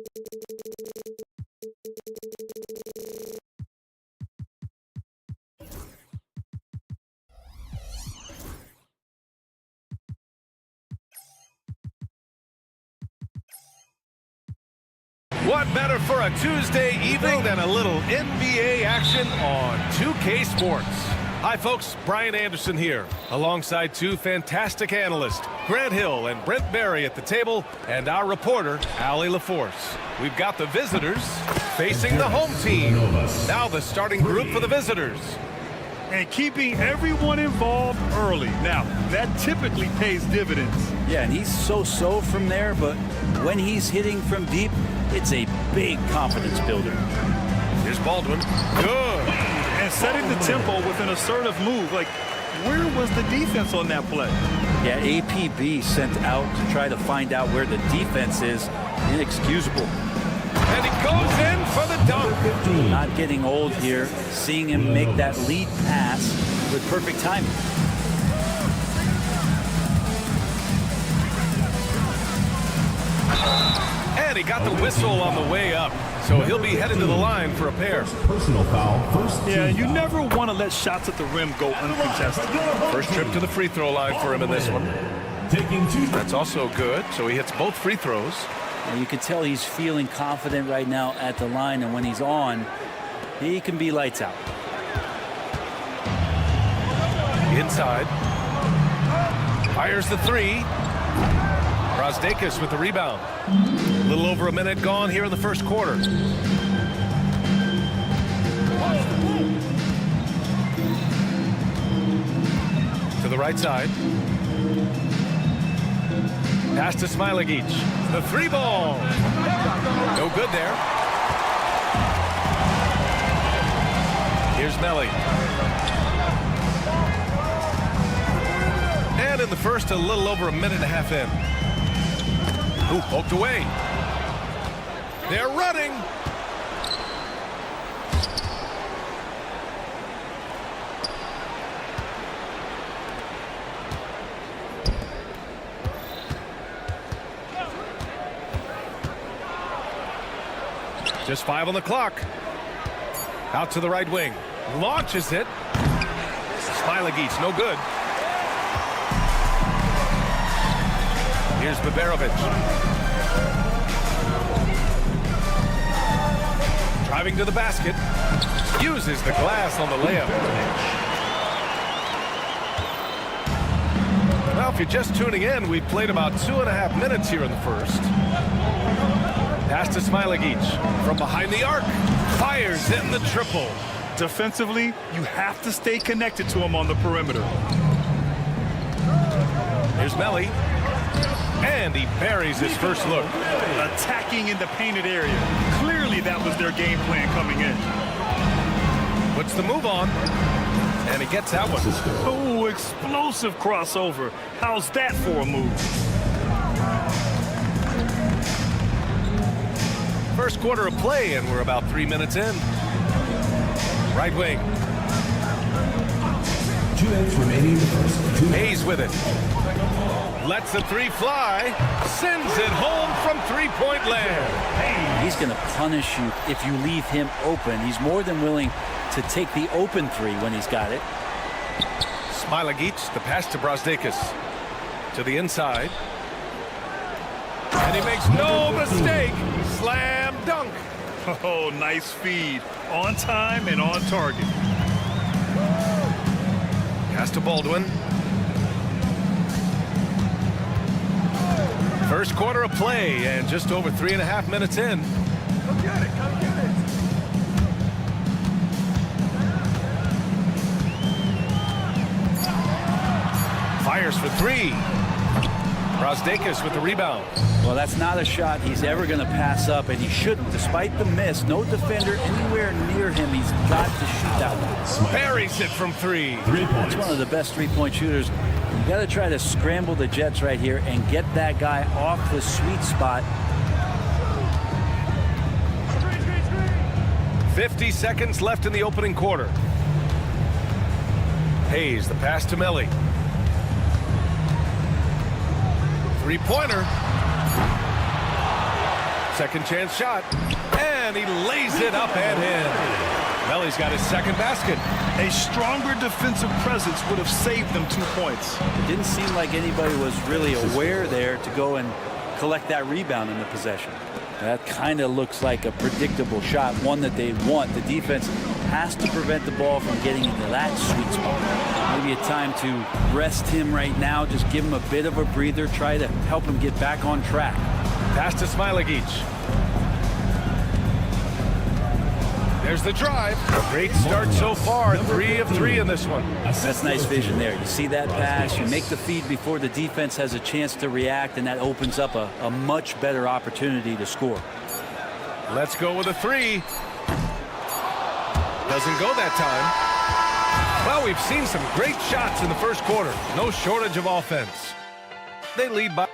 What better for a Tuesday evening than a little NBA action on 2K Sports? Hi folks, Brian Anderson here, alongside two fantastic analysts, Grant Hill and Brent Berry at the table, and our reporter, Allie LaForce. We've got the visitors facing the home team. Now the starting group for the visitors. And keeping everyone involved early. Now, that typically pays dividends. Yeah, and he's so-so from there, but when he's hitting from deep, it's a big confidence builder. Here's Baldwin. Good. And setting the tempo with an assertive move. Like, where was the defense on that play? Yeah, APB sent out to try to find out where the defense is. Inexcusable. And he goes in for the dunk. Not getting old here. Seeing him make that lead pass with perfect timing. And he got the whistle on the way up. So he'll be headed to the line for a pair. Personal foul. Yeah, you never want to let shots at the rim go uncontested. First trip to the free throw line for him in this one. That's also good. So he hits both free throws. And you can tell he's feeling confident right now at the line, and when he's on, he can be lights out. Inside. Fires the three. Brasdeikis with the rebound. A little over a minute gone here in the first quarter. To the right side. Pass to Smilagic. The three ball. No good there. Here's Melly. And in the first, a little over a minute and a half in. Ooh, poked away. They're running. Just 5 on the clock. Out to the right wing. Launches it. Smilagic, no good. Here's Baberovic. Driving to the basket. Uses the glass on the layup. Well, if you're just tuning in, we've played about 2.5 minutes here in the first. Pass to Smilagic. From behind the arc. Fires in the triple. Defensively, you have to stay connected to him on the perimeter. Here's Melly. And he buries his first look. Attacking in the painted area. Clearly that was their game plan coming in. Puts the move on. And he gets that one. Oh, explosive crossover. How's that for a move? First quarter of play, and we're about 3 minutes in. Right wing. 2 minutes remaining in the first. Hayes with it. Lets the three fly. Sends it home from three-point land. He's going to punish you if you leave him open. He's more than willing to take the open three when he's got it. Smilagic, the pass to Brasdeikis. To the inside. And he makes no mistake. Slam dunk. Oh, nice feed. On time and on target. Pass to Baldwin. First quarter of play, and just over 3.5 minutes in. Come get it, come get it. Fires for three. Brasdeikis with the rebound. Well, that's not a shot he's ever going to pass up, and he shouldn't. Despite the miss, no defender anywhere near him. He's got to shoot that one. Buries it from three. That's one of the best three-point shooters. You got to try to scramble the Jets right here and get that guy off the sweet spot. 50 seconds left in the opening quarter. Hayes, the pass to Melly. Three-pointer. Second chance shot. And he lays it up and in. Well, he's got his second basket. A stronger defensive presence would have saved them 2 points. It didn't seem like anybody was really aware there to go and collect that rebound in the possession. That kind of looks like a predictable shot, one that they want. The defense has to prevent the ball from getting into that sweet spot. Maybe a time to rest him right now, just give him a bit of a breather, try to help him get back on track. Pass to Smilagic. There's the drive. Great start so far. 3 of 3 in this one. That's nice vision there. You see that pass, you make the feed before the defense has a chance to react, and that opens up a much better opportunity to score. Let's go with a 3. Doesn't go that time. Well, we've seen some great shots in the first quarter. No shortage of offense. They lead by...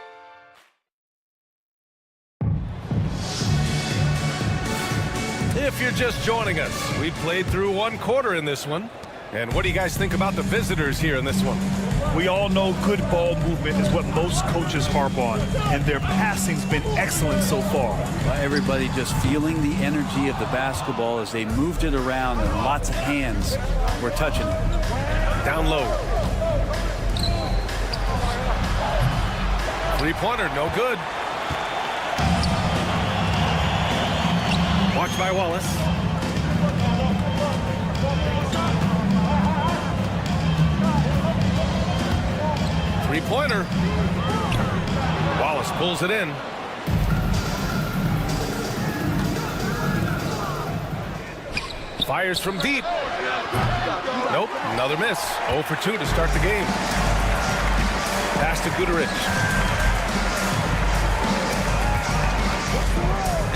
If you're just joining us, we played through 1 quarter in this one. And what do you guys think about the visitors here in this one? We all know good ball movement is what most coaches harp on, and their passing's been excellent so far. Well, everybody just feeling the energy of the basketball as they moved it around, and lots of hands were touching it. Down low. 3-pointer, no good. Watch by Wallace. Three-pointer. Wallace pulls it in. Fires from deep. Nope, another miss. 0 for 2 to start the game. Pass to Guduric.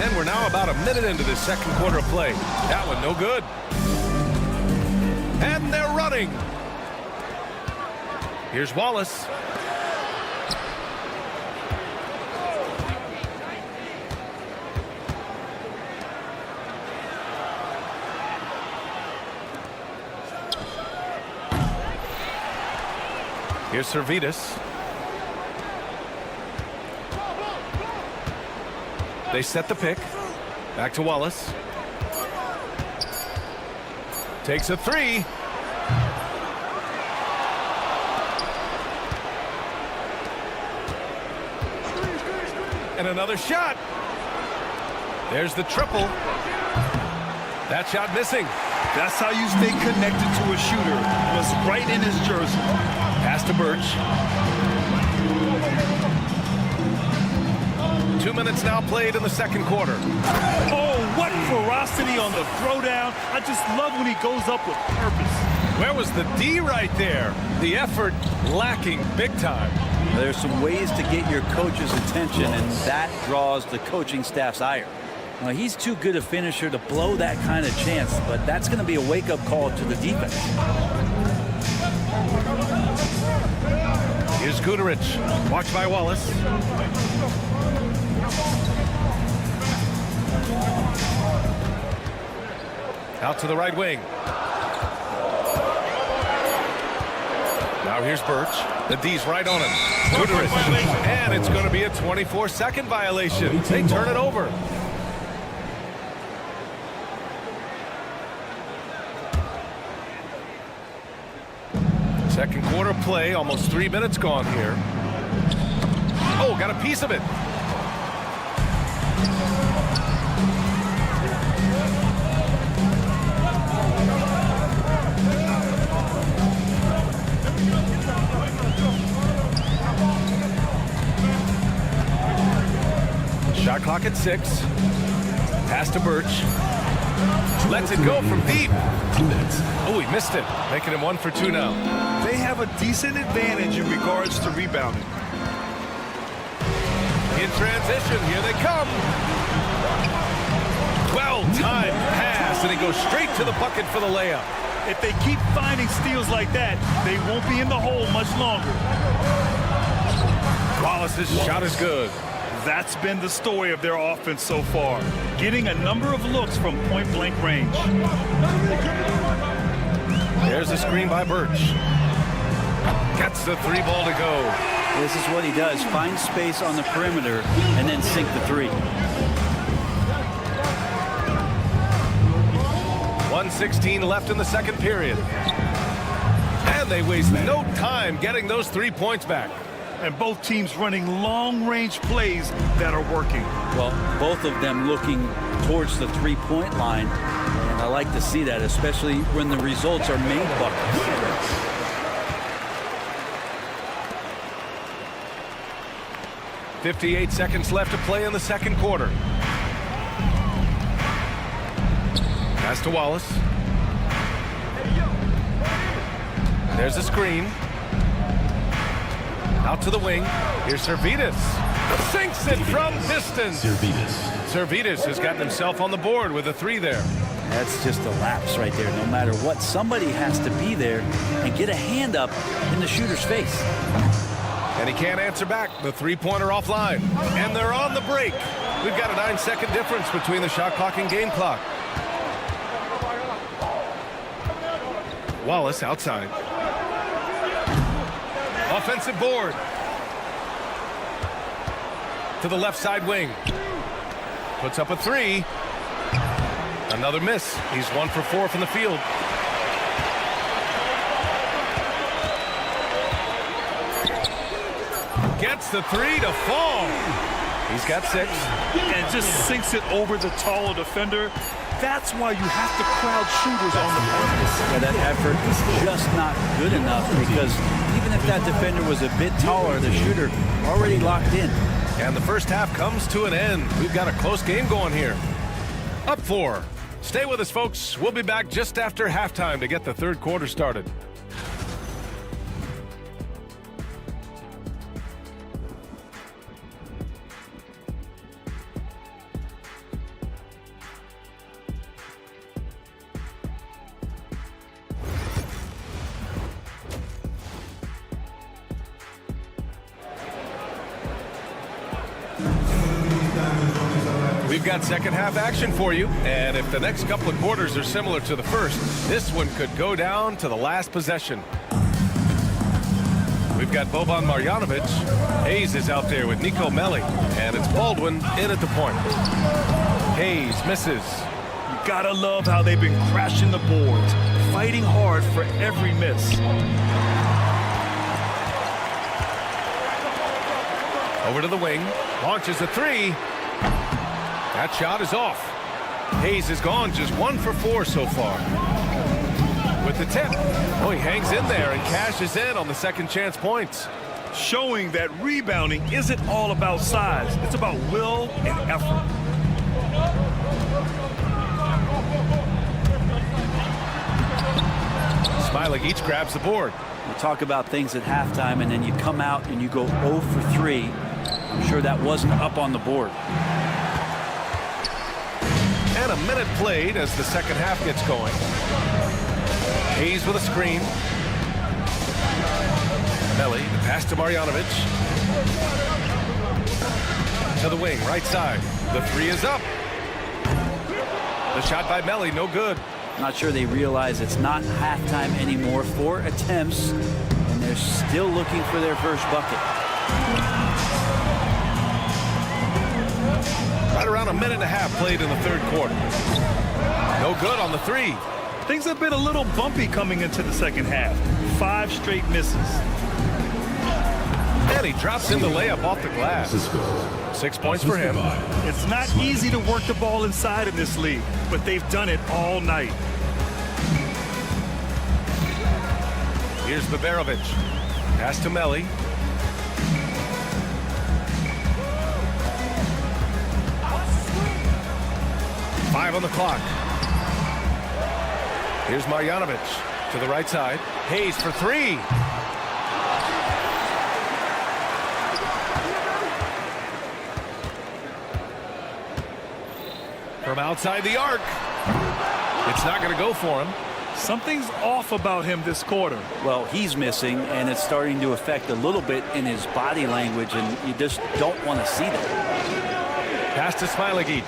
And we're now about a minute into this second quarter of play. That one no good. And they're running. Here's Wallace. Here's Servetus. They set the pick. Back to Wallace. Takes a 3. And another shot. There's the triple. That shot missing. That's how you stay connected to a shooter. Was right in his jersey. Pass to Birch. 2 minutes now played in the second quarter. Oh, what ferocity on the throwdown. I just love when he goes up with purpose. Where was the D right there? The effort lacking big time. There's some ways to get your coach's attention, and that draws the coaching staff's ire. Now, he's too good a finisher to blow that kind of chance, but that's going to be a wake-up call to the defense. Here's Guduric. Watched by Wallace. Out to the right wing. Now here's Birch. The D's right on him. Guduric. And it's going to be a 24-second violation. They turn it over. Second quarter play, almost 3 minutes gone here. Oh, got a piece of it. Shot clock at 6. Pass to Birch. Lets it go from deep. Oh, he missed it. Making him 1 for 2 now. They have a decent advantage in regards to rebounding. In transition, here they come. Well-timed pass, and he goes straight to the bucket for the layup. If they keep finding steals like that, they won't be in the hole much longer. Wallace's shot is good. That's been the story of their offense so far, getting a number of looks from point-blank range. There's a screen by Birch. Gets the 3 ball to go. This is what he does. Find space on the perimeter and then sink the 3. 1:16 left in the second period. And they waste no time getting those 3 points back. And both teams running long-range plays that are working. Well, both of them looking towards the three-point line. And I like to see that, especially when the results are made buckets. 58 seconds left to play in the second quarter. Pass to Wallace. There's a screen. Out to the wing. Here's Servidis. Sinks it from distance. Servidis has gotten himself on the board with a 3 there. That's just a lapse right there. No matter what, somebody has to be there and get a hand up in the shooter's face. And he can't answer back. The three-pointer offline. And they're on the break. We've got a 9-second difference between the shot clock and game clock. Wallace outside. Offensive board. To the left side wing. Puts up a 3. Another miss. He's 1 for 4 from the field. Gets the 3 to fall. He's got 6. And just sinks it over the taller defender. That's why you have to crowd shooters on the perimeter. Yeah, that effort is just not good enough because even if that defender was a bit taller, the shooter already locked in. And the first half comes to an end. We've got a close game going here. Up 4. Stay with us, folks. We'll be back just after halftime to get the third quarter started. We've got second half action for you, and if the next couple of quarters are similar to the first, this one could go down to the last possession. We've got Boban Marjanovic. Hayes is out there with Nico Melli, and it's Baldwin in at the point. Hayes misses. You gotta love how they've been crashing the boards, fighting hard for every miss. Over to the wing, launches a 3. That shot is off. Hayes has gone just 1 for 4 so far. With the tip. Oh, he hangs in there and cashes in on the second chance points. Showing that rebounding isn't all about size. It's about will and effort. Smailagic grabs the board. We talk about things at halftime, and then you come out and you go 0 for 3. I'm sure that wasn't up on the board. And a minute played as the second half gets going. Hayes with a screen. Melli, the pass to Marjanovic. To the wing, right side. The 3 is up. The shot by Melli, no good. Not sure they realize it's not halftime anymore. 4 attempts, and they're still looking for their first bucket. Right around a minute and a half played in the third quarter. No good on the 3. Things have been a little bumpy coming into the second half. 5 straight misses. And he drops in the layup off the glass. 6 points for him. It's not easy to work the ball inside in this league, but they've done it all night. Here's Baberovic. Pass to Melli. Five on the clock. Here's Marjanovic to the right side. Hayes for 3. From outside the arc. It's not going to go for him. Something's off about him this quarter. Well, he's missing, and it's starting to affect a little bit in his body language, and you just don't want to see that. Pass to Smailagic.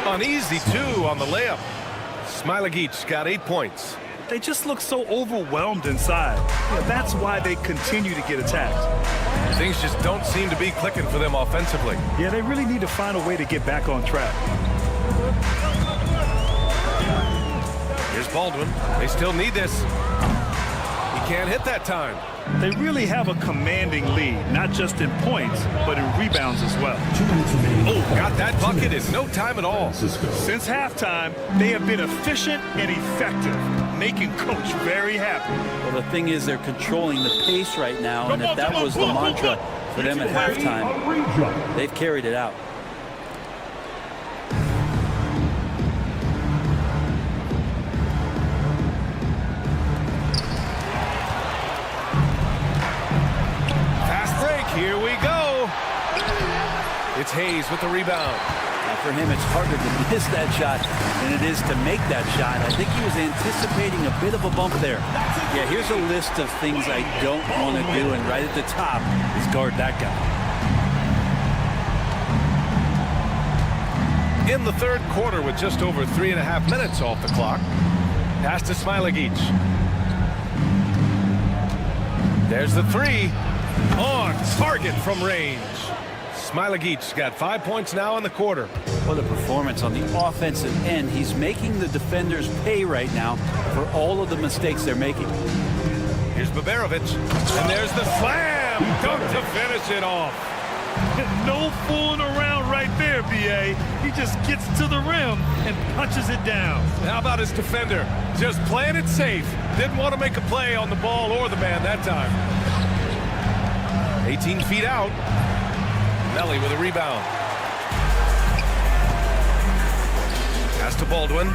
An easy 2 on the layup. Smailagic got 8 points. They just look so overwhelmed inside. Yeah, that's why they continue to get attacked. Things just don't seem to be clicking for them offensively. Yeah, they really need to find a way to get back on track. Here's Baldwin. They still need this. He can't hit that time. They really have a commanding lead, not just in points, but in rebounds as well. 2 minutes remaining. Oh, got that bucket in no time at all. Since halftime, they have been efficient and effective, making Coach very happy. Well, the thing is, they're controlling the pace right now, and if that was the mantra for them at halftime, they've carried it out. Here we go. It's Hayes with the rebound. Now for him, it's harder to miss that shot than it is to make that shot. I think he was anticipating a bit of a bump there. Yeah, here's a list of things I don't want to do, and right at the top is guard that guy. In the third quarter with just over 3.5 minutes off the clock. Pass to Smilagic. There's the three. On target from range. Smilagic got 5 points now in the quarter. What a performance on the offensive end. He's making the defenders pay right now for all of the mistakes they're making. Here's Baberovic, and there's the slam dunk to finish it off. No fooling around right there, B.A. He just gets to the rim and punches it down. How about his defender? Just playing it safe. Didn't want to make a play on the ball or the man that time. 18 feet out. Melly with a rebound. Pass to Baldwin.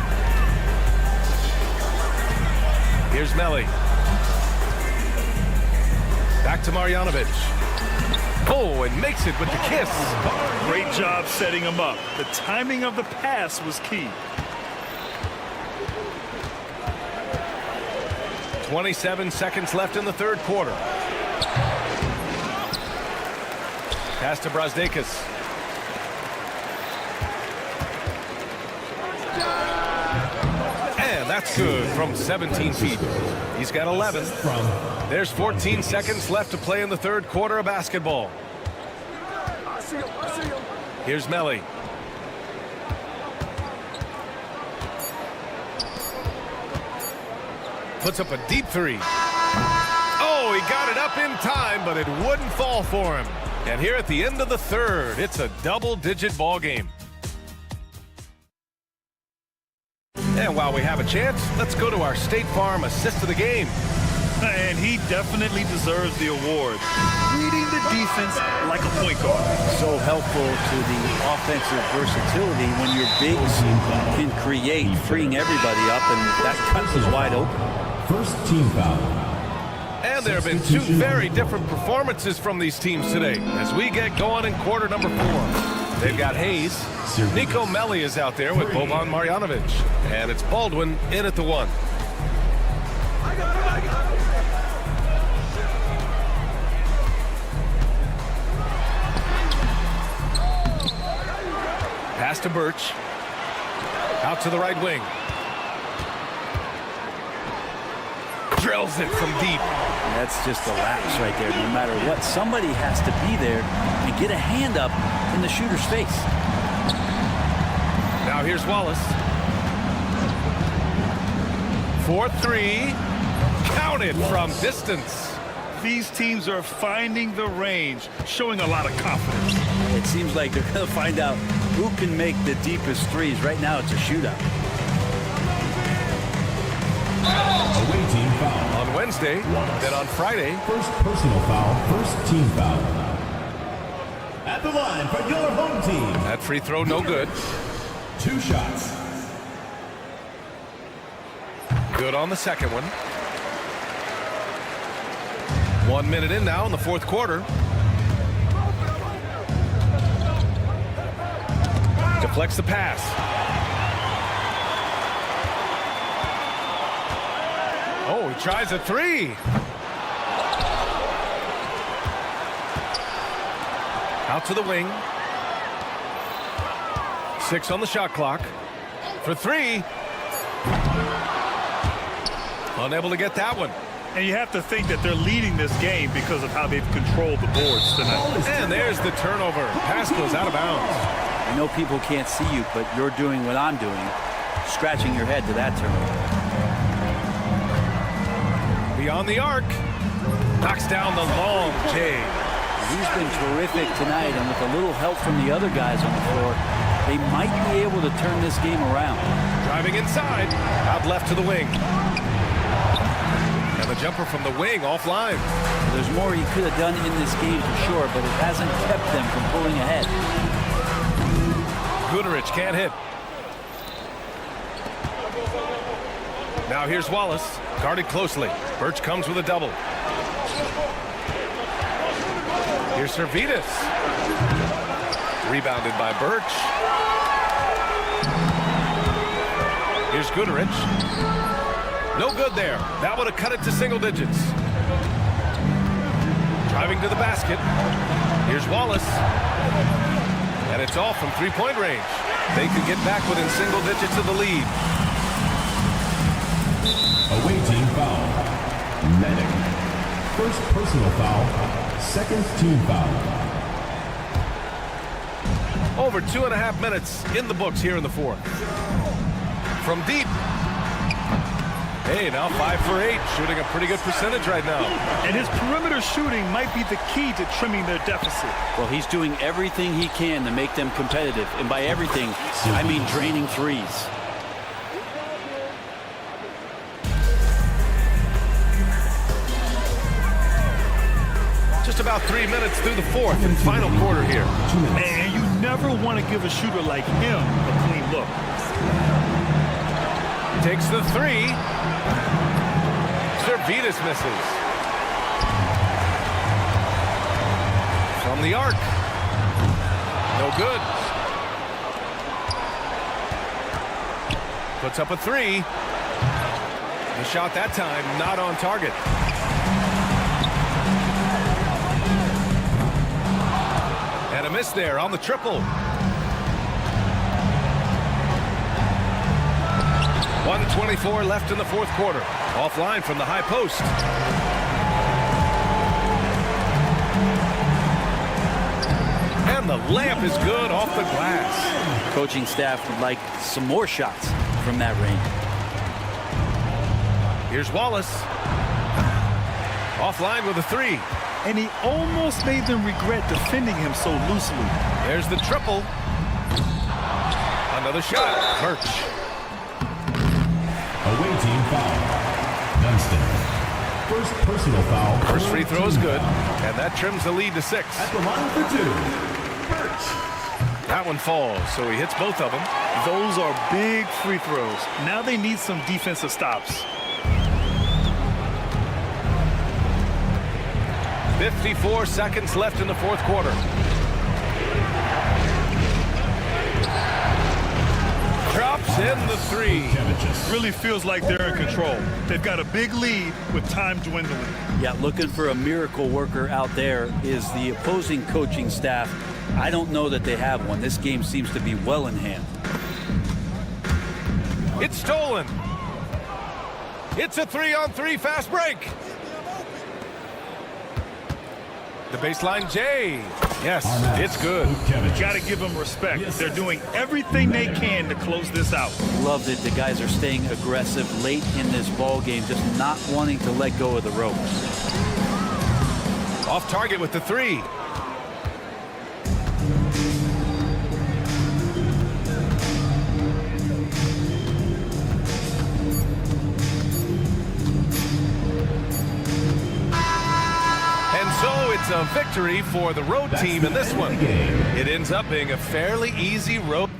Here's Melly. Back to Marjanovic. Oh, and makes it with the kiss. Great job setting him up. The timing of the pass was key. 27 seconds left in the third quarter. Pass to Brazdakis. And that's good from 17 feet. He's got 11. There's 14 seconds left to play in the third quarter of basketball. Here's Melly. Puts up a deep three. Oh, he got it up in time, but it wouldn't fall for him. And here at the end of the third, it's a double-digit ball game. And while we have a chance, let's go to our State Farm assist of the game. And he definitely deserves the award. Reading the defense like a point guard. So helpful to the offensive versatility when your bigs can create, freeing everybody up, and that cut was wide open. First team foul. And there have been two very different performances from these teams today as we get going in quarter number 4. They've got Hayes. Nico Melli is out there with Boban Marjanovic. And it's Baldwin in at the 1. Pass to Birch. Out to the right wing. Drills it from deep. That's just a lapse right there. No matter what, somebody has to be there and get a hand up in the shooter's face. Now here's Wallace. 4-3. Counted from distance. These teams are finding the range, showing a lot of confidence. It seems like they're going to find out who can make the deepest threes. Right now, it's a shootout. Away team foul. On Wednesday, then on Friday. First personal foul, first team foul. At the line for your home team. That free throw no good. 2 shots. Good on the second one. 1 minute in now in the fourth quarter. Deflects the pass. Oh, he tries a 3. Out to the wing. 6 on the shot clock. For 3. Unable to get that one. And you have to think that they're leading this game because of how they've controlled the boards tonight. And there's the turnover. Pass goes out of bounds. I know people can't see you, but you're doing what I'm doing, scratching your head to that turnover. Beyond the arc. Knocks down the long J. He's been terrific tonight, and with a little help from the other guys on the floor, they might be able to turn this game around. Driving inside. Out left to the wing. And the jumper from the wing offline. There's more he could have done in this game for sure, but it hasn't kept them from pulling ahead. Guterich can't hit. Now here's Wallace, guarded closely. Birch comes with a double. Here's Servetus. Rebounded by Birch. Here's Guterich. No good there. That would have cut it to single digits. Driving to the basket. Here's Wallace. And it's off from three-point range. They could get back within single digits of the lead. Away team foul. Medic. First personal foul. Second team foul. Over 2.5 minutes in the books here in the fourth. From deep. Hey, now 5 for 8, shooting a pretty good percentage right now. And his perimeter shooting might be the key to trimming their deficit. Well, he's doing everything he can to make them competitive. And by everything, I mean draining threes. Just about 3 minutes through the fourth and final quarter here. And you never want to give a shooter like him a clean look. Takes the three. Servetus misses. From the arc. No good. Puts up a three. The shot that time not on target. And a miss there on the triple. 1:24 left in the fourth quarter. Offline from the high post. And the layup is good off the glass. Coaching staff would like some more shots from that range. Here's Wallace. Offline with a three. And he almost made them regret defending him so loosely. There's the triple. Another shot. Birch. Away team foul. Dunstan. First personal foul. First free throw is good. And that trims the lead to 6. At the line for 2. Birch. That one falls, so he hits both of them. Those are big free throws. Now they need some defensive stops. 54 seconds left in the fourth quarter. Drops in the three. Really feels like they're in control. They've got a big lead with time dwindling. Yeah, looking for a miracle worker out there is the opposing coaching staff. I don't know that they have one. This game seems to be well in hand. It's stolen. It's a 3-on-3 fast break. The baseline J. Yes, it's good. Got to give them respect. They're doing everything they can to close this out. Love that the guys are staying aggressive late in this ball game, just not wanting to let go of the rope. Off target with the three. It's a victory for the road team in this one. It ends up being a fairly easy road.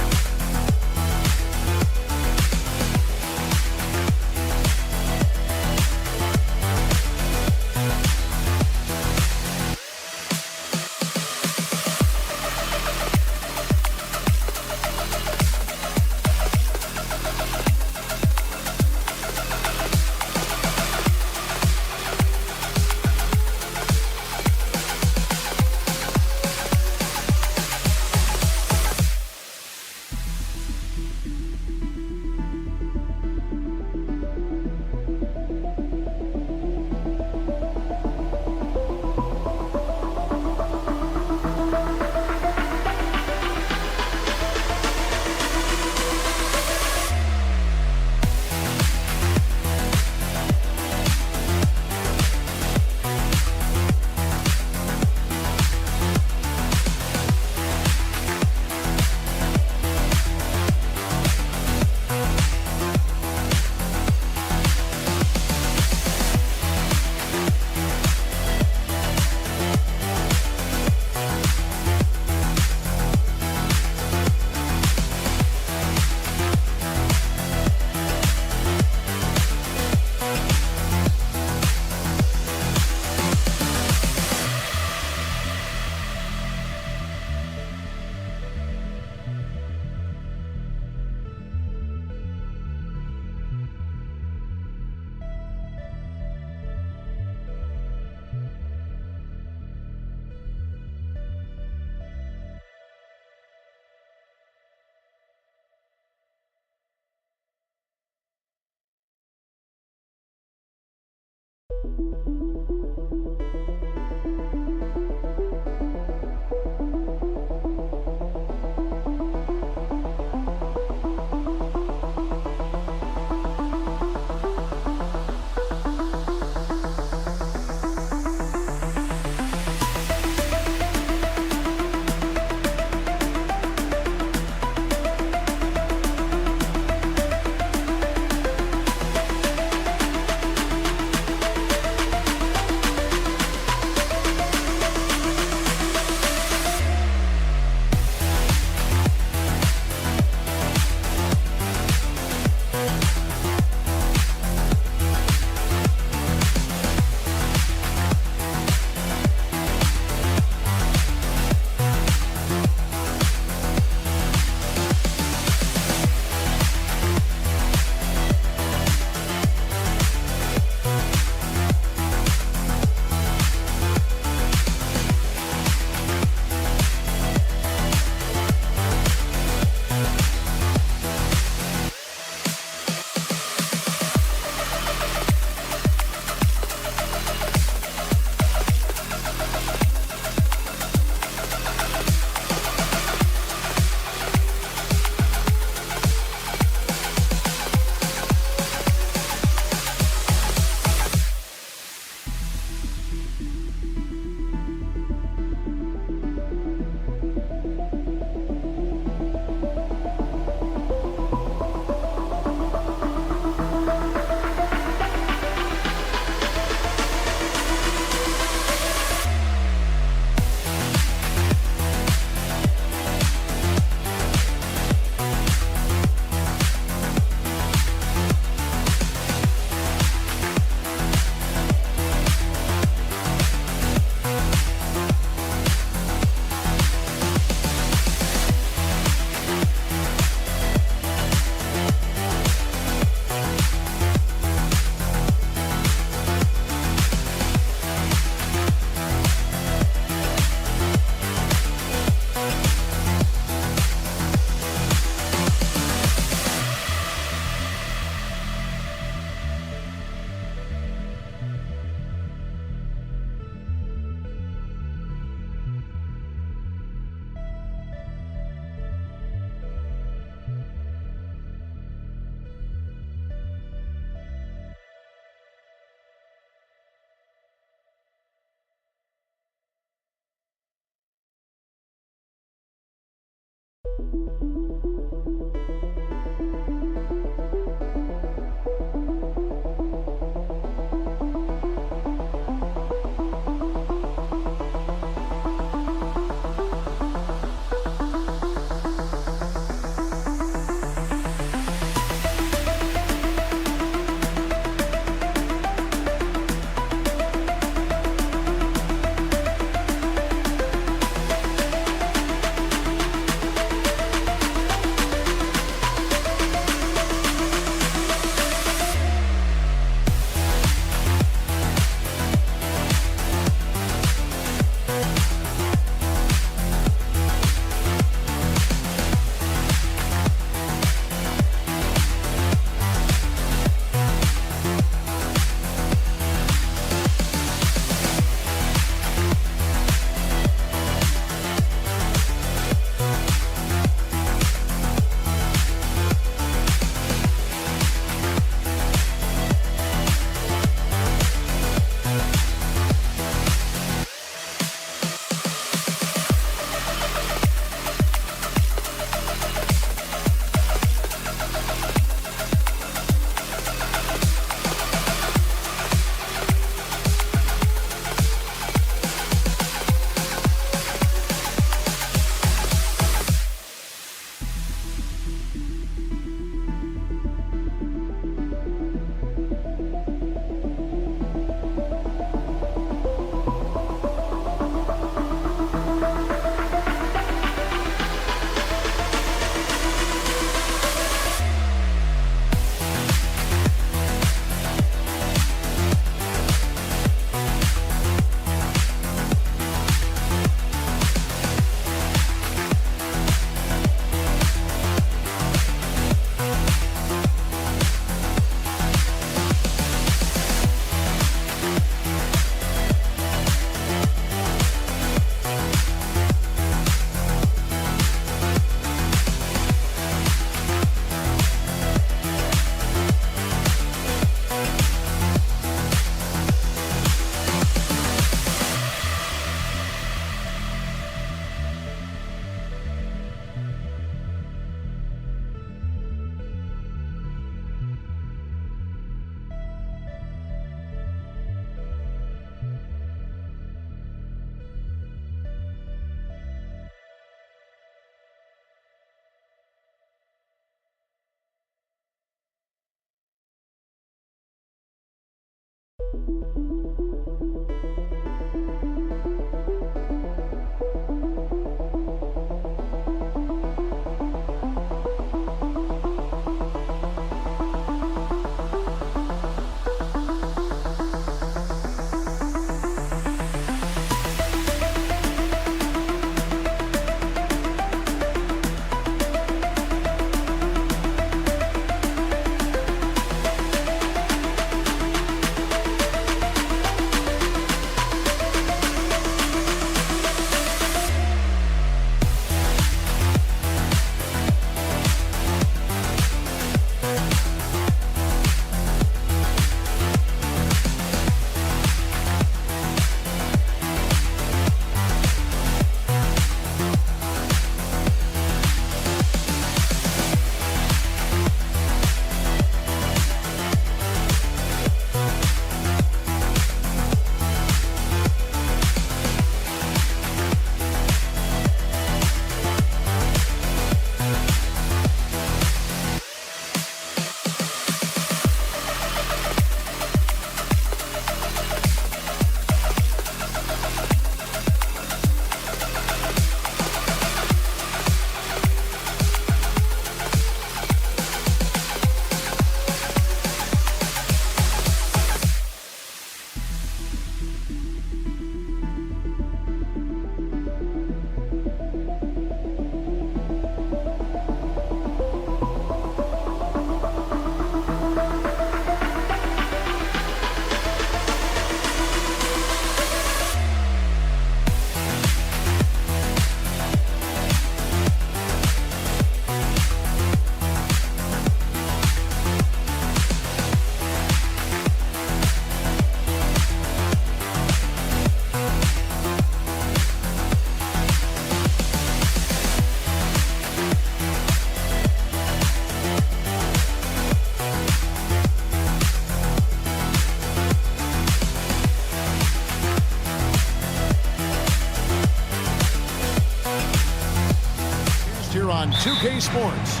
on 2K Sports.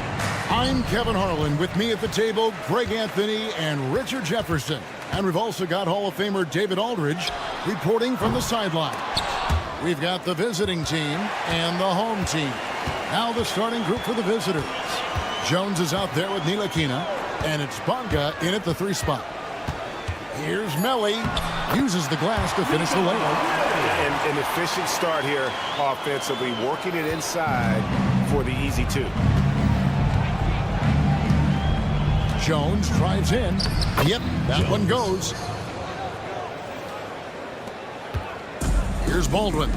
I'm Kevin Harlan. With me at the table, Greg Anthony and Richard Jefferson. And we've also got Hall of Famer David Aldridge reporting from the sideline. We've got the visiting team and the home team. Now the starting group for the visitors. Jones is out there with Ntilikina, and it's Bonga in at the 3 spot. Here's Melli. Uses the glass to finish the layup. An efficient start here offensively, working it inside for the easy 2. Jones drives in. Yep, that one goes. Here's Baldwin.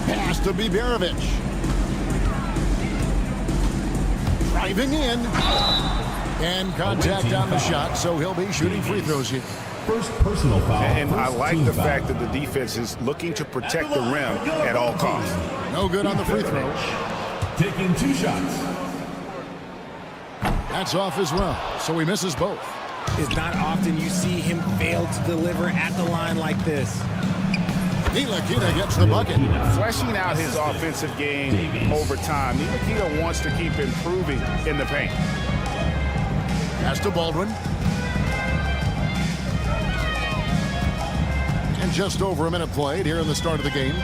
Pass to Biberovic. Driving in. And contact on the shot, so he'll be shooting free throws here. First personal foul. And I first like team the foul. fact that the defense is looking to protect the rim at all costs. No good on the free throw. Taking 2 shots. That's off as well, so he misses both. It's not often you see him fail to deliver at the line like this. Ntilikina gets the bucket. Fleshing out his offensive game over time. Ntilikina wants to keep improving in the paint. Pass to Baldwin. And just over a minute played here in the start of the game.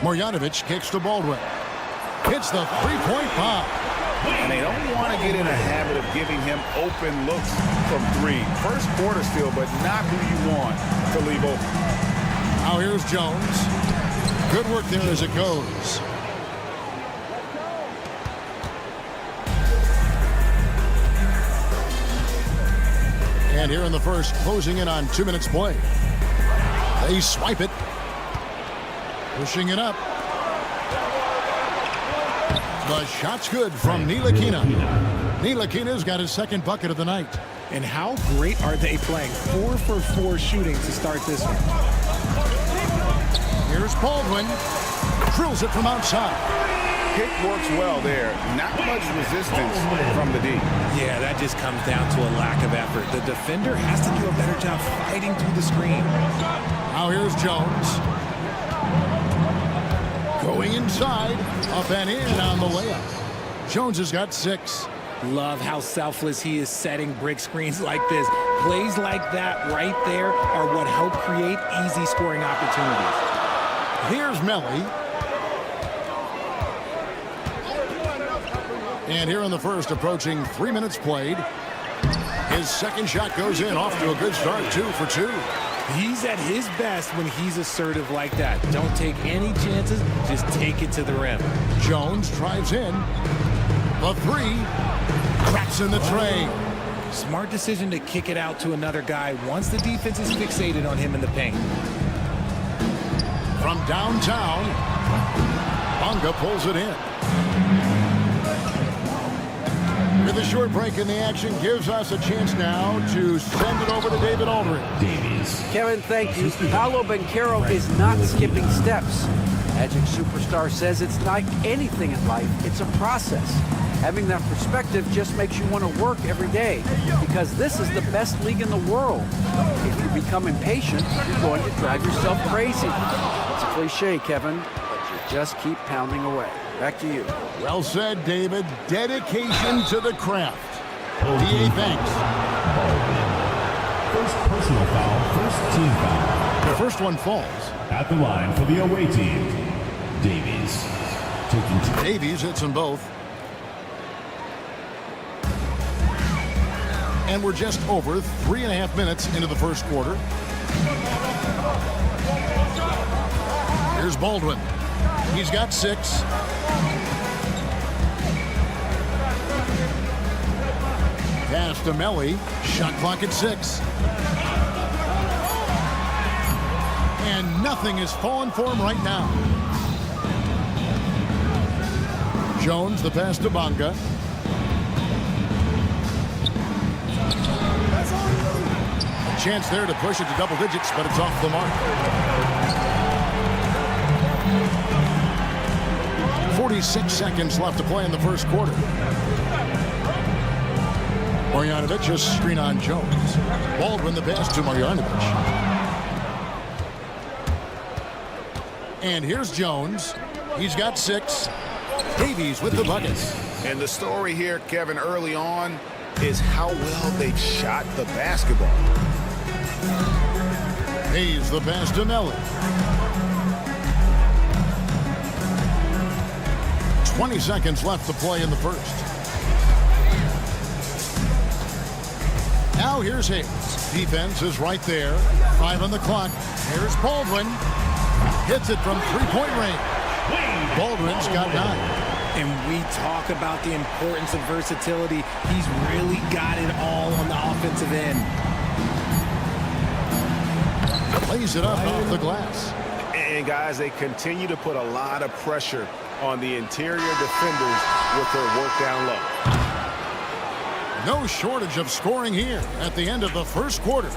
Marjanovic kicks to Baldwin. Hits the three-point bomb. And they don't want to get in a habit of giving him open looks from 3. First quarter still, but not who you want to leave open. Now here's Jones. Good work there as it goes. And here in the first, closing in on 2 minutes play. They swipe it. Pushing it up. The shot's good from Ntilikina. Ntilikina's got his second bucket of the night. And how great are they playing? 4 for 4 shooting to start this one. Here's Baldwin. Drills it from outside. Pick works well there. Not much resistance from the D. Yeah, that just comes down to a lack of effort. The defender has to do a better job fighting through the screen. Now here's Jones. Going inside. Up and in on the layup. Jones has got 6. Love how selfless he is setting brick screens like this. Plays like that right there are what help create easy scoring opportunities. Here's Melli. And here in the first, approaching 3 minutes played. His second shot goes in, off to a good start, 2 for 2. He's at his best when he's assertive like that. Don't take any chances, just take it to the rim. Jones drives in. The 3. Cracks in the tray. Smart decision to kick it out to another guy once the defense is fixated on him in the paint. From downtown, Bonga pulls it in. With a short break in the action, gives us a chance now to send it over to David Aldridge. Kevin, thank you. Paolo Banchero is not skipping steps. Magic Superstar says it's like anything in life, it's a process. Having that perspective just makes you want to work every day because this is the best league in the world. If you become impatient, you're going to drive yourself crazy. It's a cliche, Kevin, but you just keep pounding away. Back to you. Well said, David. Dedication to the craft. DA thanks. First personal foul, first team foul. The first one falls. At the line for the away team, Davies. Taking 2. Davies hits them both. And we're just over 3.5 minutes into the first quarter. Here's Baldwin. He's got 6. Pass to Melli. Shot clock at 6. And nothing is falling for him right now. Jones, the pass to Bonga. A chance there to push it to double digits, but it's off the mark. 46 seconds left to play in the first quarter. Marjanovic just screen on Jones. Baldwin the pass to Marjanovic. And here's Jones. He's got 6. Davies with the buckets. And the story here, Kevin, early on is how well they've shot the basketball. Hayes the pass to Melly. 20 seconds left to play in the first. Now here's Hayes. Defense is right there. 5 on the clock. Here's Baldwin. Hits it from three-point range. Baldwin's got 9. And we talk about the importance of versatility. He's really got it all on the offensive end. Lays it up off the glass. And guys, they continue to put a lot of pressure on the interior defenders with their work down low. No shortage of scoring here at the end of the first quarter.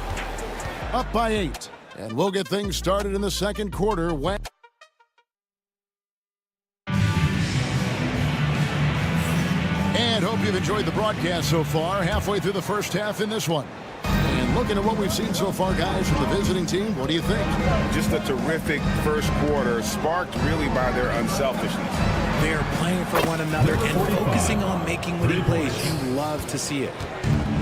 Up by 8. And we'll get things started in the second quarter when... And hope you've enjoyed the broadcast so far. Halfway through the first half in this one. And looking at what we've seen so far, guys, from the visiting team, what do you think? Just a terrific first quarter, sparked really by their unselfishness. They are playing for one another and focusing on making winning plays. You love to see it.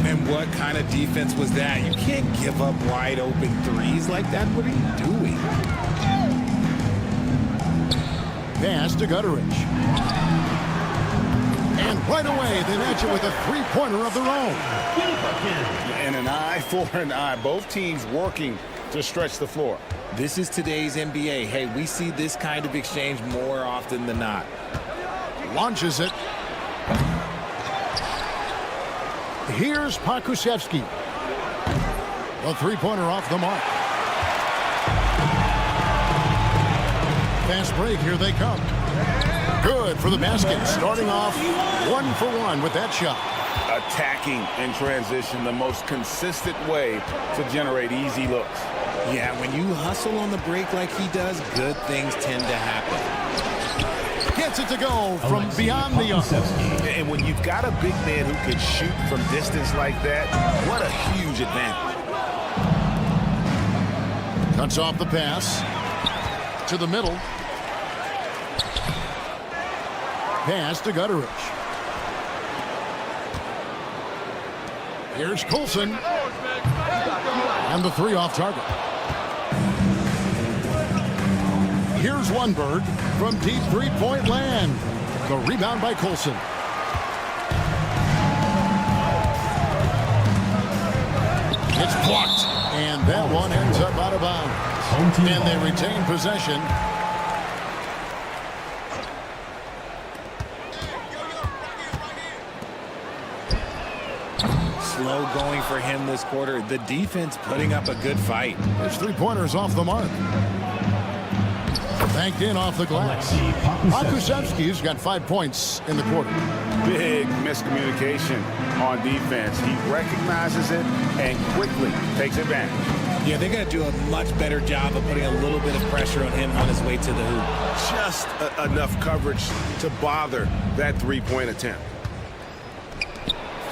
And what kind of defense was that? You can't give up wide open threes like that. What are you doing? Pass to Gutteridge. And right away, they match it with a three-pointer of their own. And an eye for an eye. Both teams working to stretch the floor. This is today's NBA. Hey, we see this kind of exchange more often than not. Launches it. Here's Pakusevsky. A three-pointer off the mark. Fast break, here they come. Good for the basket. Starting off 1 for 1 with that shot. Attacking in transition, the most consistent way to generate easy looks. Yeah, when you hustle on the break like he does, good things tend to happen. Gets it to go from beyond the arc. And when you've got a big man who can shoot from distance like that, what a huge advantage. Cuts off the pass. To the middle. Pass to Gutteridge. Here's Coulson. And the 3 off target. Here's Lundberg from deep three-point land. The rebound by Coulson. It's blocked. And that one ends up out of bounds. And they retain possession. Slow going for him this quarter. The defense putting up a good fight. His three-pointer's off the mark. Banked in off the glass. Pakusevsky's got 5 points in the quarter. Big miscommunication on defense. He recognizes it and quickly takes advantage. Yeah, they got to do a much better job of putting a little bit of pressure on him on his way to the hoop. Just enough coverage to bother that three-point attempt.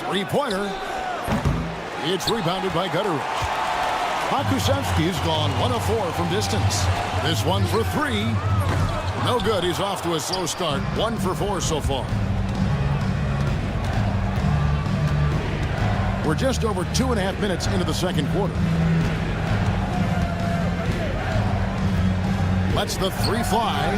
Three-pointer. It's rebounded by Gutteridge. Pakusevsky's gone 1 of 4 from distance. This one for 3. No good. He's off to a slow start. 1 for 4 so far. We're just over 2.5 minutes into the second quarter. Lets the 3 fly.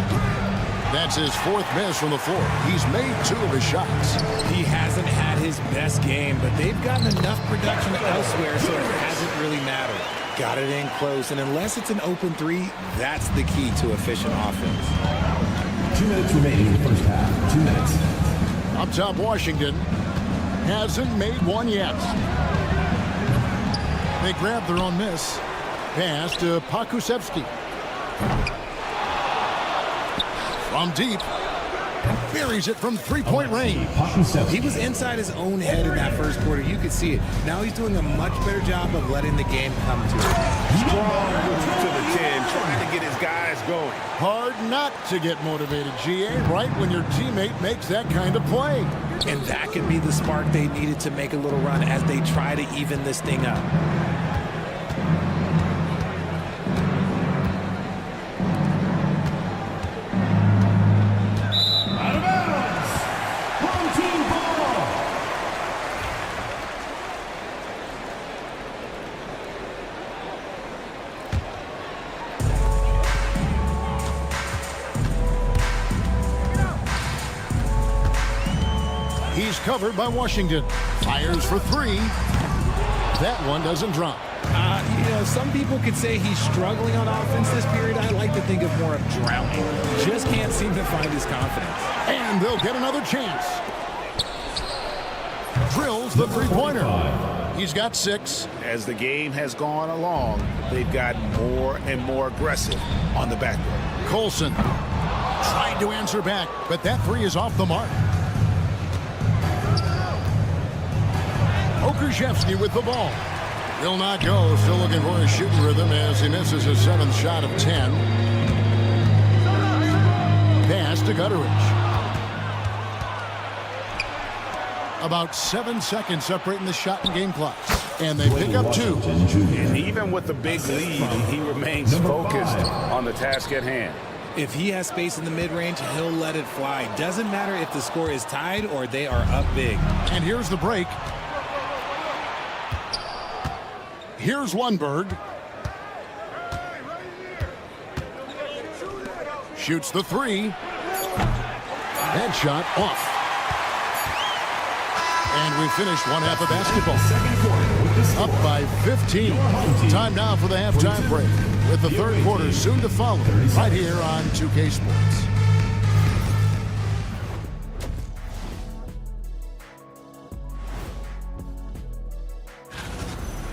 That's his 4th miss from the floor. He's made 2 of his shots. He hasn't had his best game, but they've gotten enough production elsewhere, so it hasn't really mattered. Got it in close, and unless it's an open 3, that's the key to efficient offense. 2 minutes remaining in the first half. 2 minutes. Up top, Washington hasn't made one yet. They grab their own miss. Pass to Pakusevsky. From deep. Buries it from three-point range. He was inside his own head in that first quarter. You could see it. Now he's doing a much better job of letting the game come to him. Strong move to the 10, trying to get his guys going. Hard not to get motivated, GA, right when your teammate makes that kind of play. And that could be the spark they needed to make a little run as they try to even this thing up. recovered by Washington. Fires for three. That one doesn't drop. Some people could say he's struggling on offense this period. I like to think of more of drowning. Just can't seem to find his confidence. And they'll get another chance. Drills the three-pointer. He's got 6. As the game has gone along, they've gotten more and more aggressive on the backboard. Colson tried to answer back, but that three is off the mark. Okrzyjewski with the ball. Will not go. Still looking for his shooting rhythm as he misses his 7th shot of 10. Pass to Gutteridge. About 7 seconds separating the shot and game clocks. And they pick up 2. And even with the big lead, he remains focused on the task at hand. If he has space in the mid-range, he'll let it fly. Doesn't matter if the score is tied or they are up big. And here's the break. Here's Lundberg. Shoots the 3. That shot off. And we finished one half of basketball. Up by 15. Time now for the halftime break, with the third quarter soon to follow right here on 2K Sports.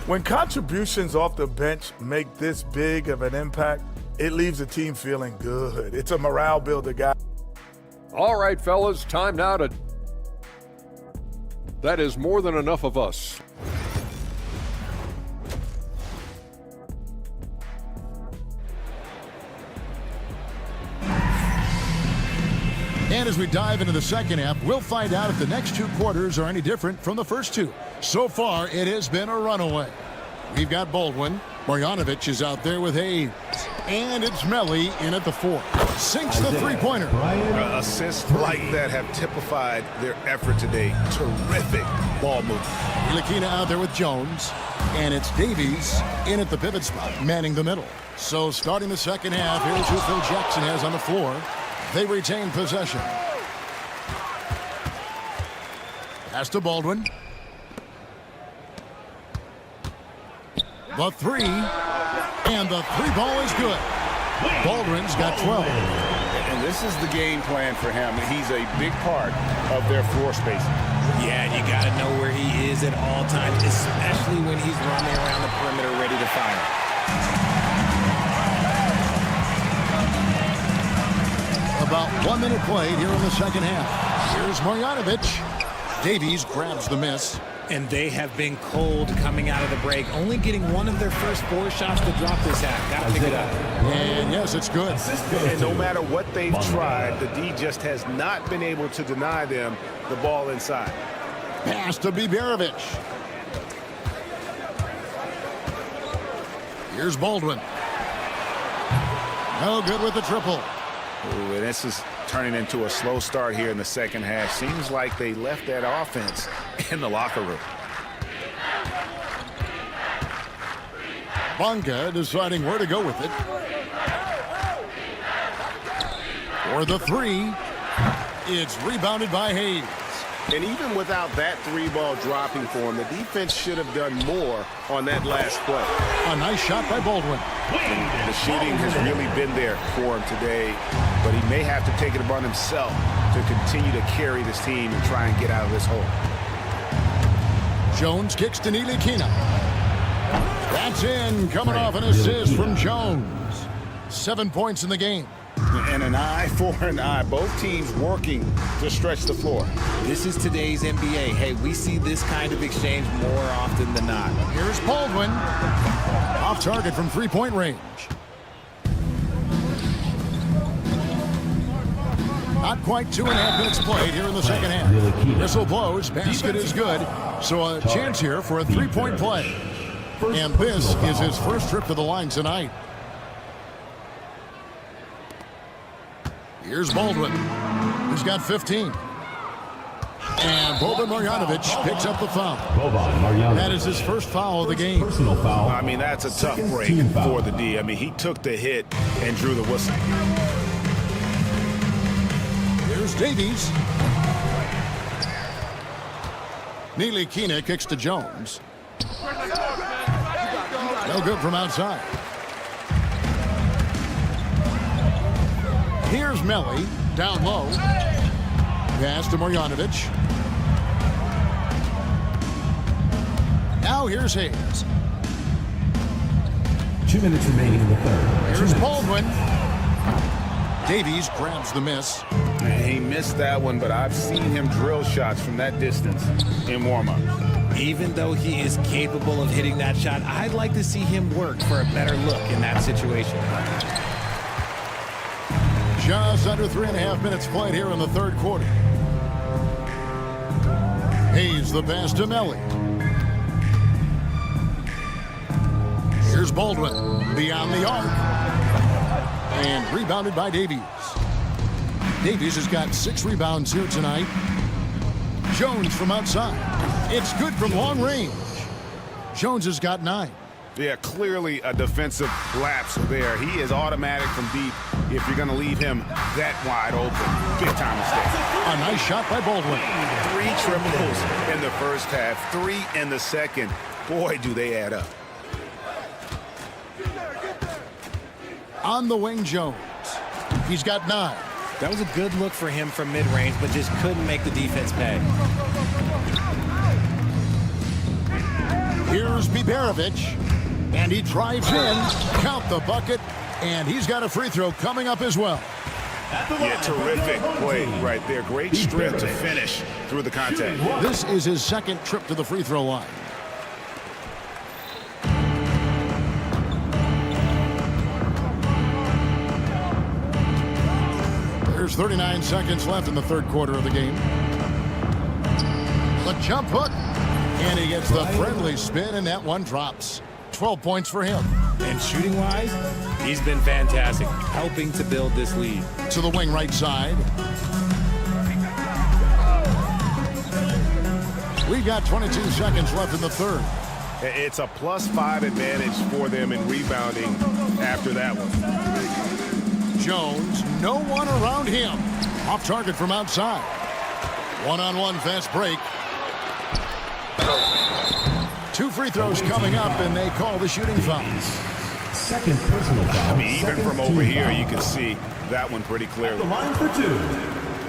When contributions off the bench make this big of an impact, it leaves the team feeling good. It's a morale builder, guy. All right, fellas, time now to... That is more than enough of us. And as we dive into the second half, we'll find out if the next 2 quarters are any different from the first 2. So far, it has been a runaway. We've got Baldwin. Marjanovic is out there with Hayes. And it's Melly in at the 4. Sinks the three-pointer. Assists like that have typified their effort today. Terrific ball movement. Ntilikina out there with Jones. And it's Davies in at the pivot spot, manning the middle. So starting the second half, here's who Phil Jackson has on the floor. They retain possession. Pass to Baldwin. The 3. And the 3 ball is good. Baldwin's got 12. And this is the game plan for him. He's a big part of their floor spacing. Yeah, you got to know where he is at all times, especially when he's running around the perimeter ready to fire. About 1 minute played here in the second half. Here's Marjanovic. Davies grabs the miss. And they have been cold coming out of the break, only getting one of their first 4 shots to drop this half. Got to pick it up. And yes, it's good. And no matter what they've tried, the D just has not been able to deny them the ball inside. Pass to Biberovic. Here's Baldwin. No good with the triple. Ooh, and this is turning into a slow start here in the second half. Seems like they left that offense in the locker room. Bonga deciding where to go with it. For the 3. It's rebounded by Hayes. And even without that 3 ball dropping for him, the defense should have done more on that last play. A nice shot by Baldwin. And the shooting has really been there for him today, but he may have to take it upon himself to continue to carry this team and try and get out of this hole. Jones kicks to Ntilikina. That's in, coming off an assist from Jones. 7 points in the game. And an eye for an eye. Both teams working to stretch the floor. This is today's NBA. Hey, we see this kind of exchange more often than not. Here's Baldwin. Off target from 3-point range. Not quite 2.5 minutes played here in the second half. Whistle blows. Basket is good. So a chance here for a 3-point play. And this is his first trip to the line tonight. Here's Baldwin, who's got 15. And Boban Marjanovic picks up the foul. That is his first foul of the game. Personal foul. I mean, that's a tough break for the D. I mean, he took the hit and drew the whistle. Here's Davies. Neely Kina kicks to Jones. No good from outside. Here's Melly, down low. Pass to Marjanovic. Now here's Hayes. 2 minutes remaining in the third. Here's Baldwin. Davies grabs the miss. He missed that one, but I've seen him drill shots from that distance in warm-up. Even though he is capable of hitting that shot, I'd like to see him work for a better look in that situation. Just under 3.5 minutes played here in the third quarter. Hayes the pass to Melly. Here's Baldwin beyond the arc. And rebounded by Davies. Davies has got 6 rebounds here tonight. Jones from outside. It's good from long range. Jones has got 9. Yeah, clearly a defensive lapse there. He is automatic from deep if you're going to leave him that wide open. Big time mistake. A nice shot by Baldwin. 3 triples in the first half, 3 in the second. Boy, do they add up. On the wing, Jones. He's got 9. That was a good look for him from mid-range, but just couldn't make the defense pay. Here's Biberovic, and he drives in. Count the bucket, and he's got a free throw coming up as well. Yeah, terrific play right there. Great strip to finish through the contact. This is his second trip to the free throw line. There's 39 seconds left in the third quarter of the game. The jump hook, and he gets the friendly spin, and that one drops. 12 points for him. And shooting-wise, he's been fantastic, helping to build this lead. To the wing right side. We've got 22 seconds left in the third. It's a +5 advantage for them in rebounding after that one. Jones, no one around him. Off target from outside. One-on-one fast break. 2 free throws coming up, and they call the shooting foul. Second personal foul. I mean, even from over here, you can see that one pretty clearly. The line for 2,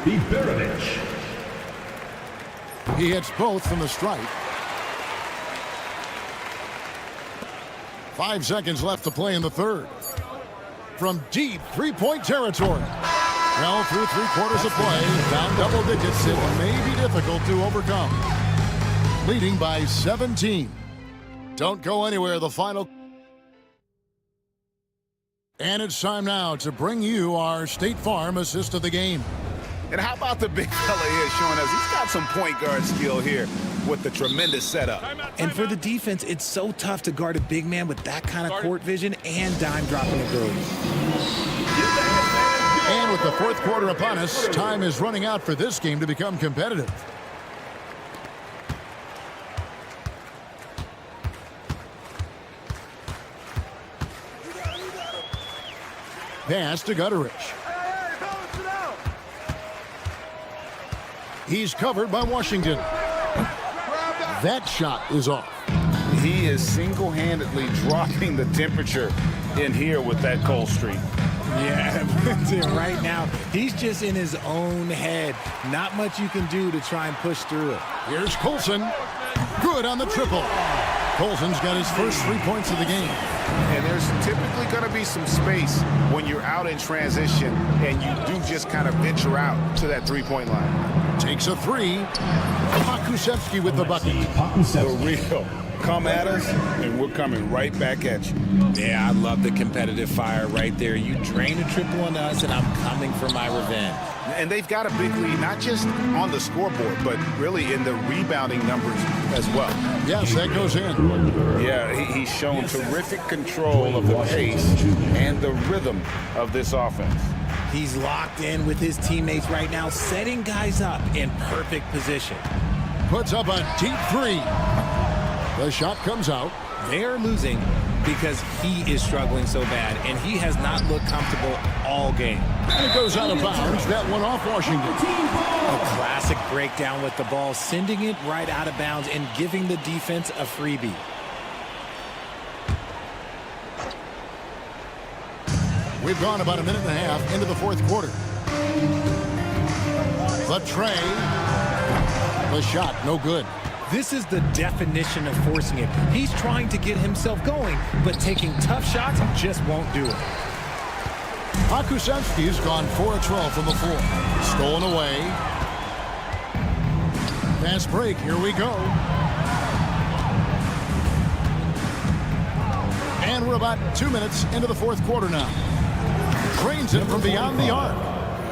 Biberovic. He hits both from the stripe. 5 seconds left to play in the third. From deep three-point territory. Well, through 3 quarters of play, down double digits, it may be difficult to overcome. Leading by 17. Don't go anywhere, the final. And it's time now to bring you our State Farm assist of the game. And how about the big fella here showing us he's got some point guard skill here with the tremendous setup. And for the defense, it's so tough to guard a big man with that kind of court vision and dime dropping ability. And with the fourth quarter upon us, time is running out for this game to become competitive. Pass to Gutterich. He's covered by Washington. That shot is off. He is single-handedly dropping the temperature in here with that cold streak. Yeah, right now, he's just in his own head. Not much you can do to try and push through it. Here's Colson. Good on the triple. Colson's got his first 3 points of the game. And there's typically going to be some space when you're out in transition and you do just kind of venture out to that three-point line. Takes a 3. Pakusevsky with the bucket. The real. Come at us, and we're coming right back at you. Yeah, I love the competitive fire right there. You drain a triple on us, and I'm coming for my revenge. And they've got a big lead, not just on the scoreboard, but really in the rebounding numbers as well. Yes, that goes in. Yeah, he's shown terrific control of the pace and the rhythm of this offense. He's locked in with his teammates right now, setting guys up in perfect position. Puts up a deep 3. The shot comes out. They're losing, because he is struggling so bad, and he has not looked comfortable all game. And it goes out of bounds. That one off Washington. A classic breakdown with the ball, sending it right out of bounds and giving the defense a freebie. We've gone about a minute and a half into the fourth quarter. The tray. The shot, no good. This is the definition of forcing it. He's trying to get himself going, but taking tough shots just won't do it. Pakusevski's gone 4 of 12 from the floor. Stolen away. Fast break, here we go. And we're about 2 minutes into the fourth quarter now. Trains it from beyond the arc.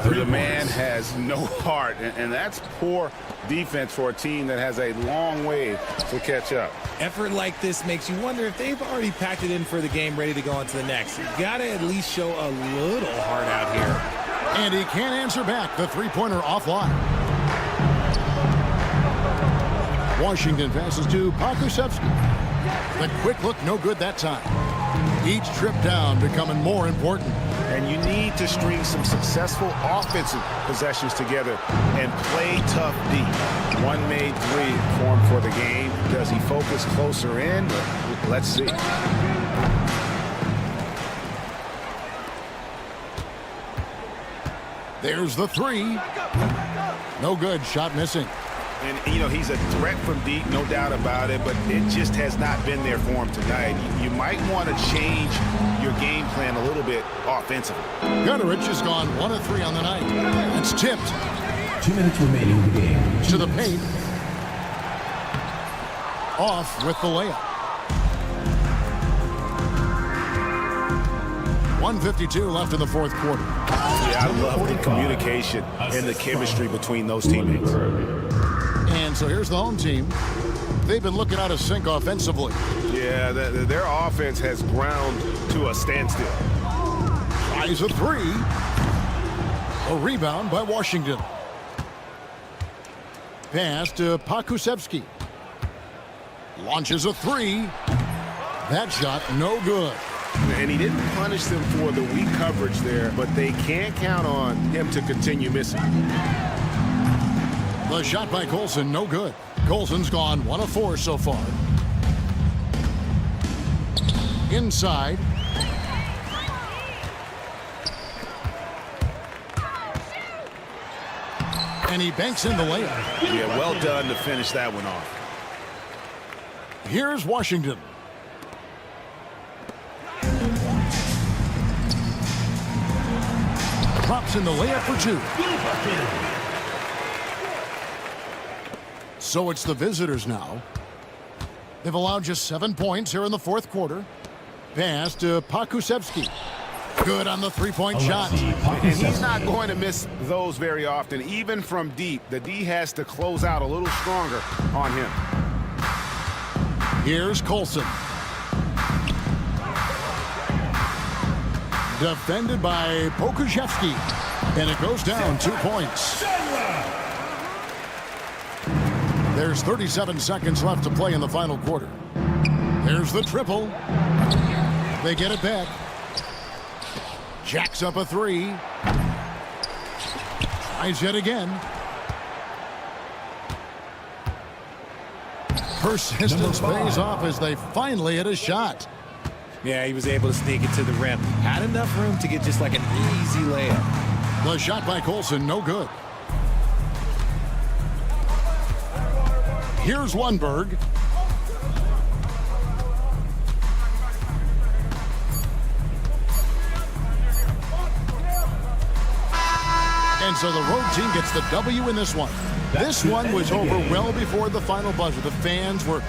The man has no heart, and that's poor defense for a team that has a long way to catch up. Effort like this makes you wonder if they've already packed it in for the game, ready to go on to the next. You gotta at least show a little heart out here. And he can't answer back. The three-pointer offline. Washington passes to Pakusevski. The quick look, no good that time. Each trip down becoming more important. And you need to string some successful offensive possessions together and play tough D. One made three for him for the game. Does he focus closer in? Let's see. There's the three. No good. Shot missing. And, you know, he's a threat from deep, no doubt about it, but it just has not been there for him tonight. You might want to change your game plan a little bit offensively. Gutterich has gone 1 of 3 on the night. It's tipped. 2 minutes remaining in the game. To the paint. Off with the layup. 1:52 left in the fourth quarter. Yeah, I love the communication and the chemistry between those teammates. And so here's the home team. They've been looking out of sync offensively. Yeah, their offense has ground to a standstill. Tries a three. A rebound by Washington. Pass to Pakusevski. Launches a three. That shot no good. And he didn't punish them for the weak coverage there, but they can't count on him to continue missing. The shot by Colson, no good. Colson's gone 1 of 4 so far. Inside. And he banks in the layup. Yeah, well done to finish that one off. Here's Washington. Drops in the layup for 2. So it's the visitors now. They've allowed just 7 points here in the fourth quarter. Pass to Pakusevski. Good on the three-point shot. And he's not going to miss those very often. Even from deep, the D has to close out a little stronger on him. Here's Colson. Defended by Pokusevski. And it goes down 2 points. There's 37 seconds left to play in the final quarter. There's the triple. They get it back. Jacks up a three. Tries yet again. Persistence pays off as they finally hit a shot. Yeah, he was able to sneak it to the rim. Had enough room to get just like an easy layup. The shot by Colson, no good. Here's Lundberg. And so the road team gets the W in this one. This one was over well before the final buzzer. The fans were...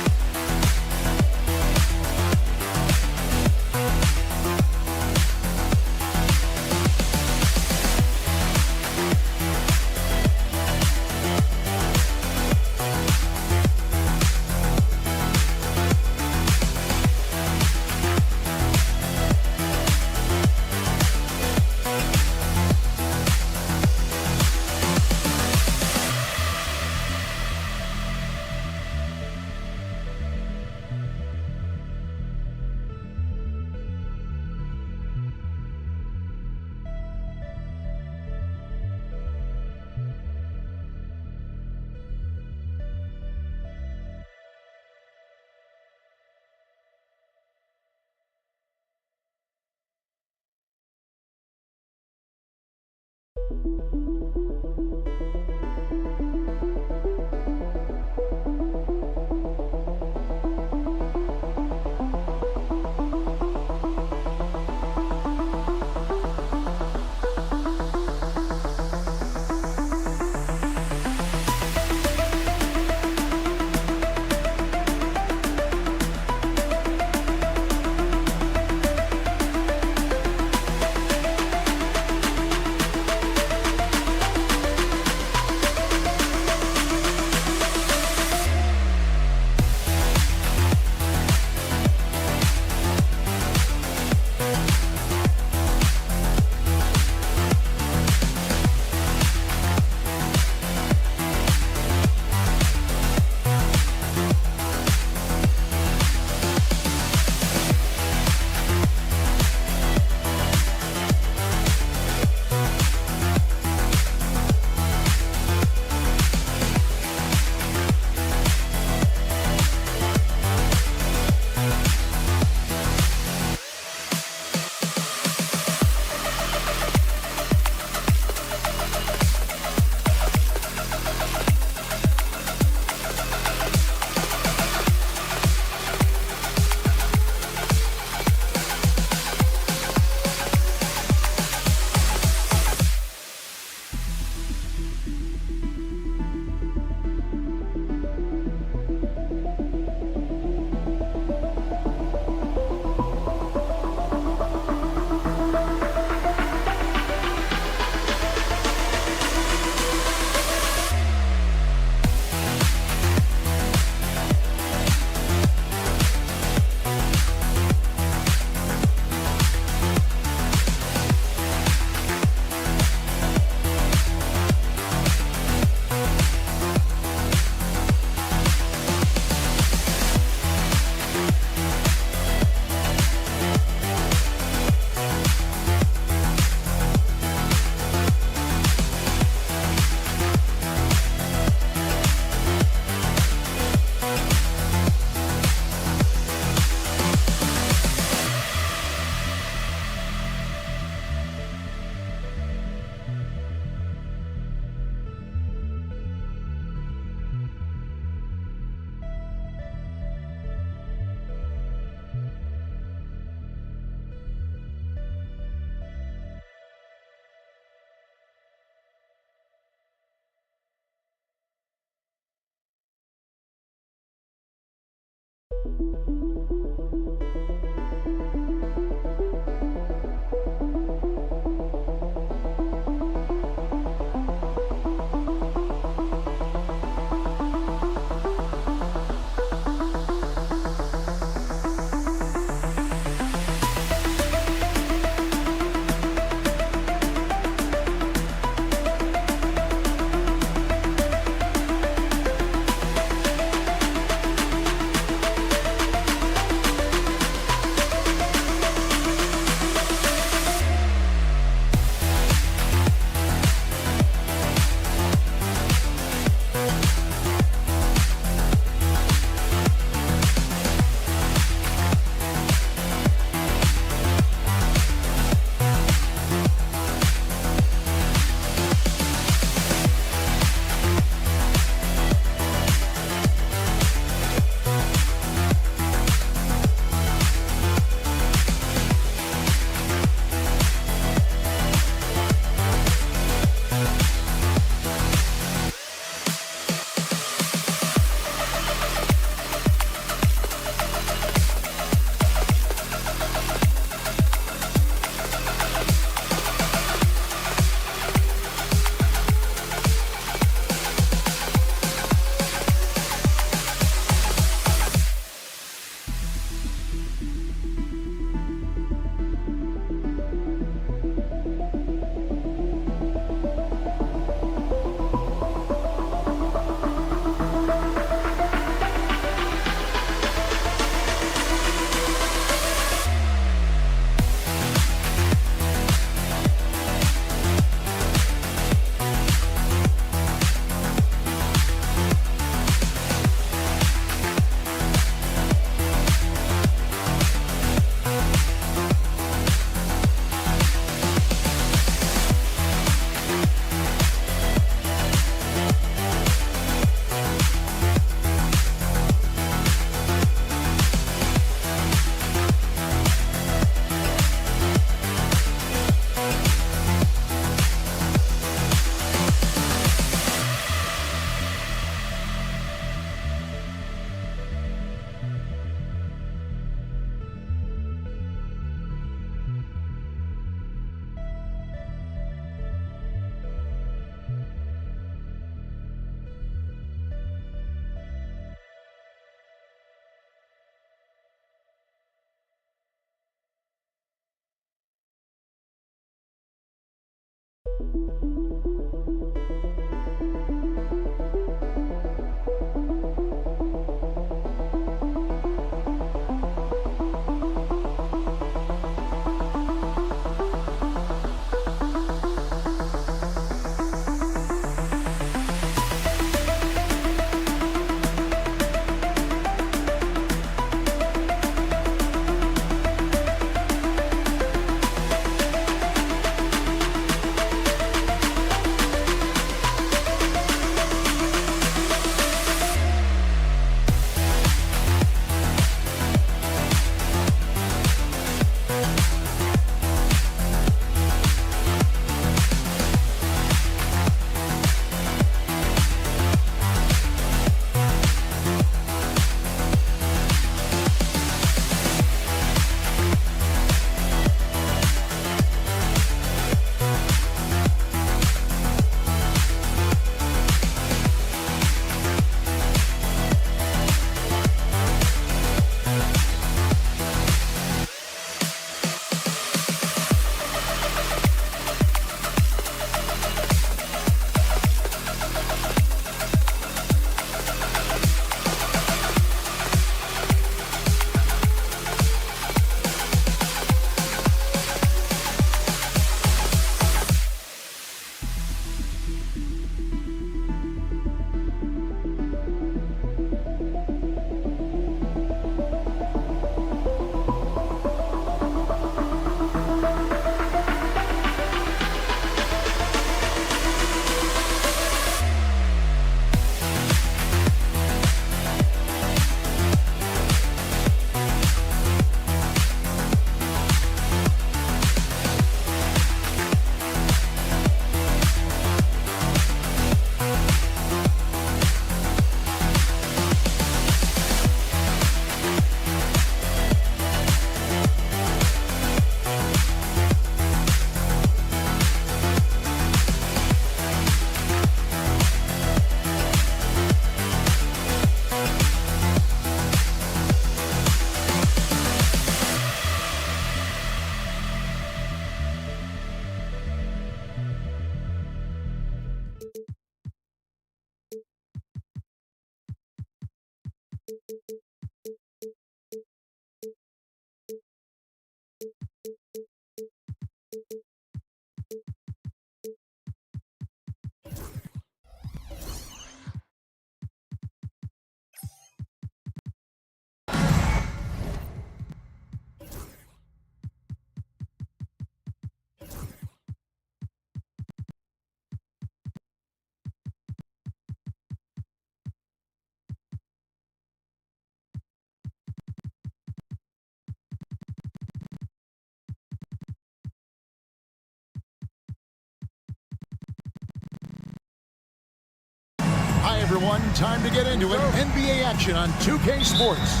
Hi, everyone. Time to get into it. NBA action on 2K Sports.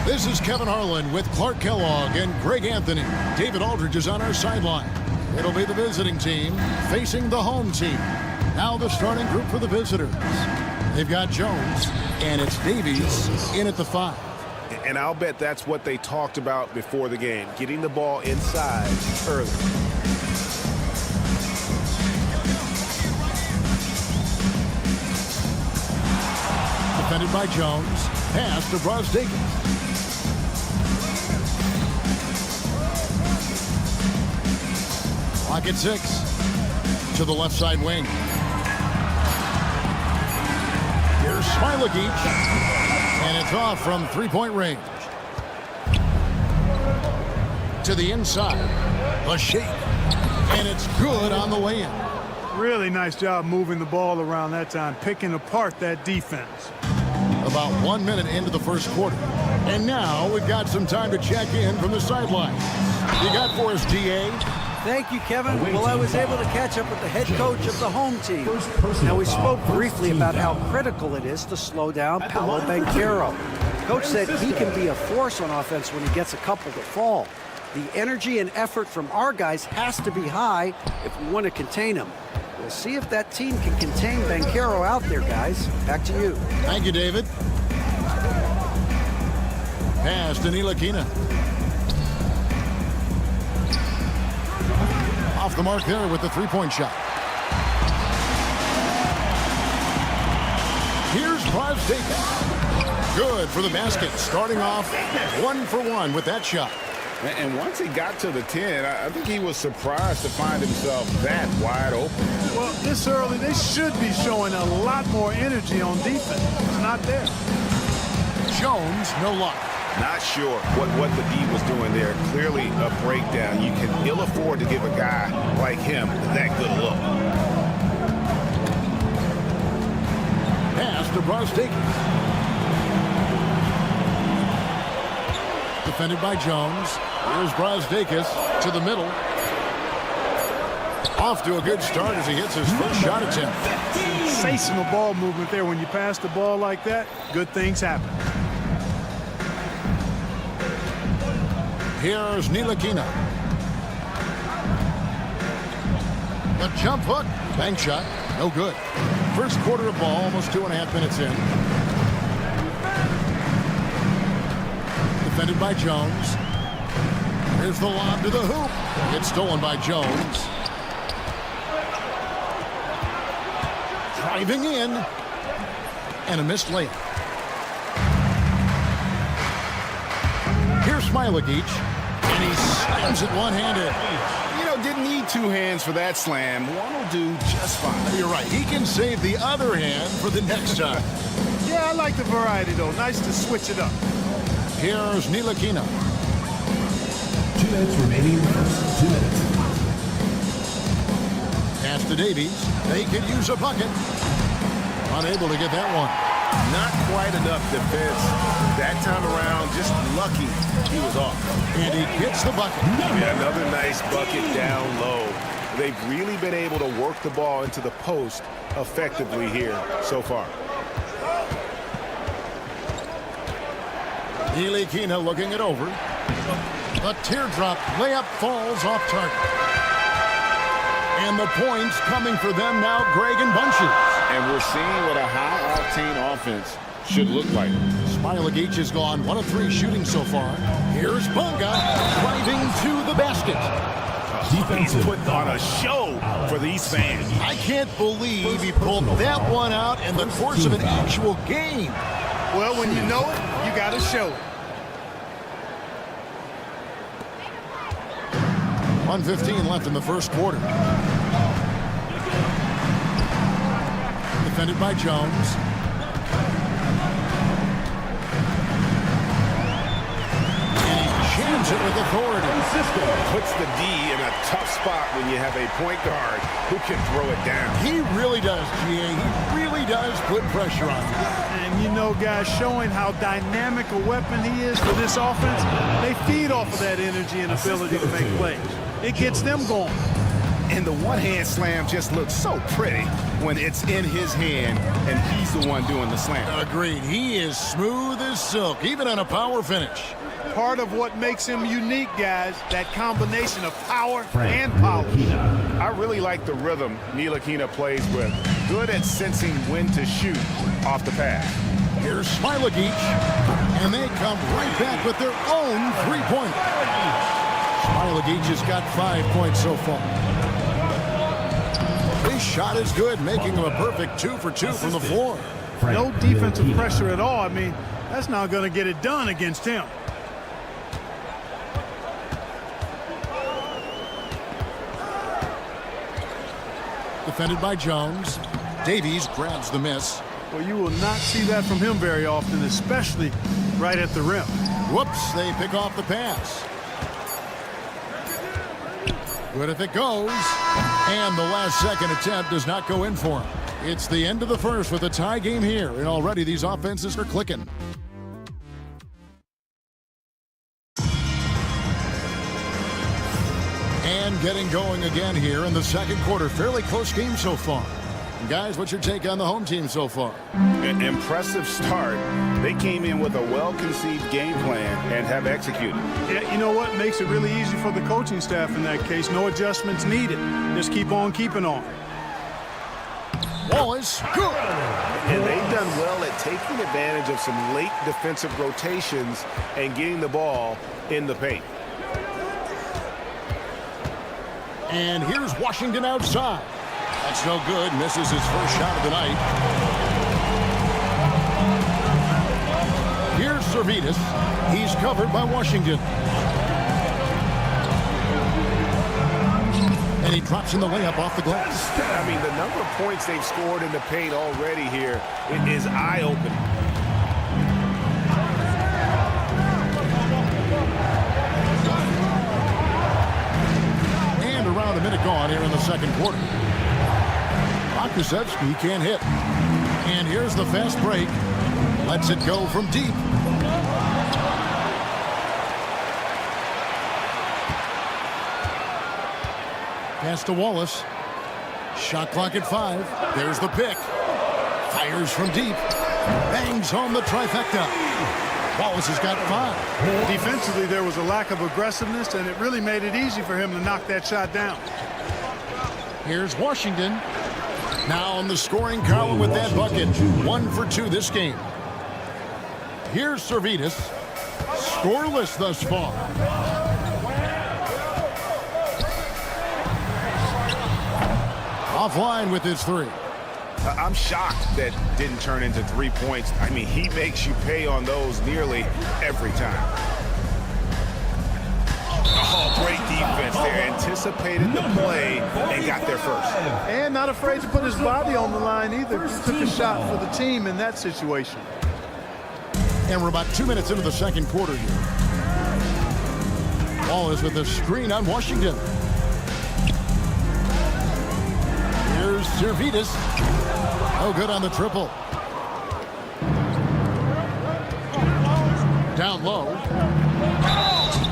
This is Kevin Harlan with Clark Kellogg and Greg Anthony. David Aldridge is on our sideline. It'll be the visiting team facing the home team. Now the starting group for the visitors. They've got Jones, and it's Davies in at the 5. And I'll bet that's what they talked about before the game, getting the ball inside early. Defended by Jones. Pass to Brosdakis. Clock at 6. To the left side wing. Here's Smilagic. And it's off from three-point range. To the inside. A shake. And it's good on the way in. Really nice job moving the ball around that time, picking apart that defense. About 1 minute into the first quarter. And now we've got some time to check in from the sideline. You got for us, GA? Thank you, Kevin. Well, I was able to catch up with the head coach of the home team. Now, we spoke briefly about how critical it is to slow down Paolo Banchero. Coach said he can be a force on offense when he gets a couple to fall. The energy and effort from our guys has to be high if we want to contain him. We'll see if that team can contain Banchero out there, guys. Back to you. Thank you, David. Pass to Ntilikina. Off the mark there with the three-point shot. Brazdeikis. Good for the basket. Starting off 1 for 1 with that shot. And once he got to the 10, I think he was surprised to find himself that wide open. Well, this early, they should be showing a lot more energy on defense. It's not there. Jones, no luck. Not sure what the D was doing there. Clearly a breakdown. You can ill afford to give a guy like him that good look. Pass to Brazdeikis. Defended by Jones. Here's Brazdeikis to the middle. Off to a good start as he hits his first shot attempt. Sensational ball movement there. When you pass the ball like that, good things happen. Here's Ntilikina. The jump hook. Bank shot. No good. First quarter of ball, almost 2.5 minutes in. Defended by Jones. Here's the lob to the hoop. Gets stolen by Jones. Driving in. And a missed layup. Here's Smilagic. And he slams it one-handed. You know, didn't need two hands for that slam. One will do just fine. You're right. He can save the other hand for the next time. Yeah, I like the variety, though. Nice to switch it up. Here's Ntilikina. 2 minutes remaining in the first. 2 minutes. Pass to Davies. They could use a bucket. Unable to get that one. Not quite enough defense that time around. Just lucky he was off. And he gets the bucket. Yeah, another nice bucket down low. They've really been able to work the ball into the post effectively here so far. Ntilikina looking it over. A teardrop layup falls off target. And the points coming for them now, Greg and Bunches. And we're seeing what a high-octane offense should look like. Smilagic has gone 1 of 3 shooting so far. Here's Bunga driving to the basket. He's putting on a show for these fans. I can't believe he pulled that one out in the course of an actual game. Well, when you know it, you got to show it. 1:15 left in the first quarter. Defended by Jones. And he jams it with authority. Puts the D in a tough spot when you have a point guard who can throw it down. He really does, GA. He really does put pressure on him. And you know, guys, showing how dynamic a weapon he is for this offense, they feed off of that energy and ability to make plays. It gets them going. And the one-hand slam just looks so pretty when it's in his hand and he's the one doing the slam. Agreed. He is smooth as silk, even on a power finish. Part of what makes him unique, guys, that combination of power and polish. I really like the rhythm Ntilikina plays with. Good at sensing when to shoot off the pass. Here's Smilagic, and they come right back with their own three-pointer. Smilagic has got 5 points so far. His shot is good, making him a perfect 2 for 2 from the floor. No defensive pressure at all. I mean, that's not going to get it done against him. Defended by Jones. Davies grabs the miss. Well, you will not see that from him very often, especially right at the rim. Whoops, they pick off the pass. Good if it goes. And the last second attempt does not go in for him. It's the end of the first with a tie game here, and already these offenses are clicking. And getting going again here in the second quarter. Fairly close game so far. And guys, what's your take on the home team so far? An impressive start. They came in with a well-conceived game plan and have executed. Yeah, you know what makes it really easy for the coaching staff in that case? No adjustments needed. Just keep on keeping on. Wallace, good. And they've done well at taking advantage of some late defensive rotations and getting the ball in the paint. And here's Washington outside. That's no good. Misses his first shot of the night. Servetus. He's covered by Washington. And he drops in the layup off the glass. I mean, the number of points they've scored in the paint already here, it is eye-opening. And around a minute gone here in the second quarter. Pokusevski can't hit. And here's the fast break. Lets it go from deep. Pass to Wallace. Shot clock at 5. There's the pick. Fires from deep. Bangs home the trifecta. Wallace has got 5. Defensively, there was a lack of aggressiveness, and it really made it easy for him to knock that shot down. Here's Washington. Now on the scoring column with that bucket. 1 for 2 this game. Here's Servetus. Scoreless thus far. Offline with his 3. I'm shocked that didn't turn into 3 points. I mean, he makes you pay on those nearly every time. Oh, great defense there. Anticipated the play and got there first. And not afraid to put his body on the line either. He took a shot for the team in that situation. And we're about 2 minutes into the second quarter here. Wallace with a screen on Washington. Here's Servetus. No good on the triple. Down low.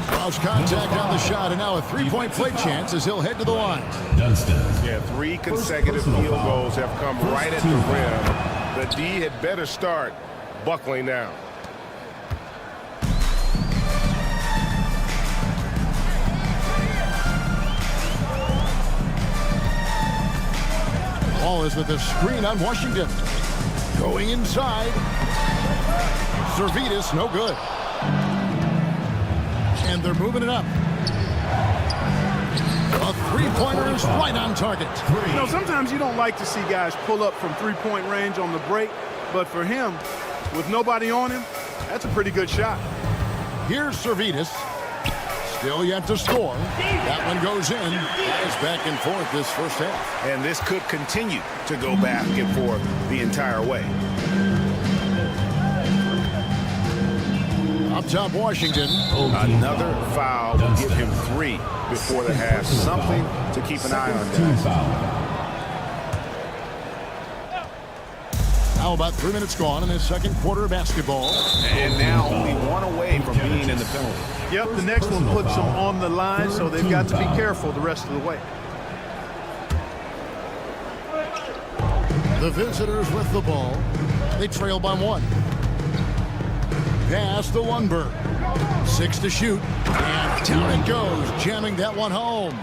Draws contact on the shot, and now a 3-point play chance as he'll head to the line. Dunston. Yeah, 3 consecutive field goals have come right at the rim. The D had better start buckling down. Wallace with a screen on Washington. Going inside. Servetus, no good. And they're moving it up. A 3-pointer is right on target. You know, sometimes you don't like to see guys pull up from 3-point range on the break, but for him, with nobody on him, that's a pretty good shot. Here's Servetus. Still yet to score. That one goes in. Guys back and forth this first half. And this could continue to go back and forth the entire way. Up top, Washington. Another foul will give him 3 before the half. Something to keep an eye on that. Now about 3 minutes gone in this second quarter of basketball. And now only 1 away from being in the penalty. Yep, the next one puts them on the line, so they've got to be careful the rest of the way. The visitors with the ball. They trail by 1. Pass to Lundberg. 6 to shoot. And down it goes, jamming that one home.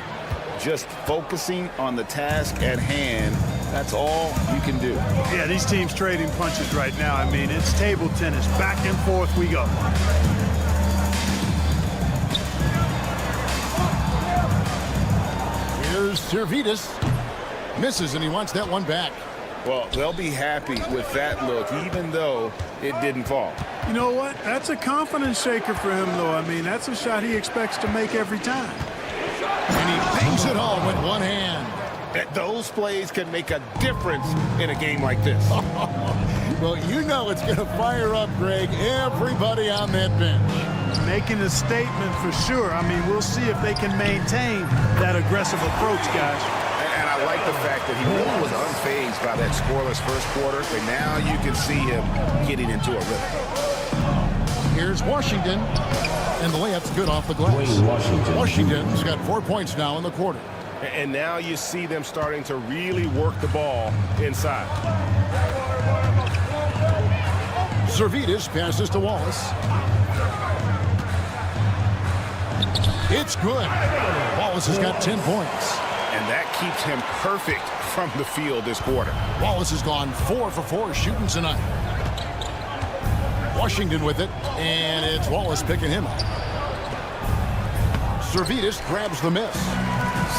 Just focusing on the task at hand. That's all you can do. Yeah, these teams trading punches right now. I mean, it's table tennis. Back and forth we go. Here's Servetus. Misses, and he wants that one back. Well, they'll be happy with that look, even though it didn't fall. You know what? That's a confidence shaker for him, though. I mean, that's a shot he expects to make every time. And he bangs it home with one hand. Those plays can make a difference in a game like this. Well, you know it's going to fire up, Greg, everybody on that bench. Making a statement for sure. I mean, we'll see if they can maintain that aggressive approach, guys. And I like the fact that he really was unfazed by that scoreless first quarter. But now you can see him getting into a rhythm. Here's Washington. And the layup's good off the glass. Washington's got 4 points now in the quarter. And now you see them starting to really work the ball inside. Servetus passes to Wallace. It's good. Wallace has got 10 points. And that keeps him perfect from the field this quarter. Wallace has gone 4 for 4 shooting tonight. Washington with it, and it's Wallace picking him up. Servetus grabs the miss.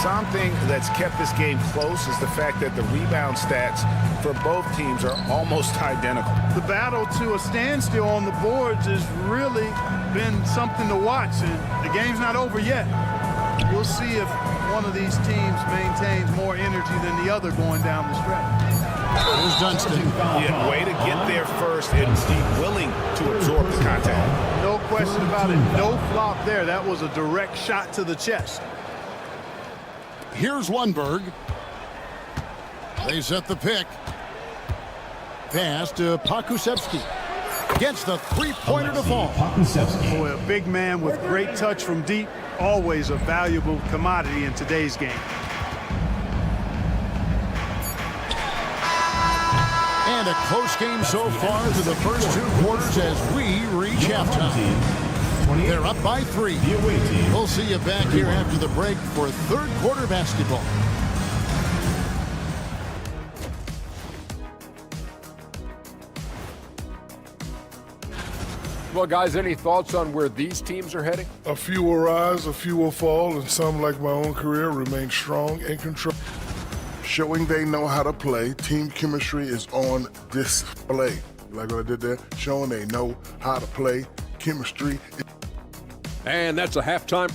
Something that's kept this game close is the fact that the rebound stats for both teams are almost identical. The battle to a standstill on the boards has really been something to watch, and the game's not over yet. We'll see if one of these teams maintains more energy than the other going down the stretch. Here's Dunston. Yeah, way to get there first and be willing to absorb the contact. No question about it. No flop there. That was a direct shot to the chest. Here's Lundberg. They set the pick. Pass to Pakusevsky. Gets the three-pointer to fall. Boy, a big man with great touch from deep. Always a valuable commodity in today's game. And a close game so far through the first 2 quarters as we reach halftime. They're up by 3. We'll see you back here after the break for third quarter basketball. Well, guys, any thoughts on where these teams are heading? A few will rise, a few will fall, and some, like my own career, remain strong and control. Showing they know how to play, team chemistry is on display. Like what I did there, showing they know how to play, chemistry. And that's a halftime.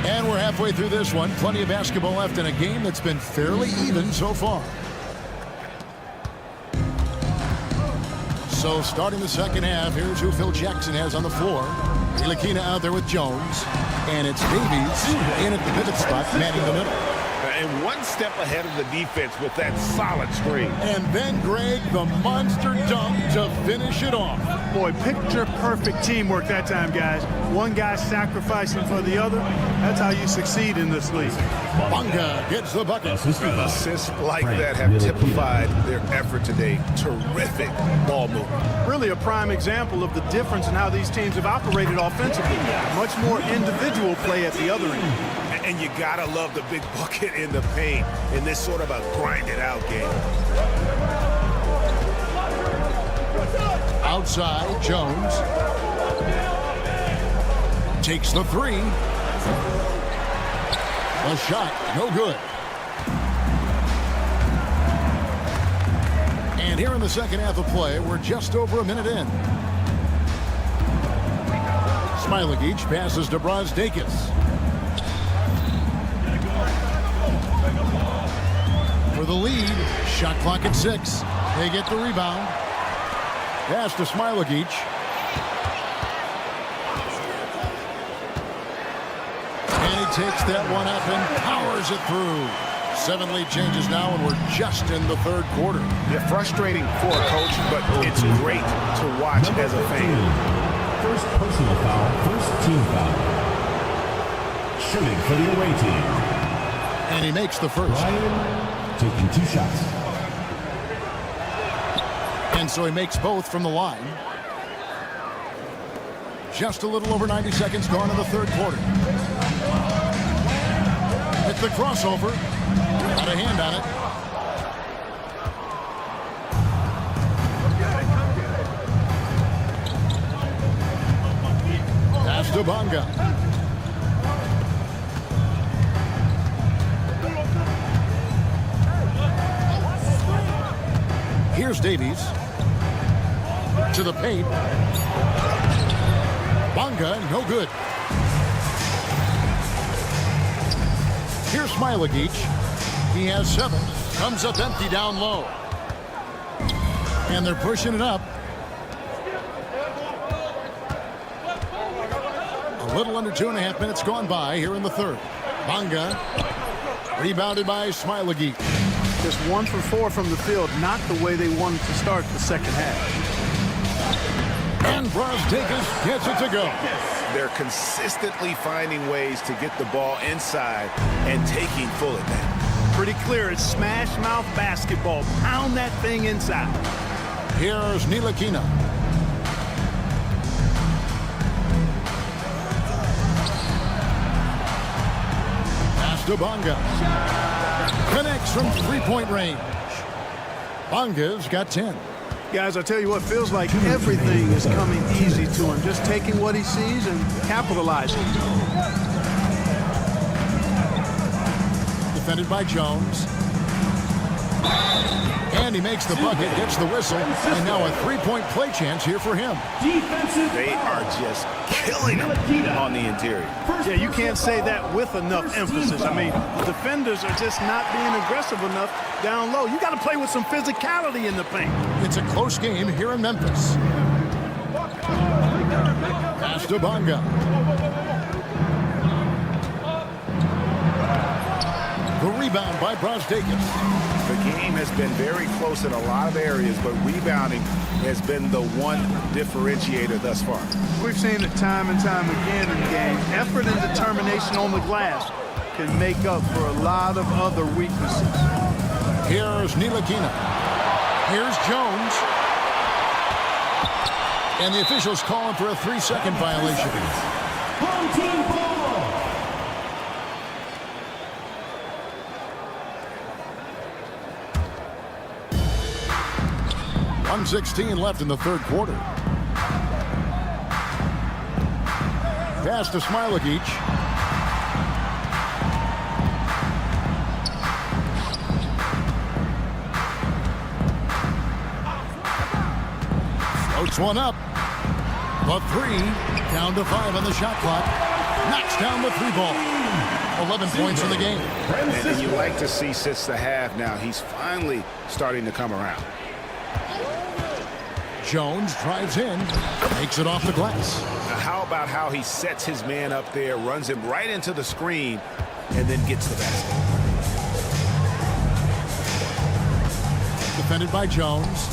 And we're halfway through this one. Plenty of basketball left in a game that's been fairly even so far. So starting the second half, here's who Phil Jackson has on the floor. Ntilikina out there with Jones. And it's Davies in at the pivot spot, manning the middle. And one step ahead of the defense with that solid screen. And then Greg, the monster dunk to finish it off. Boy, picture-perfect teamwork that time, guys. One guy sacrificing for the other. That's how you succeed in this league. Bunga gets the bucket. Assists like that have typified their effort today. Terrific ball movement. Really a prime example of the difference in how these teams have operated offensively. Much more individual play at the other end. And you gotta love the big bucket in the paint in this sort of a grinded-out game. Outside, Jones takes the 3. A shot, no good. And here in the second half of play, we're just over a minute in. Smailagic passes to Brazdeikis. For the lead, shot clock at 6. They get the rebound. Pass to Smailagic. And he takes that one up and powers it through. 7 lead changes now, and we're just in the third quarter. Yeah, frustrating for a coach, but it's great to watch as a fan. First personal foul, first team foul. Shooting for the away team. And he makes the first. Ryan taking 2 shots. And so he makes both from the line. Just a little over 90 seconds gone in the third quarter. Hit the crossover. Got a hand on it. Pass to Bunga. Here's Davies to the paint. Bunga, no good. Here's Smailagic. He has 7. Comes up empty down low. And they're pushing it up. A little under 2.5 minutes gone by here in the third. Bunga rebounded by Smailagic. Just 1 for 4 from the field, not the way they wanted to start the second half. And Brazdeikis gets it to go. They're consistently finding ways to get the ball inside and taking full advantage. Pretty clear, it's smash mouth basketball. Pound that thing inside. Here's Ntilikina. Pass to Bunga. Connects from 3-point range. Bunga's got 10. Guys, I tell you what, feels like everything is coming easy to him. Just taking what he sees and capitalizing. Defended by Jones. And he makes the bucket, gets the whistle, and now a three-point play chance here for him. They are just killing him on the interior. Yeah, you can't say that with enough emphasis. I mean, the defenders are just not being aggressive enough down low. You got to play with some physicality in the paint. It's a close game here in Memphis. Pass to Bonga. The rebound by Brasdeikis. The game has been very close in a lot of areas, but rebounding has been the one differentiator thus far. We've seen it time and time again in games. Effort and determination on the glass can make up for a lot of other weaknesses. Here's Ntilikina. Here's Jones. And the officials calling for a 3-second violation. Home team ball. 1:16 left in the third quarter. Pass to Smailagic. Floats one up. The three. Down to 5 on the shot clock. Knocks down the 3 ball. 11 points in the game. And you like to see since the half now, he's finally starting to come around. Jones drives in, makes it off the glass. Now how about how he sets his man up there, runs him right into the screen, and then gets the basket. Defended by Jones.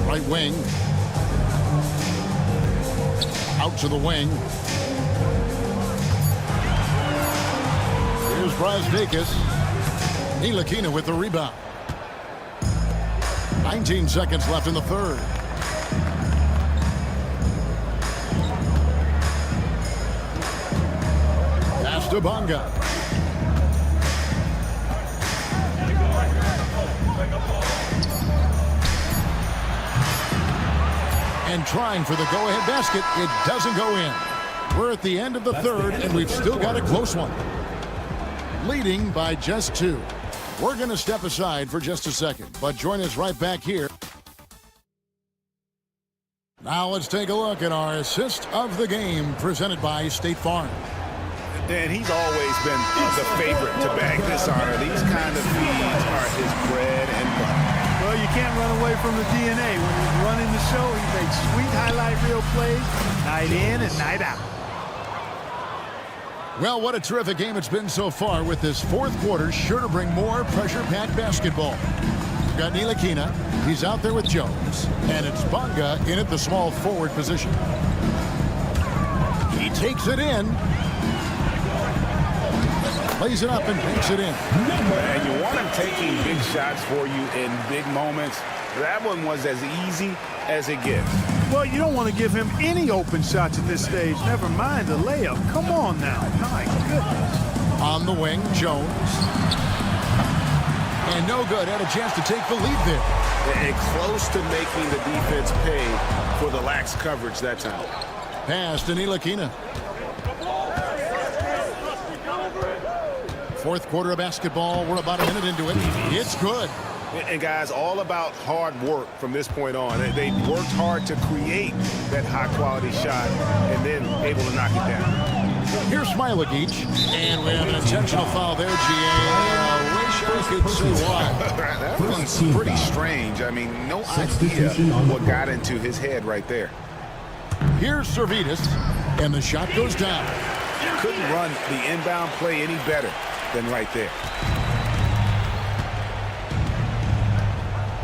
Right wing. Out to the wing. Here's Brasdeikis. Ntilikina with the rebound. 19 seconds left in the third. Pass to Bonga. And trying for the go-ahead basket. It doesn't go in. We're at the end of the third, and we've still got a close one. Leading by just 2. We're going to step aside for just a second, but join us right back here. Now let's take a look at our assist of the game presented by State Farm. Dan, he's always been the favorite to bag this honor. These kind of feeds are his bread and butter. Well, you can't run away from the DNA. When he's running the show, he makes sweet highlight reel plays night in and night out. Well, what a terrific game it's been so far, with this fourth quarter sure to bring more pressure-packed basketball. We've got Ntilikina. He's out there with Jones. And it's Bonga in at the small forward position. He takes it in. Plays it up and makes it in. And you want him taking big shots for you in big moments. That one was as easy as it gets. Well, you don't want to give him any open shots at this stage. Never mind a layup. Come on now. My goodness. On the wing, Jones. And no good. Had a chance to take the lead there. And close to making the defense pay for the lax coverage that time. Pass to Ntilikina. Fourth quarter of basketball. We're about a minute into it. It's good. And guys, all about hard work from this point on. They worked hard to create that high-quality shot and then able to knock it down. Here's Smailagic. And we have an intentional foul there, GA. I wish I could see why. That one's pretty strange. I mean, no idea what got into his head right there. Here's Servetus. And the shot goes down. You couldn't run the inbound play any better than right there.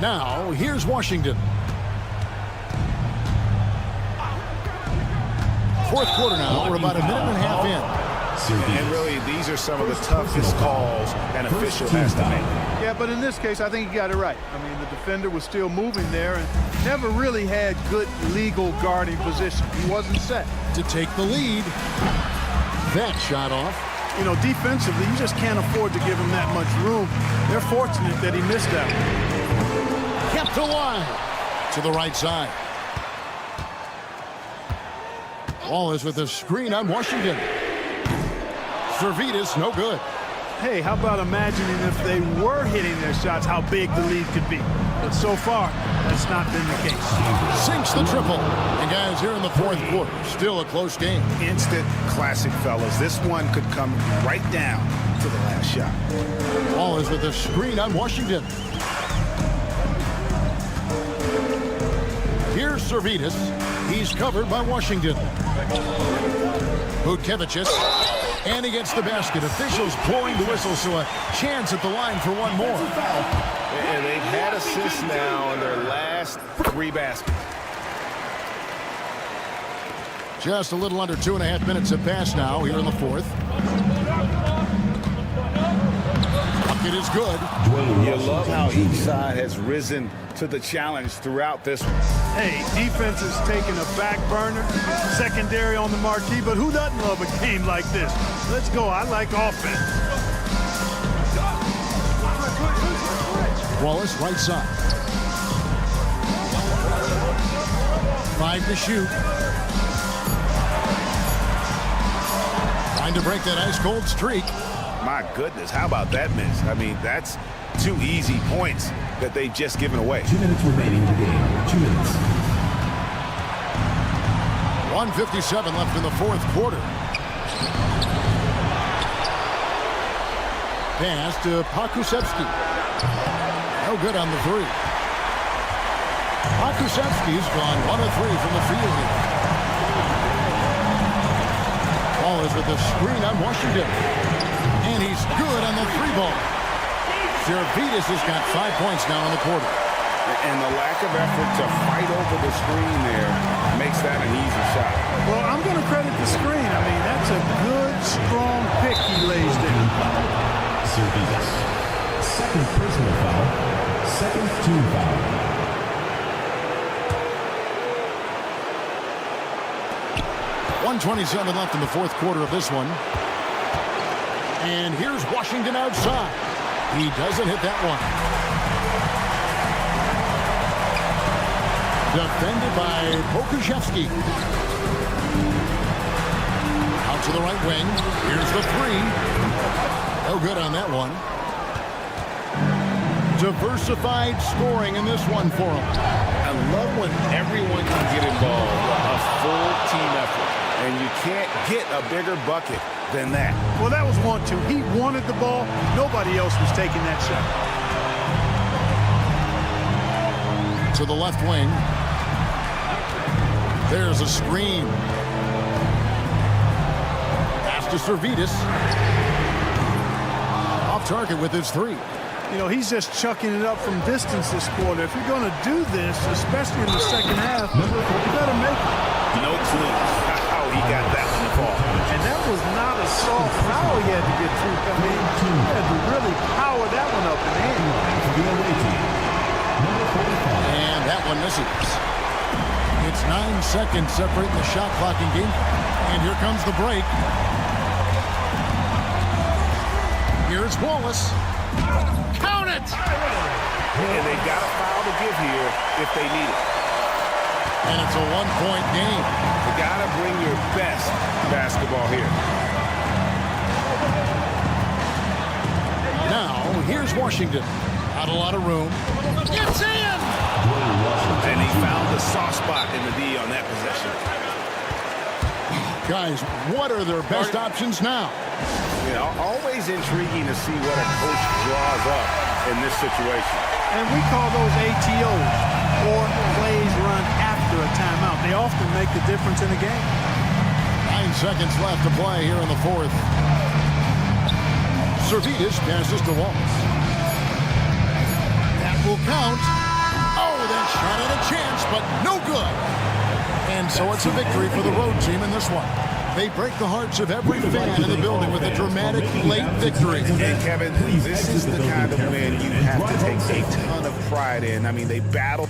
Now, here's Washington. Fourth quarter now. We're about a minute and a half in. And really, these are some of the toughest calls an official has to make. Yeah, but in this case, I think he got it right. I mean, the defender was still moving there and never really had good legal guarding position. He wasn't set. To take the lead. That shot off. You know, defensively, you just can't afford to give him that much room. They're fortunate that he missed that one. Kept alive to the right side. Wallace with a screen on Washington. Servetus, no good. Hey, how about imagining if they were hitting their shots, how big the lead could be. But so far, that's not been the case. Sinks the triple. And guys, here in the fourth quarter, still a close game. Instant classic, fellas. This one could come right down to the last shot. Wallace with a screen on Washington. Here's Servetus. He's covered by Washington. Butkevicius. And he gets the basket. Officials blowing the whistle, so a chance at the line for one more. And they've had assists now on their last 3 baskets. Just a little under 2.5 minutes have passed now here in the fourth. Bucket is good. You love how each side has risen to the challenge throughout this one. Hey, defense is taking a back burner, secondary on the marquee, but who doesn't love a game like this? Let's go. I like offense. Wallace, right side. 5 to shoot. Trying to break that ice-cold streak. My goodness, how about that miss? I mean, that's 2 easy points that they've just given away. 2 minutes remaining in the game. 2 minutes. 1:57 left in the fourth quarter. Pass to Pakusevsky. No good on the 3. Pakusevsky's gone 1 of 3 from the field here. Wallace with the screen on Washington. And he's good on the 3-ball. Servetus has got 5 points now in the quarter. And the lack of effort to fight over the screen there makes that an easy shot. Well, I'm going to credit the screen. I mean, that's a good, strong pick he lays there. Servetus. Second personal foul. Second team foul. .127 left in the fourth quarter of this one. And here's Washington outside. He doesn't hit that one. Defended by Pokusevsky. Out to the right wing. Here's the 3. No good on that one. Diversified scoring in this one for him. I love when everyone can get involved. A full team effort. And you can't get a bigger bucket than that. Well, that was 1-2. He wanted the ball. Nobody else was taking that shot. To the left wing. There's a screen. Pass to Servetus. Off target with his 3. You know, he's just chucking it up from distance this quarter. If you're going to do this, especially in the second half, you better make it. No clue how he got that one to fall. And that was not a soft foul he had to get through. I mean, he had to really power that one up and in. And that one misses. It's 9 seconds separating the shot clock and game. And here comes the break. Here's Wallace. Count it! And they got a foul to give here if they need it. And it's a 1-point game. You got to bring your best basketball here. Now, here's Washington. Not a lot of room. It's in! And he found the soft spot in the D on that possession. Guys, what are their best options now? You know, always intriguing to see what a coach draws up in this situation. And we call those ATOs, or plays run after a timeout. They often make the difference in a game. 9 seconds left to play here in the fourth. Servetus passes to Wallace. That will count. Oh, that shot had a chance, but no good. And so it's a victory for the road team in this one. They break the hearts of every fan in the building with a dramatic late victory. And Kevin, this is the kind of win you have to take a ton of pride in. I mean, they battled.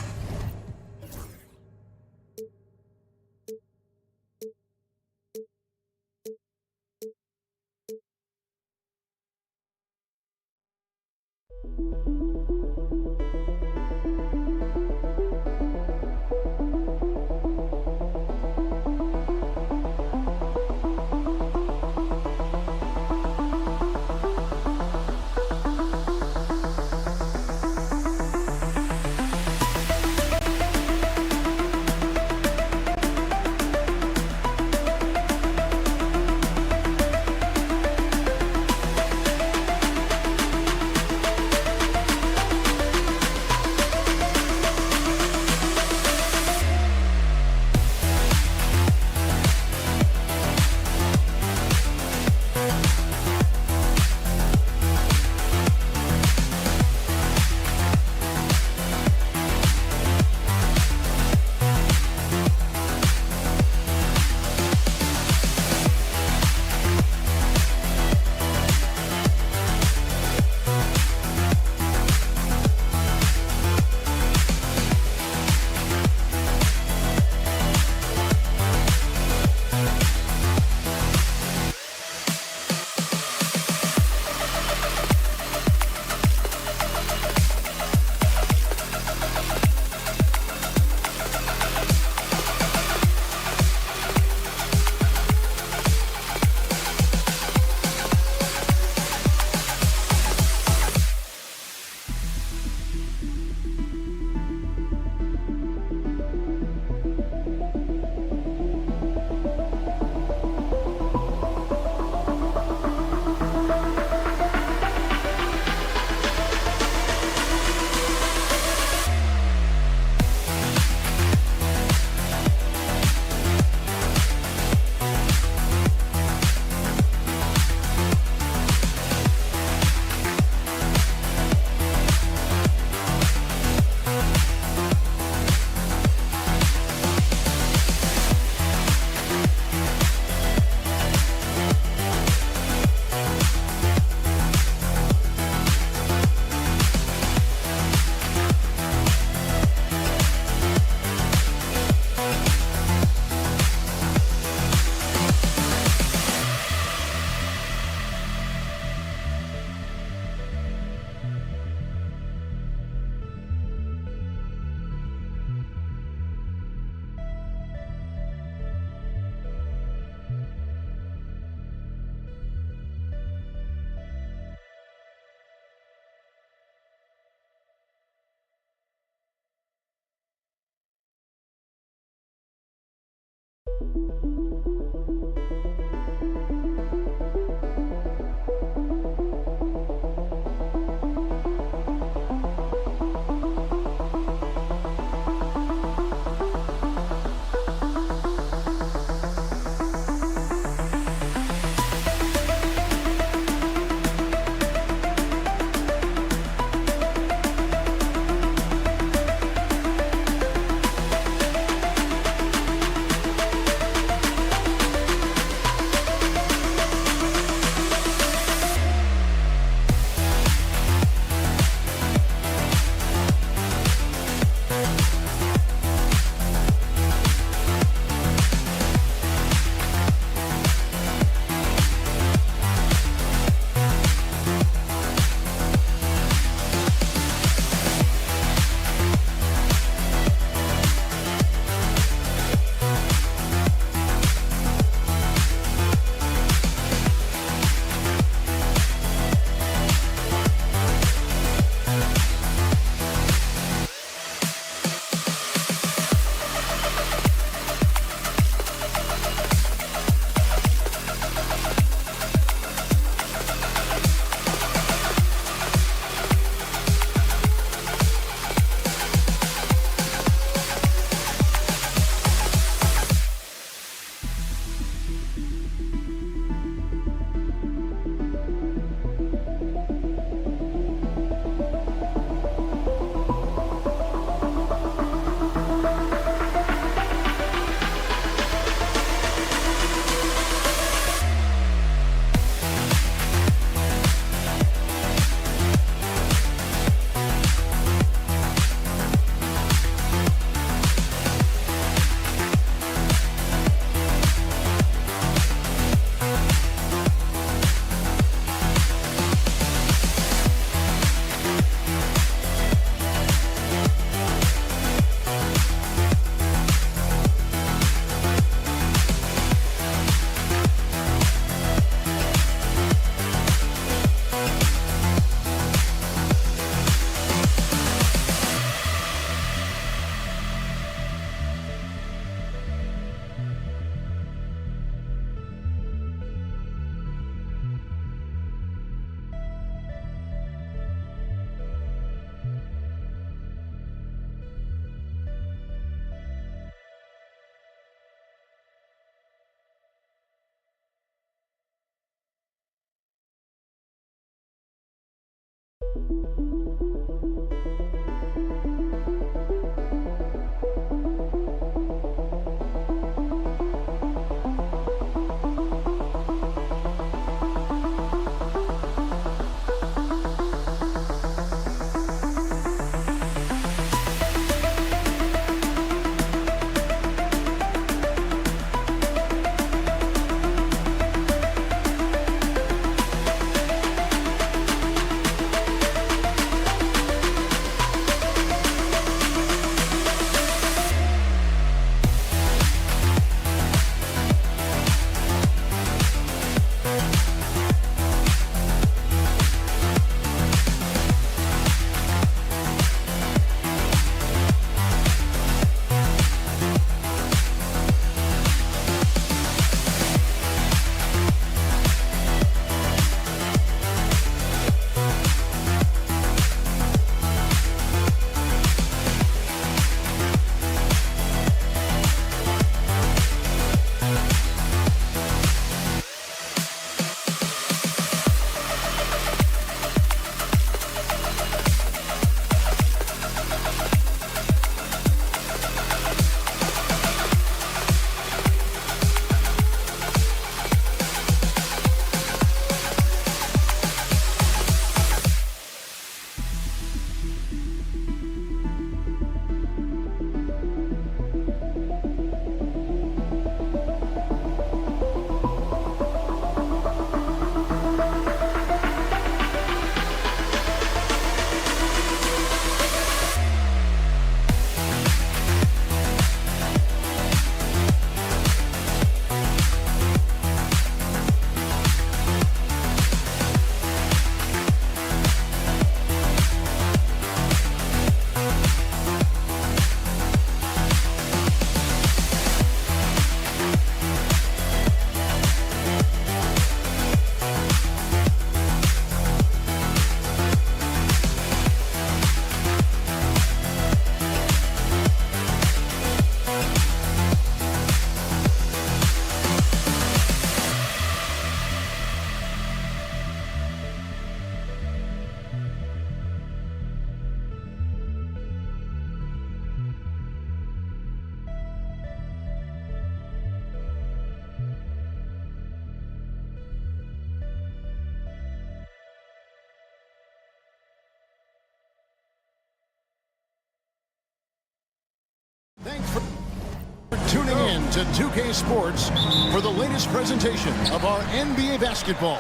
tuning in to 2K Sports for the latest presentation of our NBA basketball.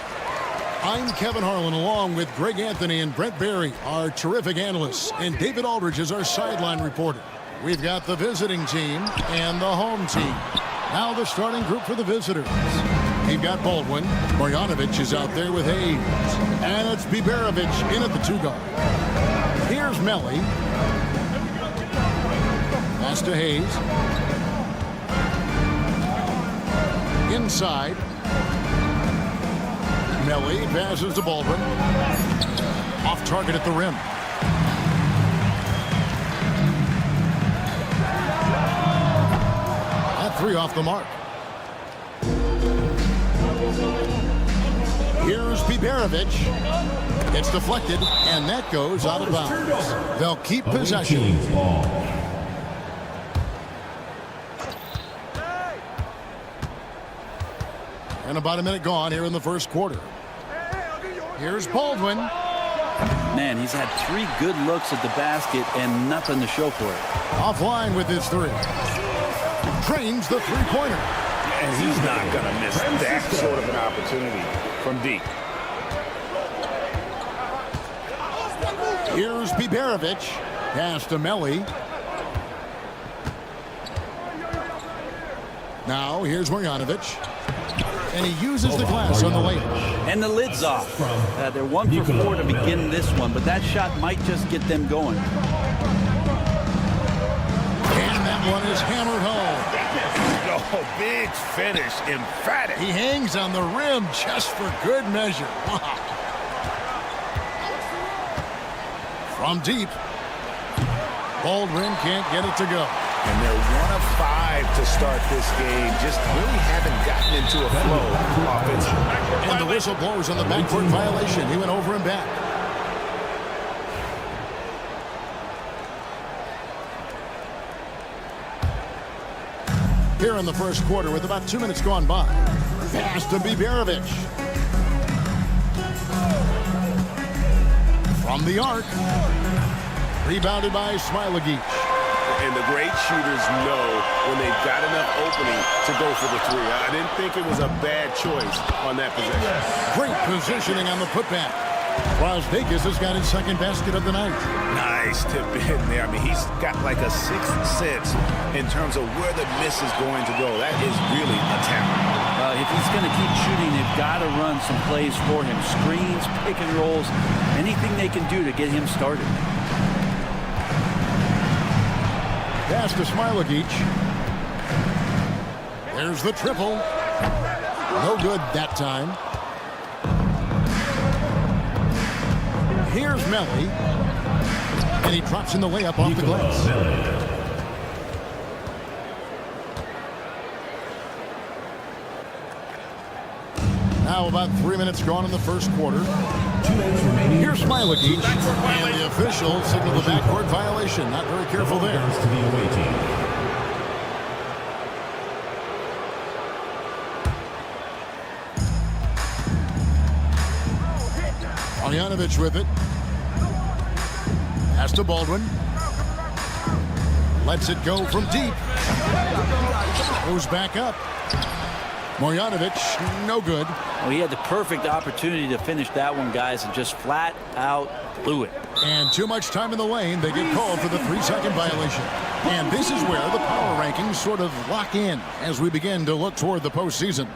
I'm Kevin Harlan, along with Greg Anthony and Brent Barry, our terrific analysts, and David Aldridge is our sideline reporter. We've got the visiting team and the home team. Now the starting group for the visitors. You've got Baldwin. Marjanovic is out there with Hayes. And it's Biberovic in at the 2-guard. Here's Melli. Pass to Hayes. Inside. Melli passes to Baldwin. Off target at the rim. That three off the mark. Here's Biberovic. It's deflected, and that goes out of bounds. They'll keep possession. And about a minute gone here in the first quarter. Here's Baldwin. Man, he's had 3 good looks at the basket and nothing to show for it. Offline with his 3. Drains the three-pointer. And he's not going to miss that sort of an opportunity from deep. Here's Biberovic. Pass to Melli. Now here's Marjanovic. And he uses the glass on the layup. And the lid's off. They're 1 for 4 to begin this one, but that shot might just get them going. And that one is hammered home. Oh, big finish, emphatic. He hangs on the rim just for good measure. Wow. From deep, Baldwin can't get it to go. And they're 1 of 5 to start this game. Just really haven't gotten into a flow offensively. And the whistle blows on the backcourt violation. He went over and back. Here in the first quarter with about 2 minutes gone by. Pass to Biberovic. From the arc. Rebounded by Smilagic. And the great shooters know when they've got enough opening to go for the 3. I didn't think it was a bad choice on that possession. Great positioning on the putback. Vegas has got his second basket of the night. Nice tip in there. I mean, he's got like a 6th sense in terms of where the miss is going to go. That is really a talent. If he's going to keep shooting, they've got to run some plays for him. Screens, pick and rolls, anything they can do to get him started. Pass to Smilagic. There's the triple. No good that time. Here's Melli. And he drops in the layup off the glass. Now about 3 minutes gone in the first quarter. Here's Smilagic. And the official signaled the backcourt violation. Not very careful there. Marjanovic with it. Pass to Baldwin. Lets it go from deep. Goes back up. Marjanovic, no good. Well, he had the perfect opportunity to finish that one, guys, and just flat out blew it. And too much time in the lane. They get called for the 3-second violation. And this is where the power rankings sort of lock in as we begin to look toward the postseason.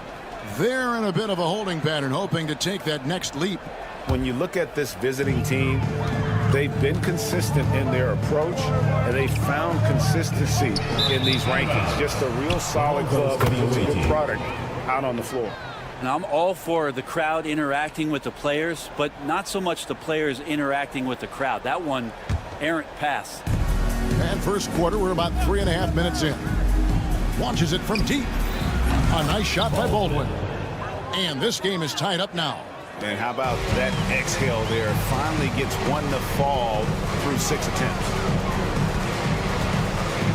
They're in a bit of a holding pattern, hoping to take that next leap. When you look at this visiting team, they've been consistent in their approach, and they found consistency in these rankings. Just a real solid club and a good product out on the floor. Now, I'm all for the crowd interacting with the players, but not so much the players interacting with the crowd. That one, errant pass. And first quarter, we're about 3.5 minutes in. Launches it from deep. A nice shot by Baldwin. And this game is tied up now. And how about that exhale there? Finally gets 1 to fall through 6 attempts.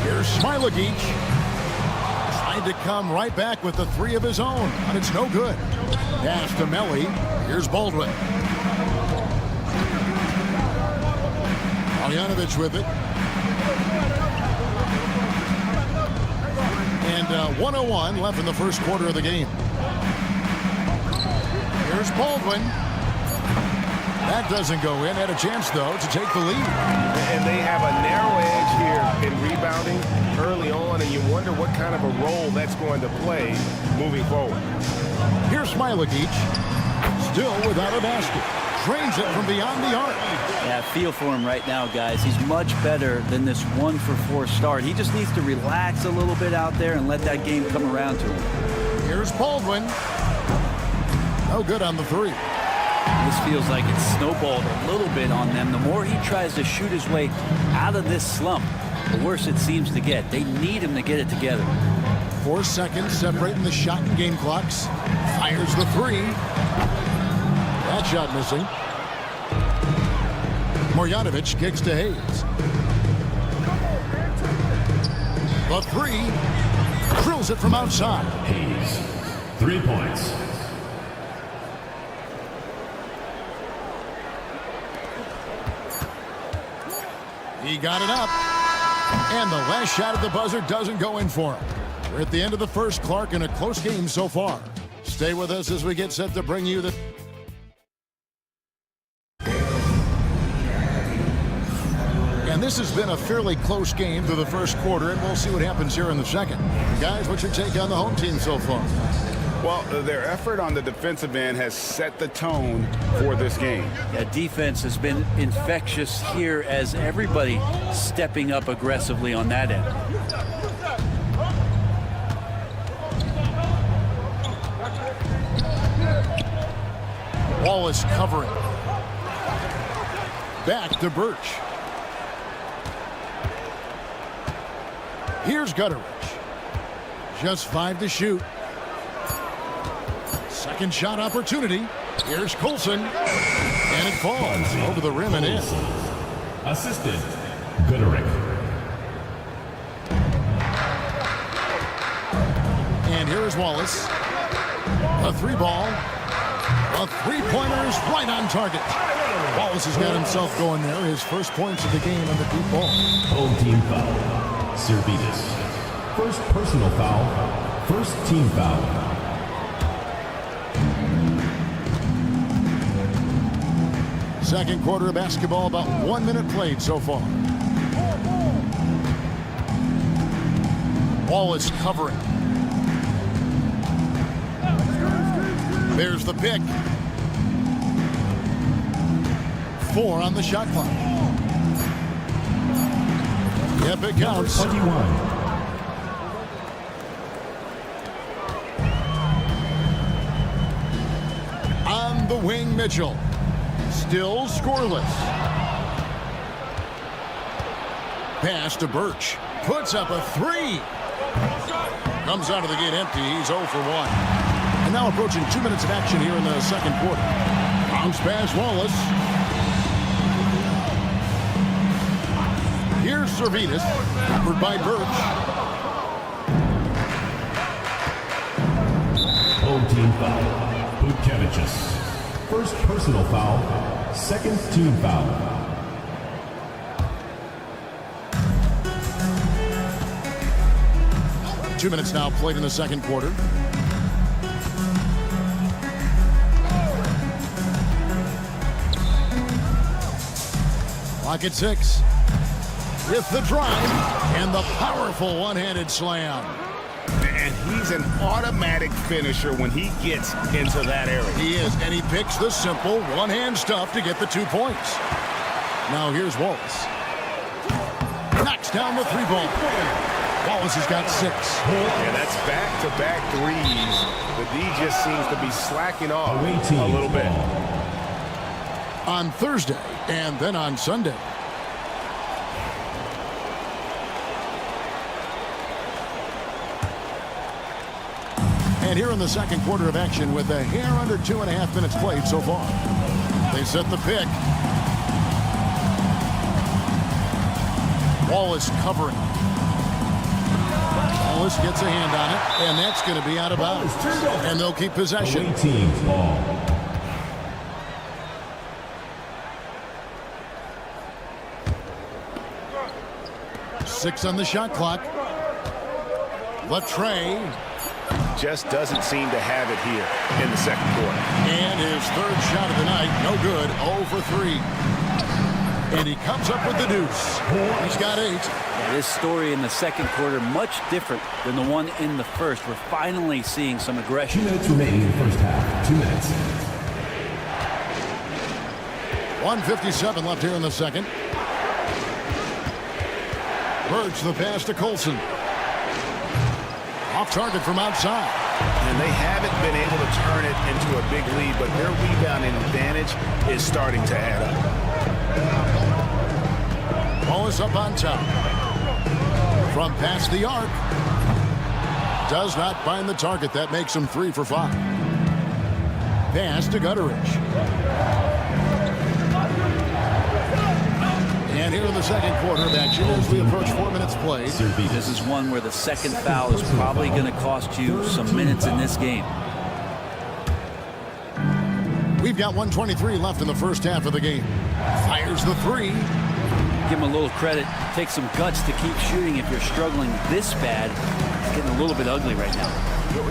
Here's Smilagic. Trying to come right back with the 3 of his own, but it's no good. Pass to Melli. Here's Baldwin. Marjanovic with it. And 1:01 left in the first quarter of the game. Here's Baldwin. That doesn't go in. Had a chance, though, to take the lead. And they have a narrow edge here in rebounding early on, and you wonder what kind of a role that's going to play moving forward. Here's Smilagic. Still without a basket. Drains it from beyond the arc. Yeah, feel for him right now, guys. He's much better than this 1-for-4 start. He just needs to relax a little bit out there and let that game come around to him. Here's Baldwin. No good on the three. This feels like it's snowballed a little bit on them. The more he tries to shoot his way out of this slump, the worse it seems to get. They need him to get it together. 4 seconds separating the shot and game clocks. Fires the three. That shot missing. Marjanovic kicks to Hayes. The three. Drills it from outside. Hayes, 3 points. He got it up. And the last shot at the buzzer doesn't go in for him. We're at the end of the first, Clark, in a close game so far. Stay with us as we get set to bring you the... And this has been a fairly close game through the first quarter, and we'll see what happens here in the second. Guys, what's your take on the home team so far? Well, their effort on the defensive end has set the tone for this game. Yeah, defense has been infectious here as everybody stepping up aggressively on that end. Wallace covering. Back to Birch. Here's Gutteridge. Just 5 to shoot. Second shot opportunity. Here's Coulson. And it falls over the rim and in. Assistant, Gutteridge. And here is Wallace. A three ball. A three-pointer's right on target. Wallace has got himself going there. His first points of the game on the deep ball. Home team foul. Zalgiris. First personal foul. First team foul. Second quarter of basketball, about 1 minute played so far. Wallace covering. There's the pick. 4 on the shot clock. Yep, it counts. 21. On the wing, Mitchell. Still scoreless. Pass to Birch. Puts up a three. Comes out of the gate empty. He's 0 for 1. And now approaching 2 minutes of action here in the second quarter. Bounce pass Wallace. Here's Servetus. Covered by Birch. Home team foul. Butkevichus. First personal foul. Second team foul. Two minutes now played in the second quarter. Clock at 6. With the drive and the powerful one-handed slam. And he's an automatic finisher when he gets into that area. He is, and he picks the simple one-hand stuff to get the 2 points. Now here's Wallace. Knocks down the three ball. Wallace has got 6. Yeah, that's back-to-back threes. The D just seems to be slacking off a little bit. On Thursday and then on Sunday. And here in the second quarter of action with a hair under 2.5 minutes played so far. They set the pick. Wallace covering. Wallace gets a hand on it, and that's going to be out of bounds. And they'll keep possession. Away team's ball. Six on the shot clock. Latrey. Just doesn't seem to have it here in the second quarter. And his third shot of the night, no good, 0 for 3. And he comes up with the deuce. He's got 8. Yeah, this story in the second quarter, much different than the one in the first. We're finally seeing some aggression. 2 minutes remaining in the first half. 2 minutes. 1:57 left here in the second. Birch the pass to Colson. Off target from outside. And they haven't been able to turn it into a big lead, but their rebounding advantage is starting to add up. Wallace up on top. From past the arc. Does not find the target. That makes him 3 for 5. Pass to Gutteridge. And here in the second quarter of action as we approach 4 minutes played. This is one where the second foul is probably going to cost you some minutes in this game. We've got 1:23 left in the first half of the game. Fires the 3. Give him a little credit. Take some guts to keep shooting if you're struggling this bad. It's getting a little bit ugly right now.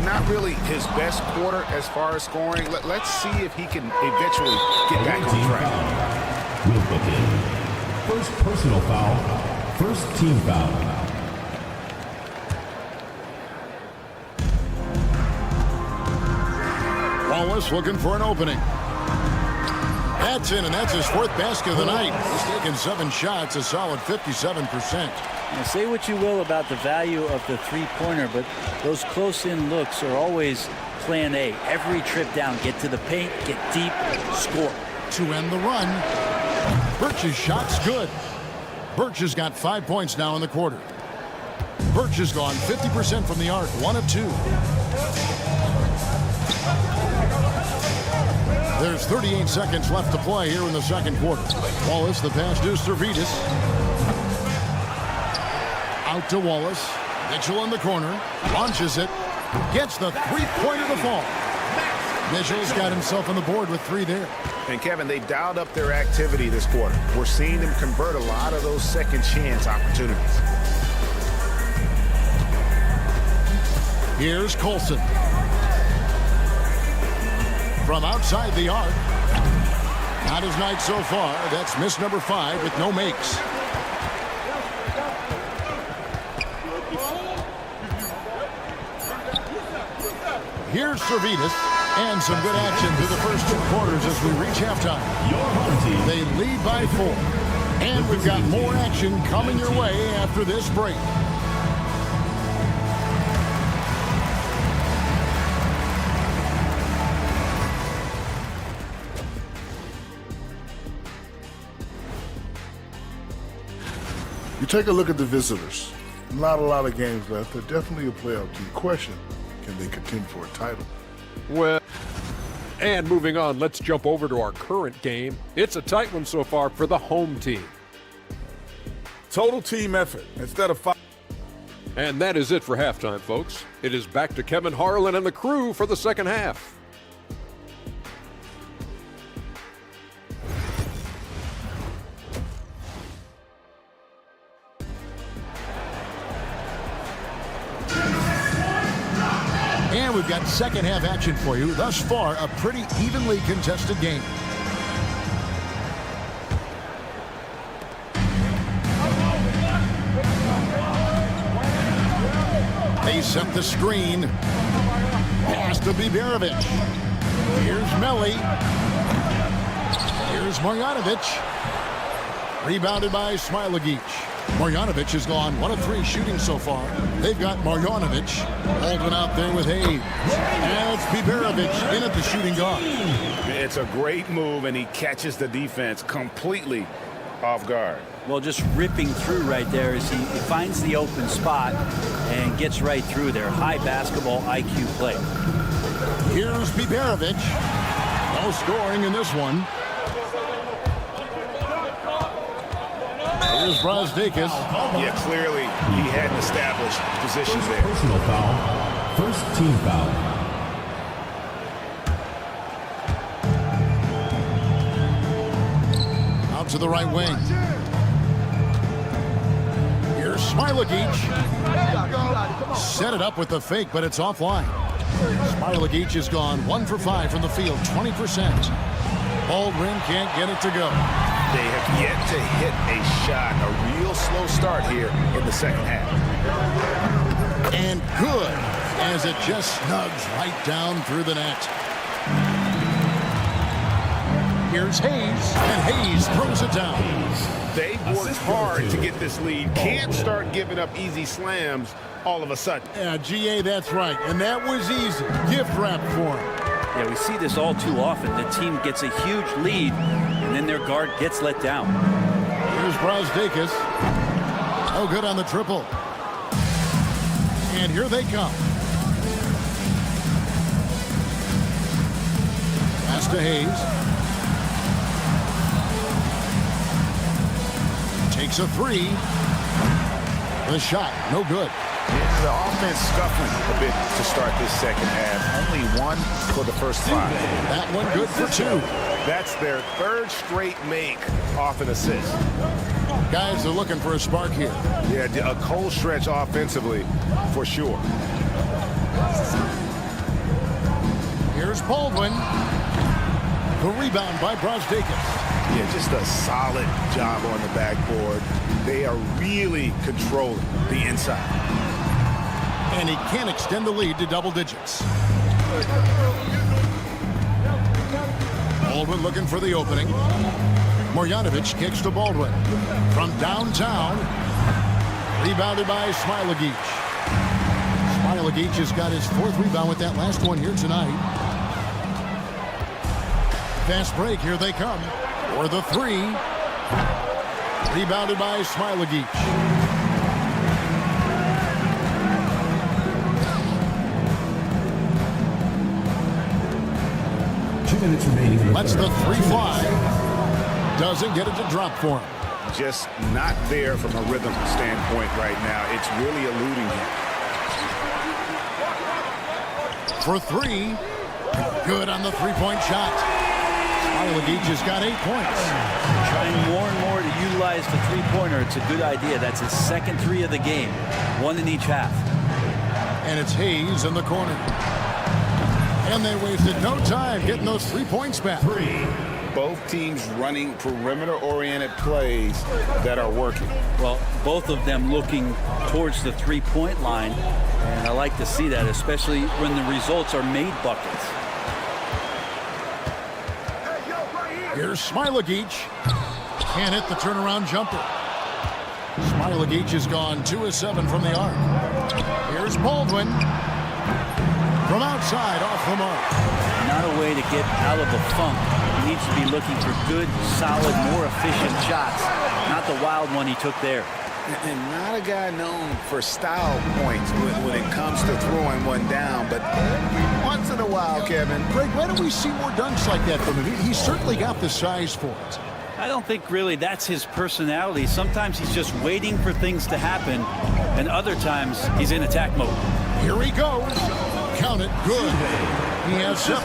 Not really his best quarter as far as scoring. Let's see if he can eventually get back on track. We'll book in. First personal foul. First team foul. Wallace looking for an opening. That's in, and that's his 4th basket of the night. He's taken 7 shots, a solid 57%. Now, say what you will about the value of the three-pointer, but those close-in looks are always plan A. Every trip down, get to the paint, get deep, score. To end the run, Birch's shot's good. Birch has got 5 points now in the quarter. Birch has gone 50% from the arc, 1 of 2. There's 38 seconds left to play here in the second quarter. Wallace, the pass to Servetus. Out to Wallace. Mitchell in the corner. Launches it. Gets the three-pointer to fall. Mitchell's got himself on the board with 3 there. And Kevin, they dialed up their activity this quarter. We're seeing them convert a lot of those second chance opportunities. Here's Colson. From outside the arc. Not his night so far. That's miss number 5 with no makes. Here's Servetus. And some good action through the first 2 quarters as we reach halftime. They lead by 4. And we've got more action coming your way after this break. You take a look at the visitors. Not a lot of games left. They're definitely a playoff team. Question, can they contend for a title? Well, and moving on, let's jump over to our current game. It's a tight one so far for the home team. Total team effort instead of 5. And that is it for halftime, folks. It is back to Kevin Harlan and the crew for the second half. And we've got second half action for you. Thus far, a pretty evenly contested game. They set the screen. Pass to Biberovic. Here's Melli. Here's Marjanovic. Rebounded by Smilagic. Marjanovic has gone 1 of 3 shooting so far. They've got Marjanovic holding out there with Hayes. And it's Biberovic in at the shooting guard. It's a great move, and he catches the defense completely off guard. Well, just ripping through right there as he finds the open spot and gets right through there. High basketball IQ play. Here's Biberovic. No scoring in this one. Here's Brazdakis. Yeah, clearly he hadn't established positions there. Personal foul. First team foul. Out to the right wing. Here's Smilagic. Set it up with the fake, but it's offline. Smilagic has gone 1 for 5 from the field, 20%. Baldwin can't get it to go. They have yet to hit a shot. A real slow start here in the second half. And good, as it just snugs right down through the net. Here's Hayes, and Hayes throws it down. They worked hard to get this lead. Can't start giving up easy slams all of a sudden. Yeah, GA, that's right. And that was easy. Gift wrap for him. Yeah, we see this all too often. The team gets a huge lead, and then their guard gets let down. Here's Brasdakis. Oh, good on the triple. And here they come. Pass to Hayes. Takes a three. The shot, no good. The offense scuffling a bit to start this second half. Only 1 for the first 5. That one good for 2. That's their 3rd straight make off an assist. Guys are looking for a spark here. Yeah, a cold stretch offensively for sure. Here's Baldwin. The rebound by Brasdakis. Yeah, just a solid job on the backboard. They are really controlling the inside. And he can extend the lead to double digits. Baldwin looking for the opening. Marjanovic kicks to Baldwin. From downtown, rebounded by Smilagic. Smilagic has got his 4th rebound with that last one here tonight. Fast break, here they come. For the 3. Rebounded by Smilagic. Lets the 3 fly. Doesn't get it to drop for him. Just not there from a rhythm standpoint right now. It's really eluding him. For 3. Good on the 3-point shot. Smilagic has got 8 points. Trying more and more to utilize the three-pointer. It's a good idea. That's his second 3 of the game. 1 in each half. And it's Hayes in the corner. And they wasted no time getting those 3 points back. Both teams running perimeter-oriented plays that are working. Well, both of them looking towards the three-point line. And I like to see that, especially when the results are made buckets. Here's Smilagic. Can't hit the turnaround jumper. Smilagic has gone 2 of 7 from the arc. Here's Baldwin. From outside, off the mark. Not a way to get out of the funk. He needs to be looking for good, solid, more efficient shots. Not the wild one he took there. And not a guy known for style points when it comes to throwing one down, but once in a while, Kevin. Greg, why don't we see more dunks like that from him? He's certainly got the size for it. I don't think really that's his personality. Sometimes he's just waiting for things to happen, and other times he's in attack mode. Here he goes. Count it. Good. He has 7.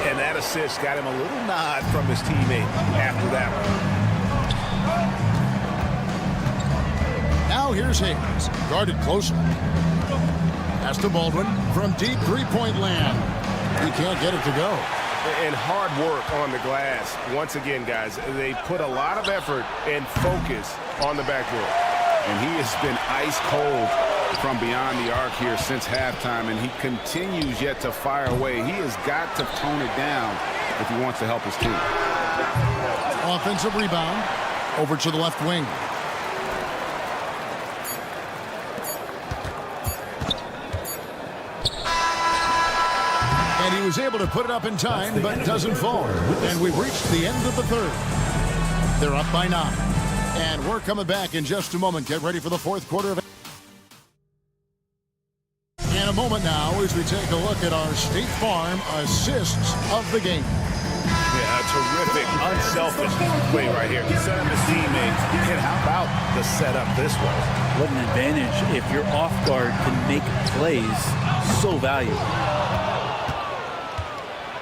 And that assist got him a little nod from his teammate after that one. Now here's Hayes. Guarded closer. Pass to Baldwin from deep 3-point land. He can't get it to go. And hard work on the glass. Once again, guys, they put a lot of effort and focus on the backboard. And he has been ice cold from beyond the arc here since halftime, and he continues yet to fire away. He has got to tone it down if he wants to help his team. Offensive rebound over to the left wing. And he was able to put it up in time, but doesn't fall. And we've reached the end of the 3rd. They're up by 9. And we're coming back in just a moment. Get ready for the 4th quarter of in a moment now as we take a look at our State Farm assists of the game. Yeah, a terrific, unselfish play right here. He set up his teammates. And how about the setup this way? What an advantage if your off guard can make plays so valuable.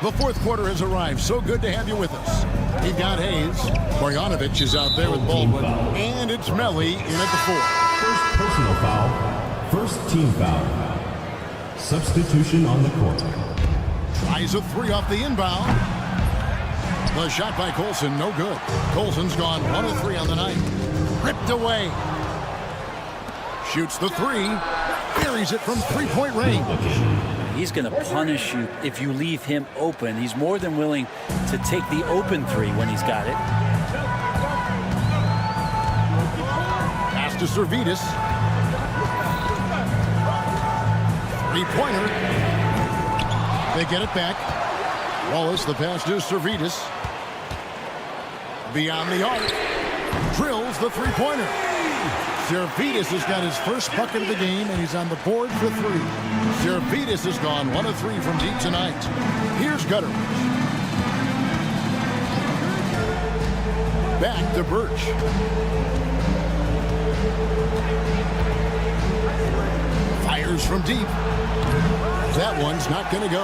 The 4th quarter has arrived. So good to have you with us. We've got Hayes. Marjanovic is out there with Baldwin. And it's Melly in at the 4. personal foul, first team foul. Substitution on the court. Tries a three off the inbound. The shot by Colson, no good. Colson's gone 1 of 3 on the night. Ripped away. Shoots the three. Buries it from three-point range. He's going to punish you if you leave him open. He's more than willing to take the open three when he's got it. Pass to Servidis. Three-pointer. They get it back. Wallace, the pass to Servidis. Beyond the arc. Drills the three-pointer. Servidis has got his first bucket of the game, and he's on the board for 3. Servidis has gone 1 of 3 from deep tonight. Here's Gutter. Back to Birch. Fires from deep. That one's not going to go.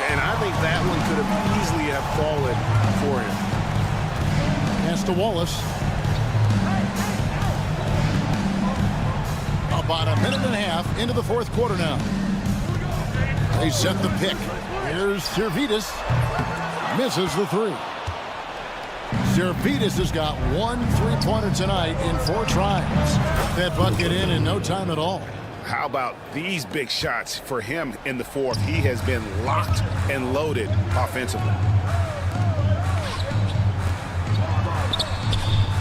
And I think that one could have easily have fallen for him. Pass to Wallace. About a minute and a half into the fourth quarter now. They set the pick. Here's Servidis. Misses the three. Servidis has got 1 3-pointer tonight in 4 tries. That bucket in no time at all. How about these big shots for him in the fourth? He has been locked and loaded offensively.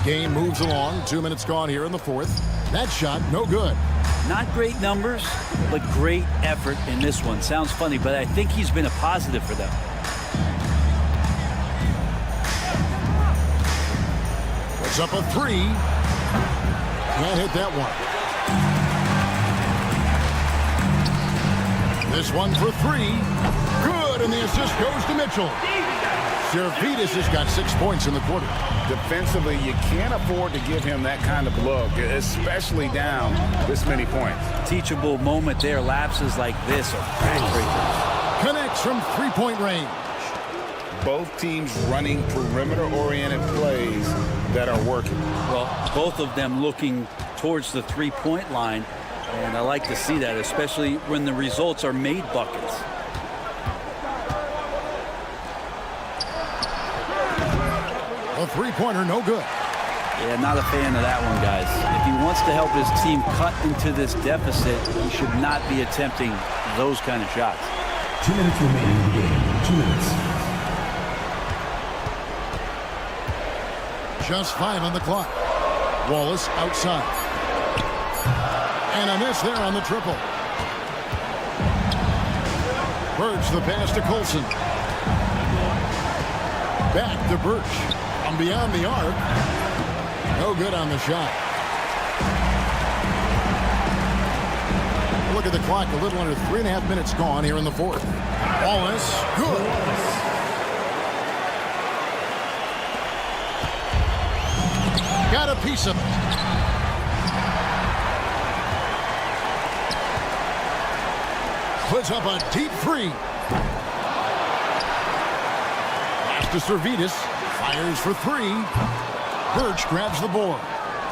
Game moves along. 2 minutes gone here in the fourth. That shot, no good. Not great numbers, but great effort in this one. Sounds funny, but I think he's been a positive for them. Puts up a 3. Can't hit that one. This one for 3. Good, and the assist goes to Mitchell. Servidis has got 6 points in the quarter. Defensively, you can't afford to give him that kind of look, especially down this many points. Teachable moment there. Lapses like this are backbreakers. Connects from 3-point range. Both teams running perimeter-oriented plays that are working. Well, both of them looking towards the 3-point line, and I like to see that, especially when the results are made buckets. A 3-pointer, no good. Yeah, not a fan of that one, guys. If he wants to help his team cut into this deficit, he should not be attempting those kind of shots. 2 minutes remaining in the game. 2 minutes. Just 5 on the clock. Wallace outside. And a miss there on the triple. Birch the pass to Colson. Back to Birch. From beyond the arc. No good on the shot. Look at the clock. A little under 3.5 minutes gone here in the fourth. Wallace. Good. Got a piece of it. Puts up a deep 3. Pass to Servidis. Fires for 3. Birch grabs the board.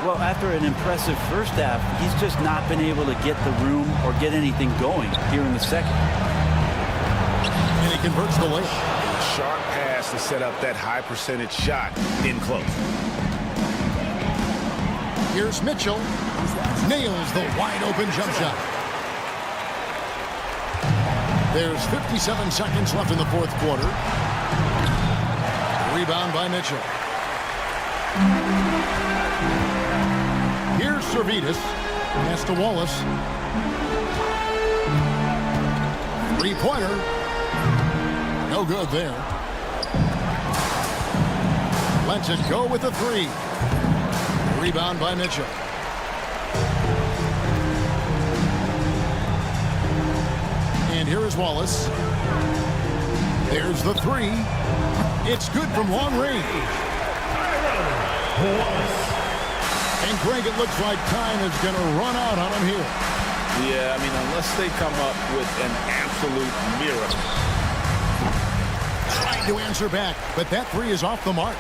Well, after an impressive first half, he's just not been able to get the room or get anything going here in the second. And he converts the layup. A sharp pass to set up that high percentage shot in close. Here's Mitchell. Nails the wide open jump shot. There's 57 seconds left in the fourth quarter. Rebound by Mitchell. Here's Servidis. Pass to Wallace. 3-pointer. No good there. Lets it go with the 3. Rebound by Mitchell. And here is Wallace. There's the 3. It's good from long range. And Greg, it looks like time is going to run out on him here. Yeah, I mean, unless they come up with an absolute miracle. Trying to answer back, but that 3 is off the mark.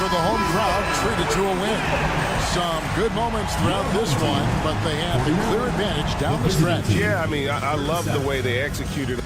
for the home crowd treated to a win. Some good moments throughout this one, but they have the clear advantage down the stretch. Yeah, I mean, I love the way they executed.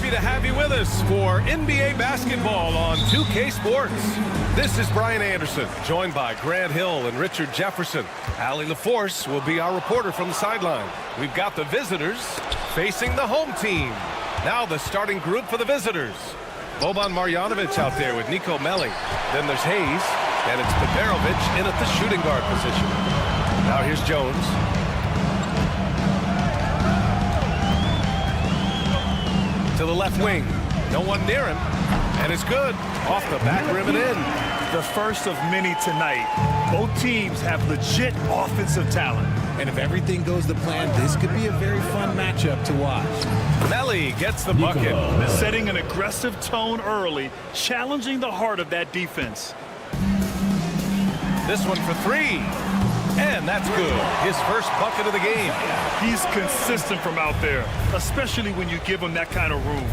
Happy to have you with us for NBA basketball on 2K Sports. This is Brian Anderson, joined by Grant Hill and Richard Jefferson. Allie LaForce will be our reporter from the sideline. We've got the visitors facing the home team. Now the starting group for the visitors. Boban Marjanovic out there with Nico Melli. Then there's Hayes, and it's Beberovic in at the shooting guard position. Now here's Jones. To the left wing. No one near him. And it's good. Off the back rim and in. The first of many tonight. Both teams have legit offensive talent. And if everything goes to plan, this could be a very fun matchup to watch. Melli gets the bucket. Setting an aggressive tone early, challenging the heart of that defense. This one for three. And that's good. His first bucket of the game. He's consistent from out there, especially when you give him that kind of room.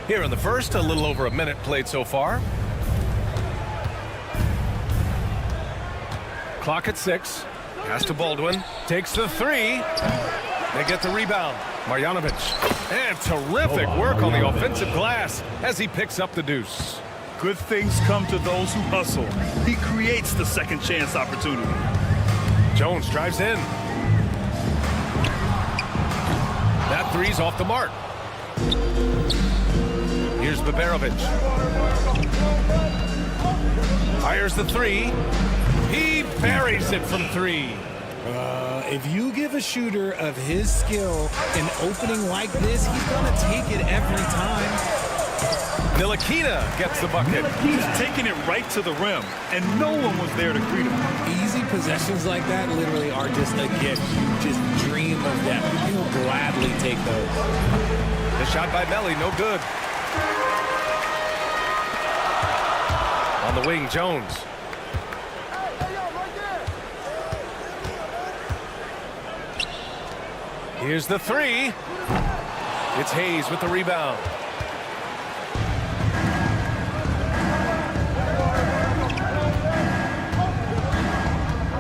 Here in the first, a little over a minute played so far. Clock at 6. Pass to Baldwin. Takes the three. They get the rebound. Marjanovic. And terrific work on the offensive glass as he picks up the deuce. Good things come to those who hustle. He creates the second chance opportunity. Jones drives in. That three's off the mark. Here's Beberovic. Fires the three. He buries it from three. If you give a shooter of his skill an opening like this, he's going to take it every time. Ntilikina gets the bucket. He's taking it right to the rim, and no one was there to greet him. Easy possessions like that literally are just a gift. You just dream of them. You'll gladly take those. The shot by Melli, no good. On the wing, Jones. Here's the three. It's Hayes with the rebound.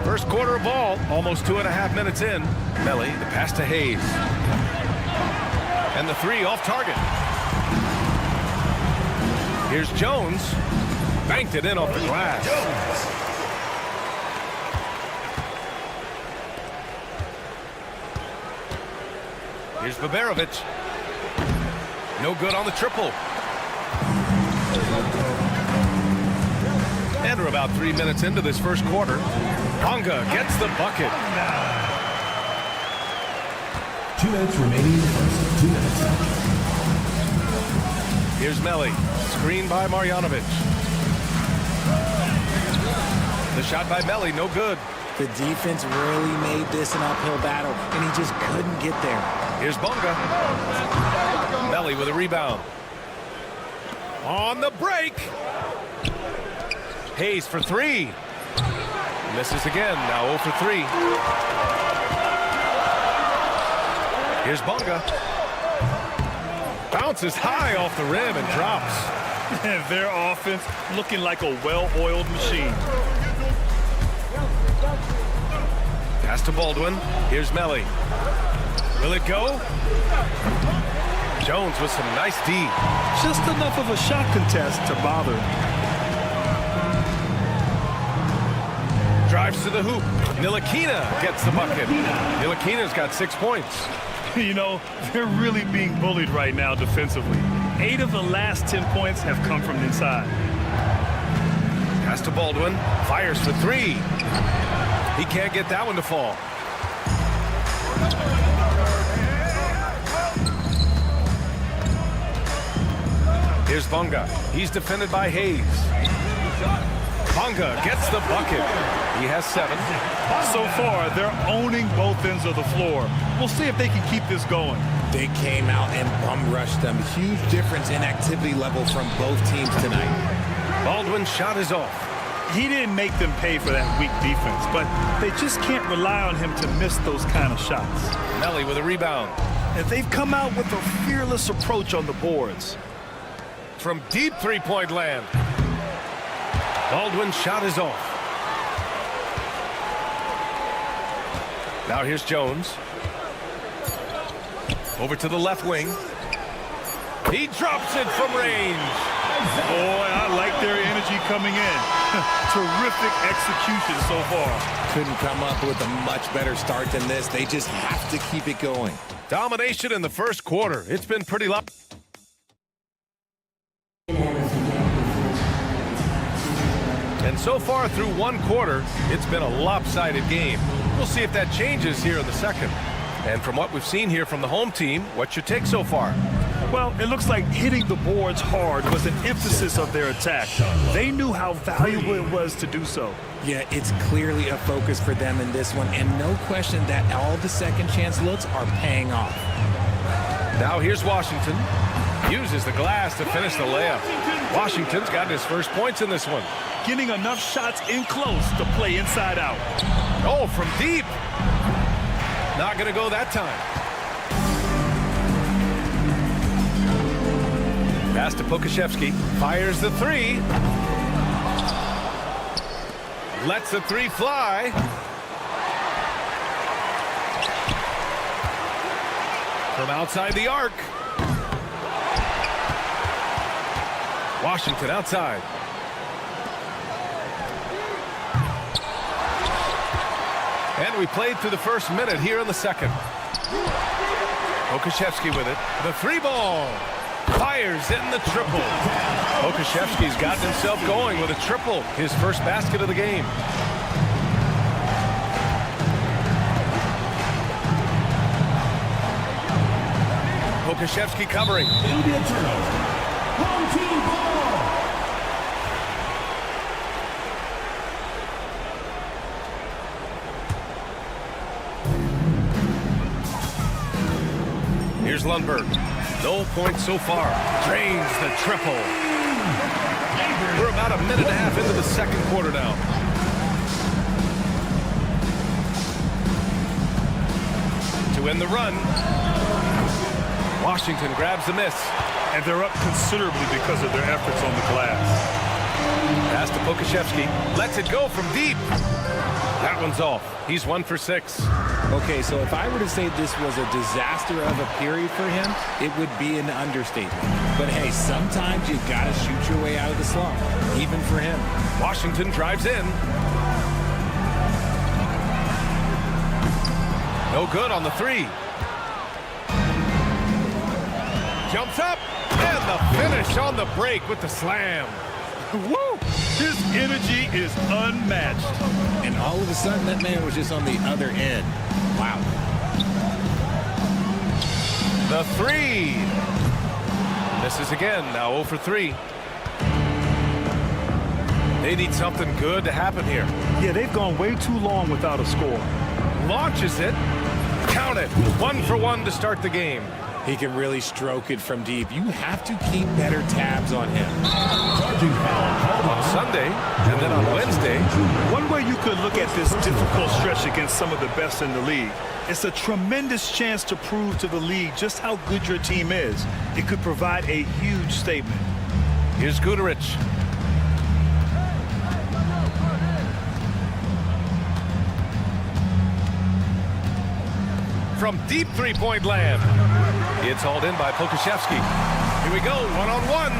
First quarter of ball, almost 2.5 minutes in. Melli, the pass to Hayes. And the three off target. Here's Jones. Banked it in off the glass. Here's Beberovic. No good on the triple. And we're about 3 minutes into this first quarter. Bonga gets the bucket. 2 minutes remaining in the first. 2 minutes. Here's Melli. Screen by Marjanovic. The shot by Melli, no good. The defense really made this an uphill battle, and he just couldn't get there. Here's Bonga. Melli with a rebound. On the break. Hayes for three. Misses again, now 0 for 3. Here's Bonga. Bounces high off the rim and drops. Their offense looking like a well-oiled machine. Pass to Baldwin. Here's Melli. Will it go? Jones with some nice D. Just enough of a shot contest to bother. Drives to the hoop. Ntilikina gets the bucket. Ntilikina's got 6 points. You know, they're really being bullied right now defensively. 8 of the last 10 points have come from inside. Pass to Baldwin. Fires for three. He can't get that one to fall. Here's Bonga. He's defended by Hayes. Bonga gets the bucket. He has 7. So far, they're owning both ends of the floor. We'll see if they can keep this going. They came out and bum rushed them. Huge difference in activity level from both teams tonight. Baldwin's shot is off. He didn't make them pay for that weak defense, but they just can't rely on him to miss those kind of shots. Melli with a rebound. And they've come out with a fearless approach on the boards. From deep three-point land. Baldwin's shot is off. Now here's Jones. Over to the left wing. He drops it from range. Boy, I like their energy coming in. Terrific execution so far. Couldn't come up with a much better start than this. They just have to keep it going. Domination in the first quarter. It's been pretty loud. And so far through one quarter, it's been a lopsided game. We'll see if that changes here in the second. And from what we've seen here from the home team, what's your take so far? Well, it looks like hitting the boards hard was an emphasis of their attack. They knew how valuable it was to do so. Yeah, it's clearly a focus for them in this one, and no question that all the second chance looks are paying off. Now here's Washington. Uses the glass to finish the layup. Washington's got his first points in this one. Getting enough shots in close to play inside out. Oh, from deep. Not going to go that time. Pass to Pokashevsky. Fires the three. Lets the three fly. From outside the arc. Washington outside. And we played through the first minute here in the second. Pokashevsky with it. The three ball. Fires in the triple. Pokashevsky's gotten himself going with a triple. His first basket of the game. Pokashevsky covering. It'll be a turnover. Home team ball. Here's Lundberg. No points so far. Drains the triple. We're about a minute and a half into the second quarter now. To end the run. Washington grabs the miss. And they're up considerably because of their efforts on the glass. Pass to Pokashevsky. Lets it go from deep. That one's off. He's 1 for 6. Okay, so if I were to say this was a disaster of a period for him, it would be an understatement. But hey, sometimes you gotta shoot your way out of the slump, even for him. Washington drives in. No good on the three. Jumps up, and the finish on the break with the slam. Woo! His energy is unmatched. And all of a sudden, that man was just on the other end. Wow. The three. Misses again, now 0 for 3. They need something good to happen here. Yeah, they've gone way too long without a score. Launches it. Count it. 1 for 1 to start the game. He can really stroke it from deep. You have to keep better tabs on him. On Sunday, and then on Wednesday. One way you could look at this difficult stretch against some of the best in the league, it's a tremendous chance to prove to the league just how good your team is. It could provide a huge statement. Here's Guduric. From deep three-point land. It's hauled in by Pokashevsky. Here we go, one-on-one.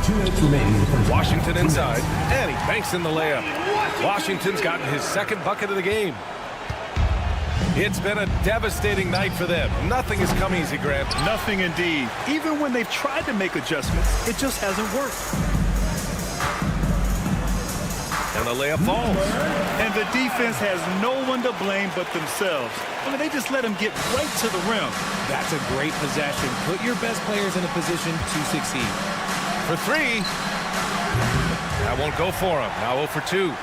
2 minutes remaining. Washington inside, and he banks in the layup. Washington's gotten his second bucket of the game. It's been a devastating night for them. Nothing has come easy, Grant. Nothing indeed. Even when they've tried to make adjustments, it just hasn't worked. And the layup falls. And the defense has no one to blame but themselves. I mean, they just let him get right to the rim. That's a great possession. Put your best players in a position to succeed. For 3. That won't go for him. Now 0 for 2.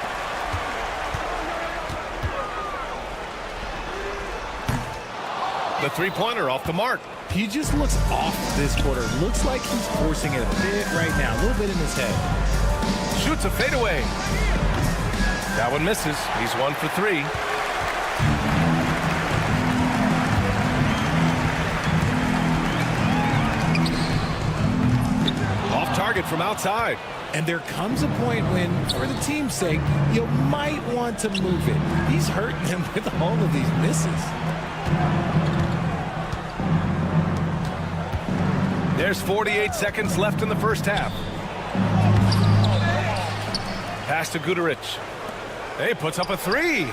The three-pointer off the mark. He just looks off this quarter. Looks like he's forcing it a bit right now. A little bit in his head. Shoots a fadeaway. That one misses. He's 1 for 3. Off target from outside. And there comes a point when, for the team's sake, you might want to move it. He's hurting him with all of these misses. There's 48 seconds left in the first half. Pass to Guduric. He puts up a three.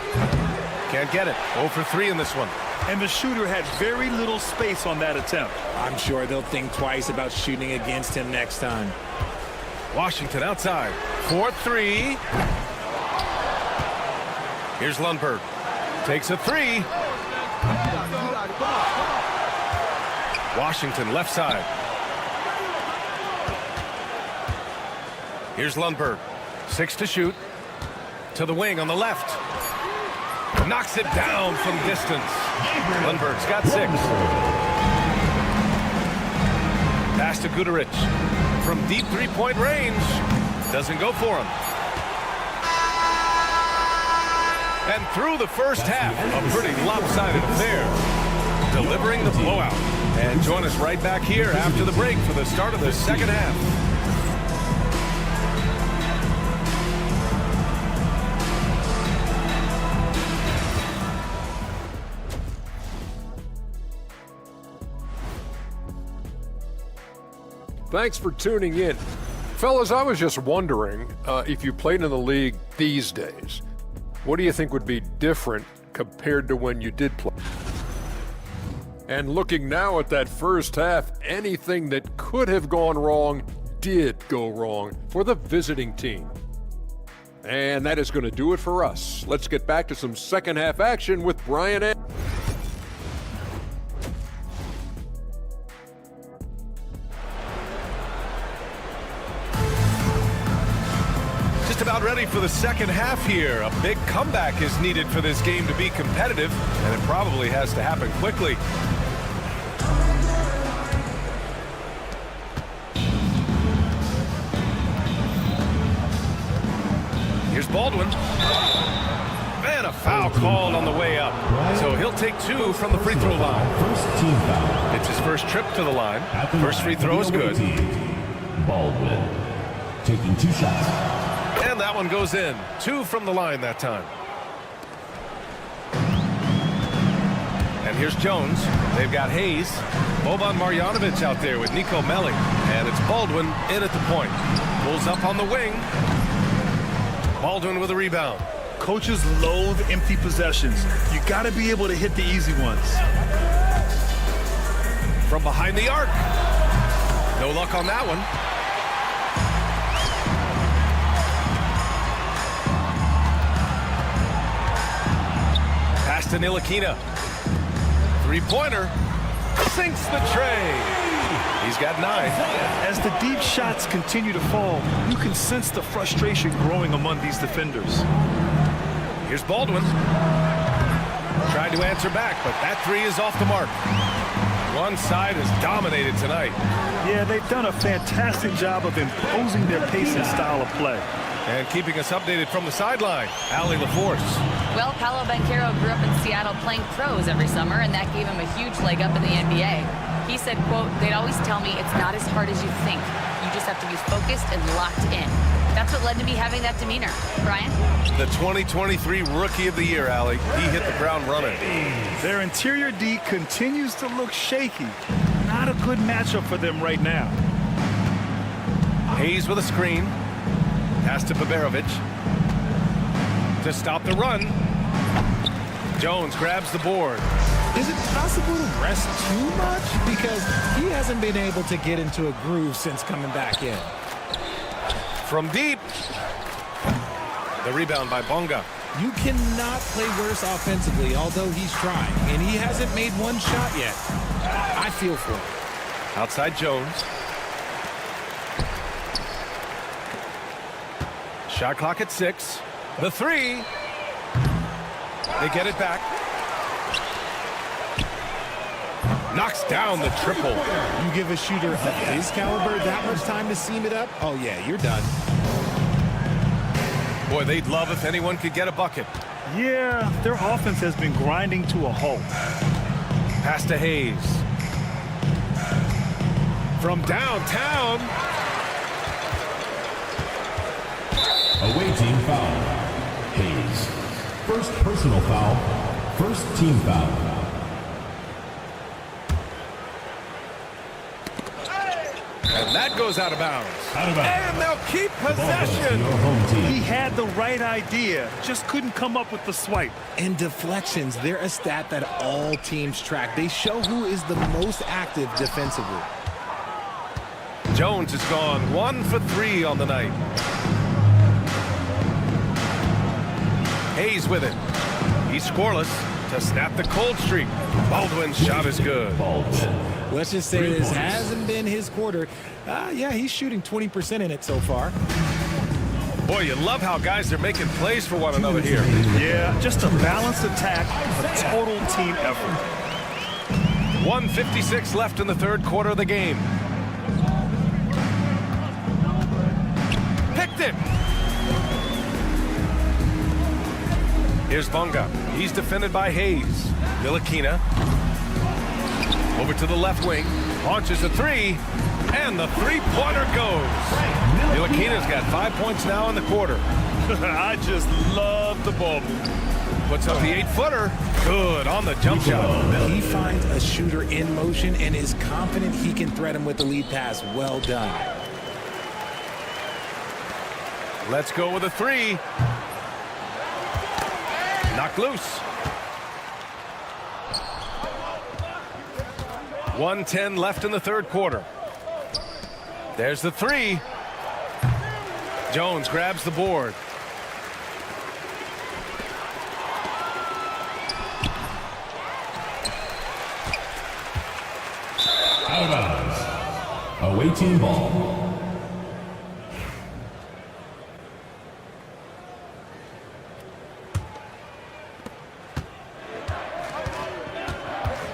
Can't get it. 0 for 3 in this one. And the shooter had very little space on that attempt. I'm sure they'll think twice about shooting against him next time. Washington outside. 4-3. Here's Lundberg. Takes a three. Washington left side. Here's Lundberg. 6 to shoot. To the wing on the left. Knocks it down from distance. Lundberg's got 6. Pass to Guduric. From deep three-point range. Doesn't go for him. And through the first half, a pretty lopsided affair. Delivering the blowout. And join us right back here after the break for the start of the second half. Thanks for tuning in. Fellas, I was just wondering if you played in the league these days, what do you think would be different compared to when you did play? And looking now at that first half, anything that could have gone wrong did go wrong for the visiting team. And that is going to do it for us. Let's get back to some second half action with Brian and about ready for the second half here. A big comeback is needed for this game to be competitive, and it probably has to happen quickly. Here's Baldwin. Man, a foul called on the way up. So he'll take 2 from the free throw line. First team foul. It's his first trip to the line. First free throw is good. Baldwin taking 2 shots. And that one goes in. 2 from the line that time. And here's Jones. They've got Hayes. Boban Marjanovic out there with Nico Melli. And it's Baldwin in at the point. Pulls up on the wing. Baldwin with a rebound. Coaches loathe empty possessions. You got to be able to hit the easy ones. From behind the arc. No luck on that one. To Ntilikina. Three-pointer. Sinks the tray. He's got 9. As the deep shots continue to fall, you can sense the frustration growing among these defenders. Here's Baldwin. Tried to answer back, but that 3 is off the mark. One side is dominated tonight. Yeah, they've done a fantastic job of imposing their pace and style of play. And keeping us updated from the sideline, Allie LaForce. Well, Paolo Banchero grew up in Seattle playing pros every summer, and that gave him a huge leg up in the NBA. He said, quote, "They'd always tell me it's not as hard as you think. You just have to be focused and locked in." That's what led to me having that demeanor. Brian? The 2023 Rookie of the Year, Allie. He hit the ground running. Their interior D continues to look shaky. Not a good matchup for them right now. Hayes with a screen. Pass to Baberovic. To stop the run. Jones grabs the board. Is it possible to rest too much? Because he hasn't been able to get into a groove since coming back in. From deep. The rebound by Bonga. You cannot play worse offensively, although he's trying, and he hasn't made one shot yet. I feel for him. Outside Jones. Shot clock at 6. The 3. They get it back. Knocks down the triple. You give a shooter of his caliber that much time to seam it up? Oh, yeah, you're done. Boy, they'd love if anyone could get a bucket. Yeah, their offense has been grinding to a halt. Pass to Hayes. From downtown. Away team foul. Hayes. First personal foul. First team foul. And that goes out of bounds. Out of bounds. And they'll keep possession. Your home team. He had the right idea, just couldn't come up with the swipe. And deflections, they're a stat that all teams track. They show who is the most active defensively. Jones has gone 1 for 3 on the night. Hayes with it. He's scoreless to snap the cold streak. Baldwin's shot is good. Let's just say this hasn't been his quarter. Yeah, he's shooting 20% in it so far. Boy, you love how guys are making plays for one another here. Yeah, just a balanced attack, a total team effort. 1:56 left in the third quarter of the game. Picked it. Here's Bunga. He's defended by Hayes. Ntilikina. Over to the left wing. Launches a three. And the three-pointer goes. Ntilikina's got 5 points now in the quarter. I just love the ball. Puts up the 8-footer. Good on the jump shot. He finds a shooter in motion and is confident he can thread him with the lead pass. Well done. Let's go with a three. Knocked loose. 1:10 left in the third quarter. There's the three. Jones grabs the board. Out of bounds. Away team ball.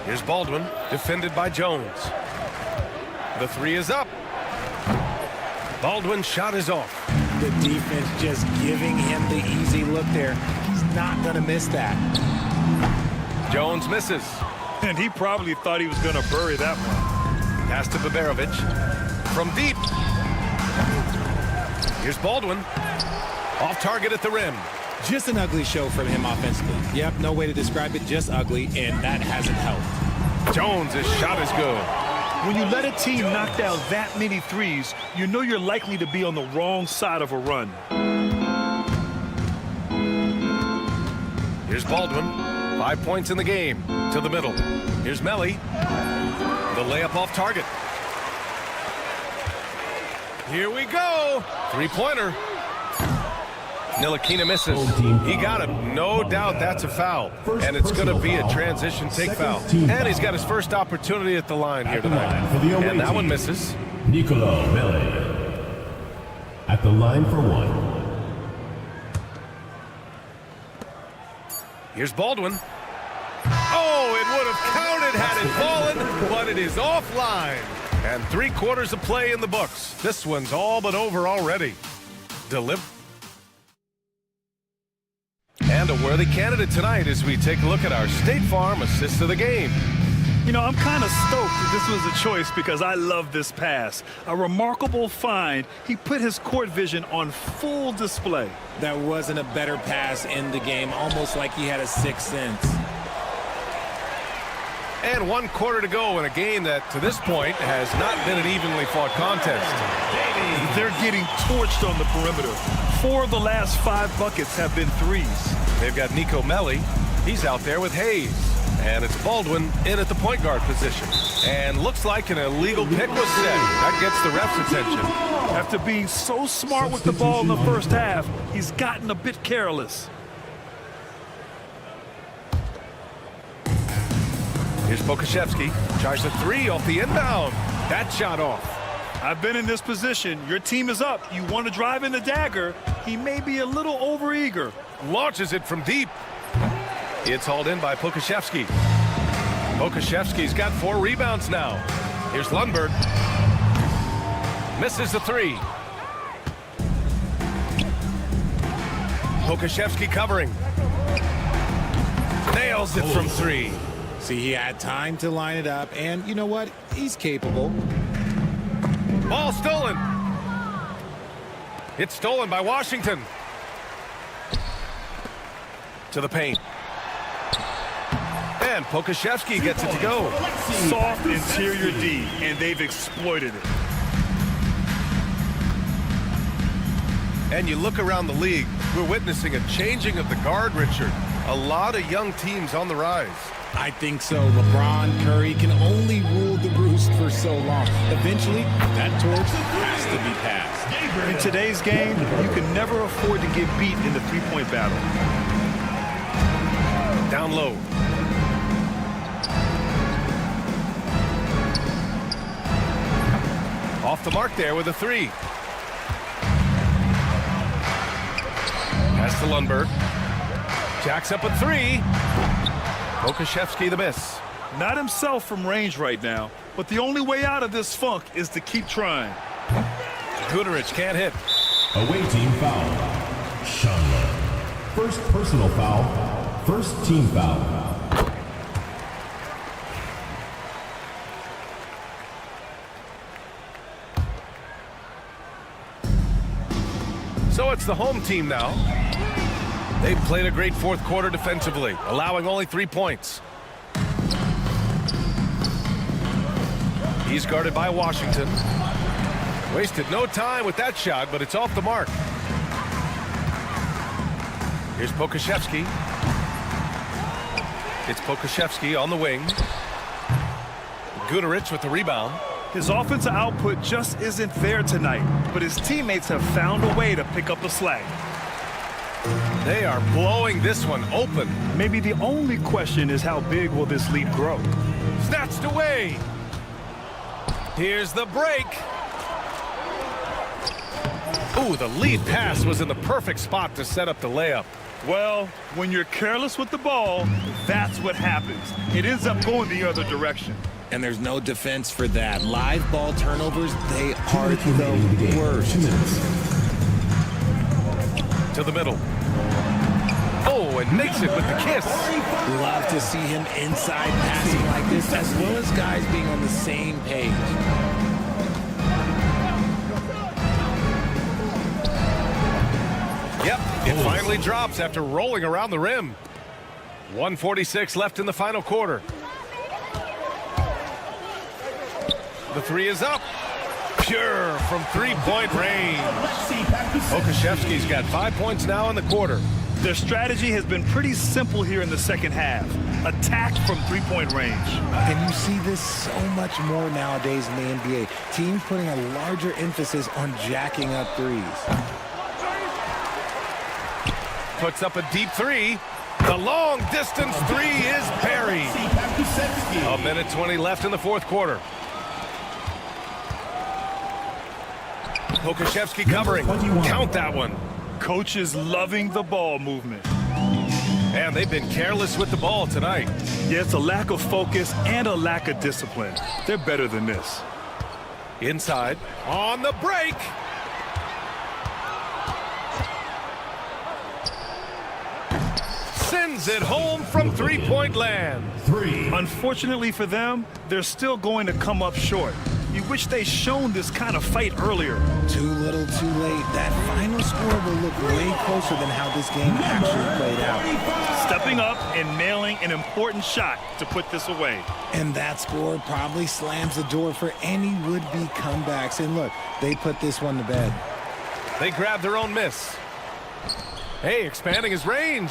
Here's Baldwin, defended by Jones. The three is up. Baldwin's shot is off. The defense just giving him the easy look there. He's not going to miss that. Jones misses. And he probably thought he was going to bury that one. Pass to Baberovic. From deep. Here's Baldwin. Off target at the rim. Just an ugly show from him offensively. Yep, no way to describe it, just ugly, and that hasn't helped. Jones' shot is good. When you let a team knock down that many threes, you know you're likely to be on the wrong side of a run. Here's Baldwin. 5 points in the game. To the middle. Here's Melly. The layup off target. Here we go. Three-pointer. Ntilikina misses. He got it. No doubt that's a foul. And it's going to be a transition take foul. And he's got his first opportunity at the line here tonight. And that one misses. Nicolo Melli at the line for one. Here's Baldwin. Oh, it would have counted had it fallen, but it is offline. And 3 quarters of play in the books. This one's all but over already. And a worthy candidate tonight as we take a look at our State Farm assist of the game. You know, I'm kind of stoked that this was a choice because I love this pass. A remarkable find. He put his court vision on full display. That wasn't a better pass in the game, almost like he had a sixth sense. And 1 quarter to go in a game that, to this point, has not been an evenly fought contest. They're getting torched on the perimeter. 4 of the last 5 buckets have been threes. They've got Nico Melli. He's out there with Hayes. And it's Baldwin in at the point guard position. And looks like an illegal pick was set. That gets the ref's attention. After being so smart with the ball in the first half, he's gotten a bit careless. Here's Pokashevsky. Tries a three off the inbound. That shot off. I've been in this position. Your team is up. You want to drive in the dagger. He may be a little overeager. Launches it from deep. It's hauled in by Pokashevsky. Pokashevsky's got 4 rebounds now. Here's Lundberg. Misses the three. Pokashevsky covering. Nails it from 3. See, he had time to line it up, and you know what? He's capable. Ball stolen. It's stolen by Washington. To the paint. And Pokashevsky gets it to go. Soft interior D, and they've exploited it. And you look around the league, we're witnessing a changing of the guard, Richard. A lot of young teams on the rise. I think so. LeBron, Curry can only rule the roost for so long. Eventually, that torch has to be passed. In today's game, you can never afford to get beat in the three-point battle. Down low. Off the mark there with a three. Pass to Lundberg. Jacks up a three. Okashevsky the miss. Not himself from range right now, but the only way out of this funk is to keep trying. Guterich can't hit. Away team foul. Chandler. First personal foul. First team foul. So it's the home team now. They've played a great fourth quarter defensively, allowing only 3 points. He's guarded by Washington. Wasted no time with that shot, but it's off the mark. Here's Pokashevsky. It's Pokashevsky on the wing. Guterich with the rebound. His offensive output just isn't there tonight, but his teammates have found a way to pick up the slack. They are blowing this one open. Maybe the only question is how big will this lead grow? Snatched away. Here's the break. Ooh, the lead pass was in the perfect spot to set up the layup. Well, when you're careless with the ball, that's what happens. It ends up going the other direction. And there's no defense for that. Live ball turnovers, they are the worst. To the middle. Oh, and makes it with the kiss. Love to see him inside passing like this, as well as guys being on the same page. Yep, it finally drops after rolling around the rim. 1:46 left in the final quarter. The three is up. Pure from three-point range. Okashevsky's got 5 points now in the quarter. Their strategy has been pretty simple here in the second half. Attack from three-point range. And you see this so much more nowadays in the NBA. Teams putting a larger emphasis on jacking up threes. Puts up a deep three. The long-distance three is buried. 1:20 left in the fourth quarter. Pokashevsky covering. Count that one. Coach is loving the ball movement. And they've been careless with the ball tonight. Yeah, it's a lack of focus and a lack of discipline. They're better than this. Inside. On the break. Sends it home from three-point land. Unfortunately for them, they're still going to come up short. You wish they'd shown this kind of fight earlier. Too little, too late. That final score will look way closer than how this game actually played out. Stepping up and nailing an important shot to put this away. And that score probably slams the door for any would-be comebacks. And look, they put this one to bed. They grabbed their own miss. Hey, expanding his range.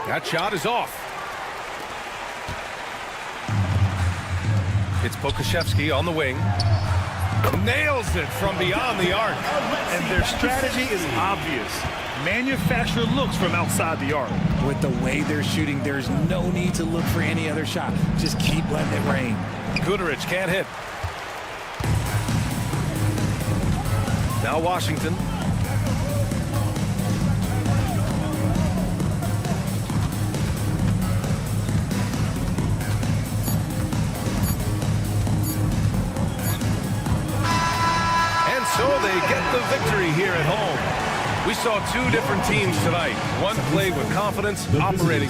That shot is off. It's Pokashevsky on the wing. Nails it from beyond the arc. And their strategy is obvious. Manufacture looks from outside the arc. With the way they're shooting, there's no need to look for any other shot. Just keep letting it rain. Guterich can't hit. Now Washington. So they get the victory here at home. We saw two different teams tonight. One played with confidence, operating.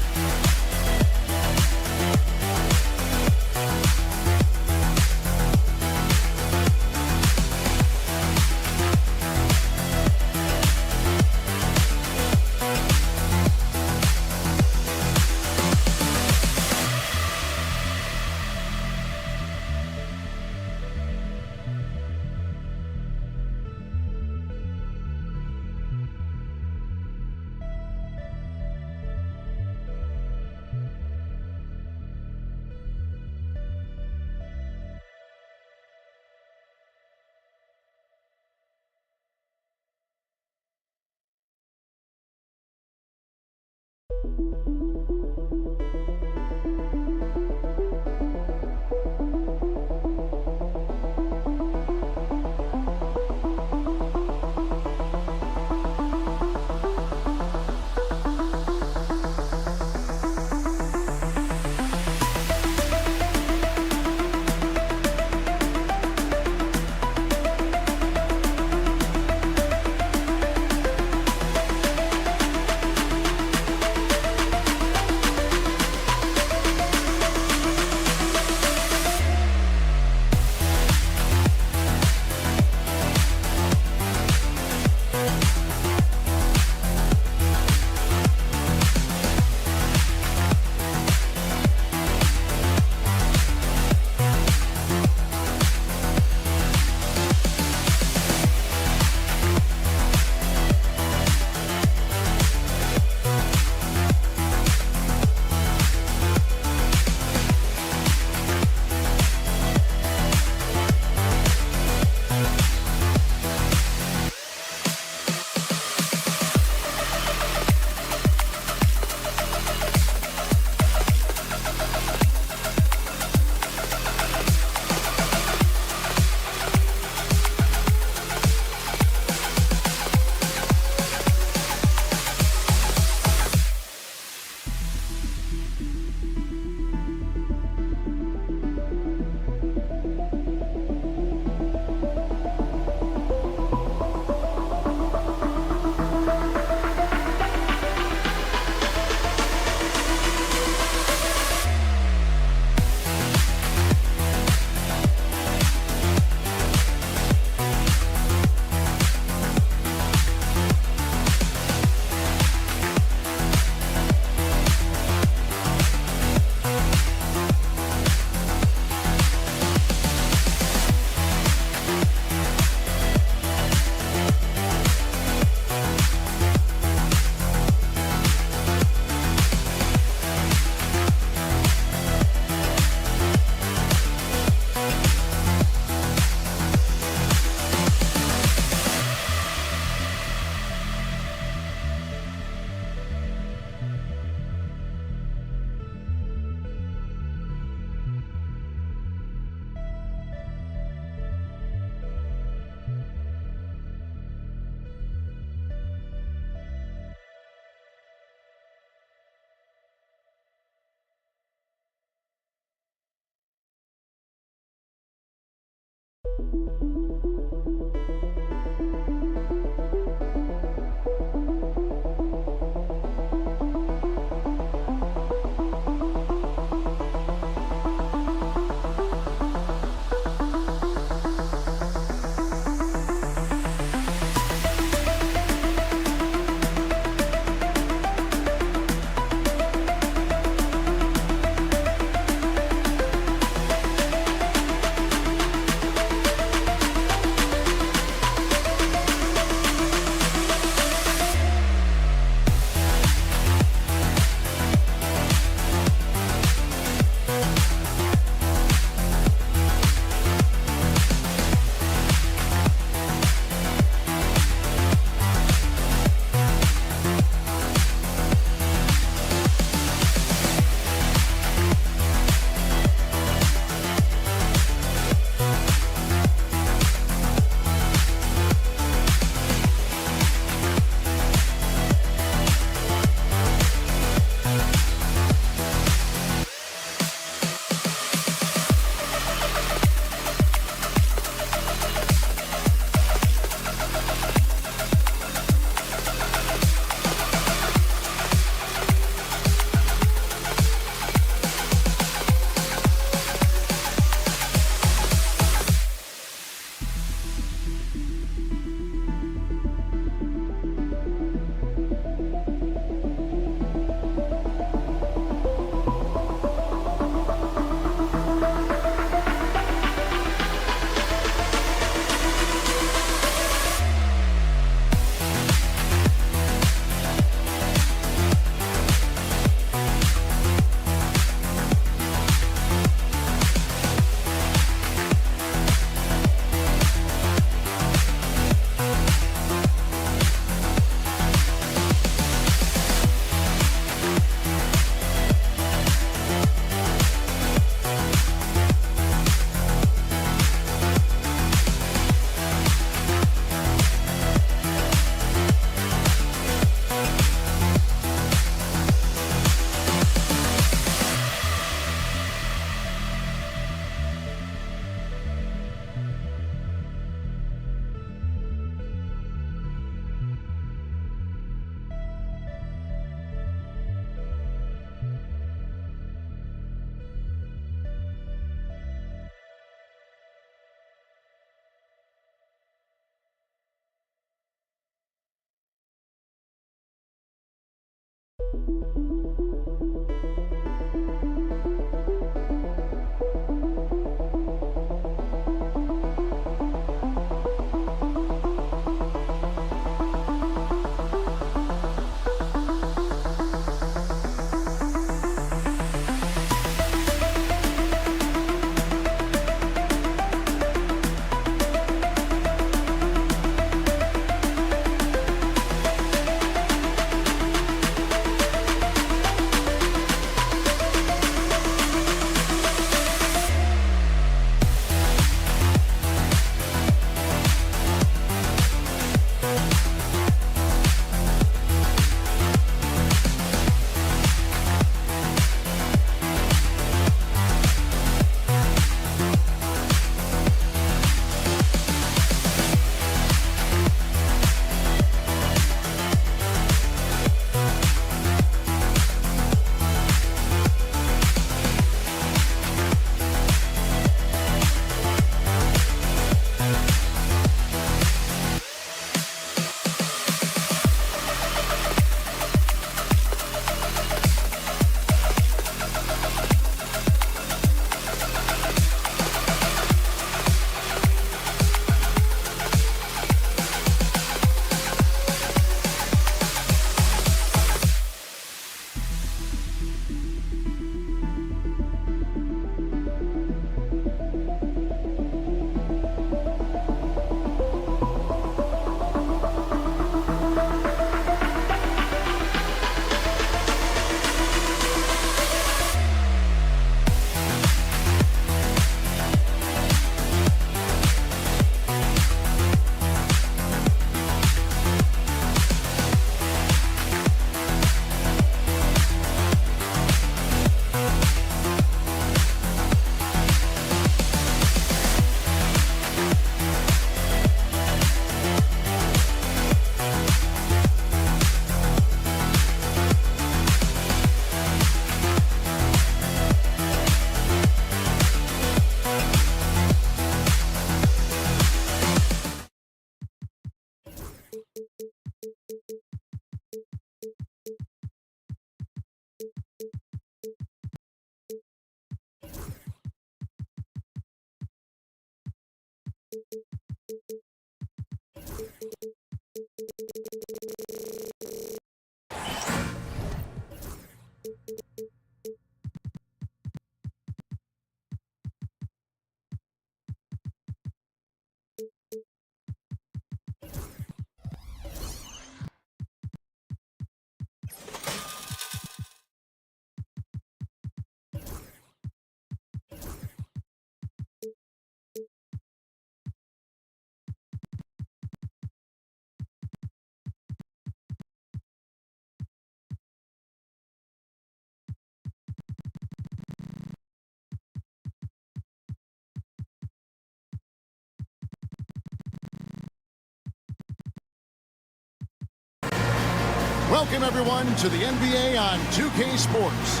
Welcome, everyone, to the NBA on 2K Sports.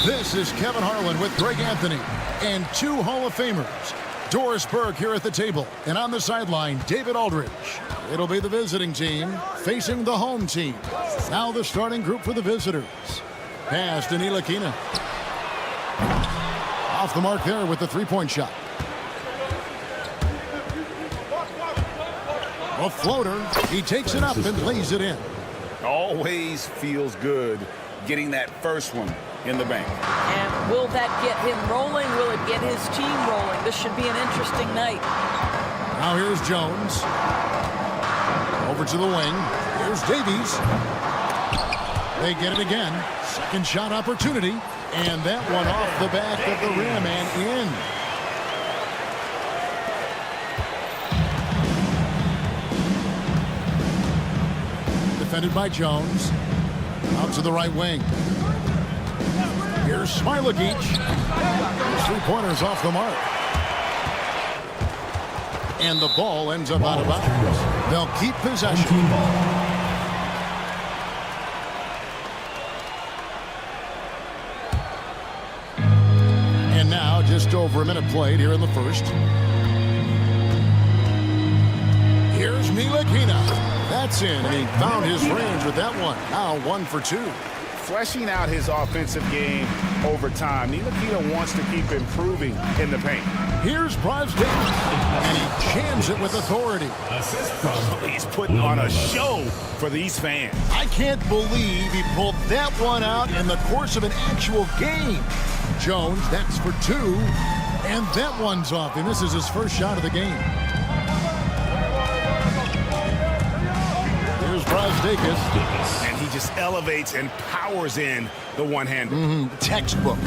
This is Kevin Harlan with Greg Anthony and two Hall of Famers. Doris Burke here at the table, and on the sideline, David Aldridge. It'll be the visiting team facing the home team. Now the starting group for the visitors. Pass to Ntilikina. Off the mark there with the three-point shot. A floater. He takes it up and lays it in. Always feels good getting that first one in the bank. And will that get him rolling? Will it get his team rolling? This should be an interesting night. Now here's Jones. Over to the wing. Here's Davies. They get it again. Second shot opportunity. And that one off the back of the rim and in. Defended by Jones. Out to the right wing. Here's Smilagic. Three-pointers off the mark. And the ball ends up out of bounds. They'll keep possession. And now just over a minute played here in the first. Here's Ntilikina. That's in, and he found his range with that one. Now 1 for 2. fleshing out his offensive game over time. Ntilikina wants to keep improving in the paint. Here's Partizan, and he jams it with authority. He's putting on a show for these fans. I can't believe he pulled that one out in the course of an actual game. Jones, that's for 2, and that one's off. He misses his first shot of the game. Here's Partizan, and he just elevates and powers in the one-hander. Textbook.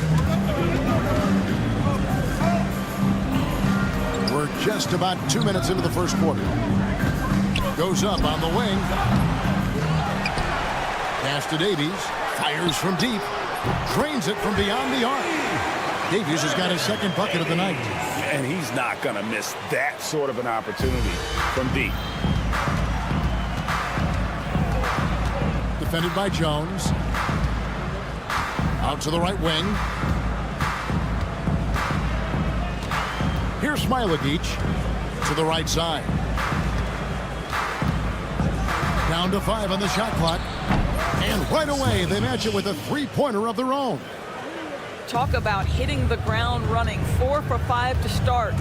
We're just about 2 minutes into the first quarter. Goes up on the wing. Pass to Davies. Fires from deep. Drains it from beyond the arc. Davies has got his second bucket of the night. And he's not going to miss that sort of an opportunity from deep. Defended by Jones. Out to the right wing. Here's Smilagic to the right side. Down to 5 on the shot clock. And right away, they match it with a three-pointer of their own. Talk about hitting the ground running. 4 for 5 to start.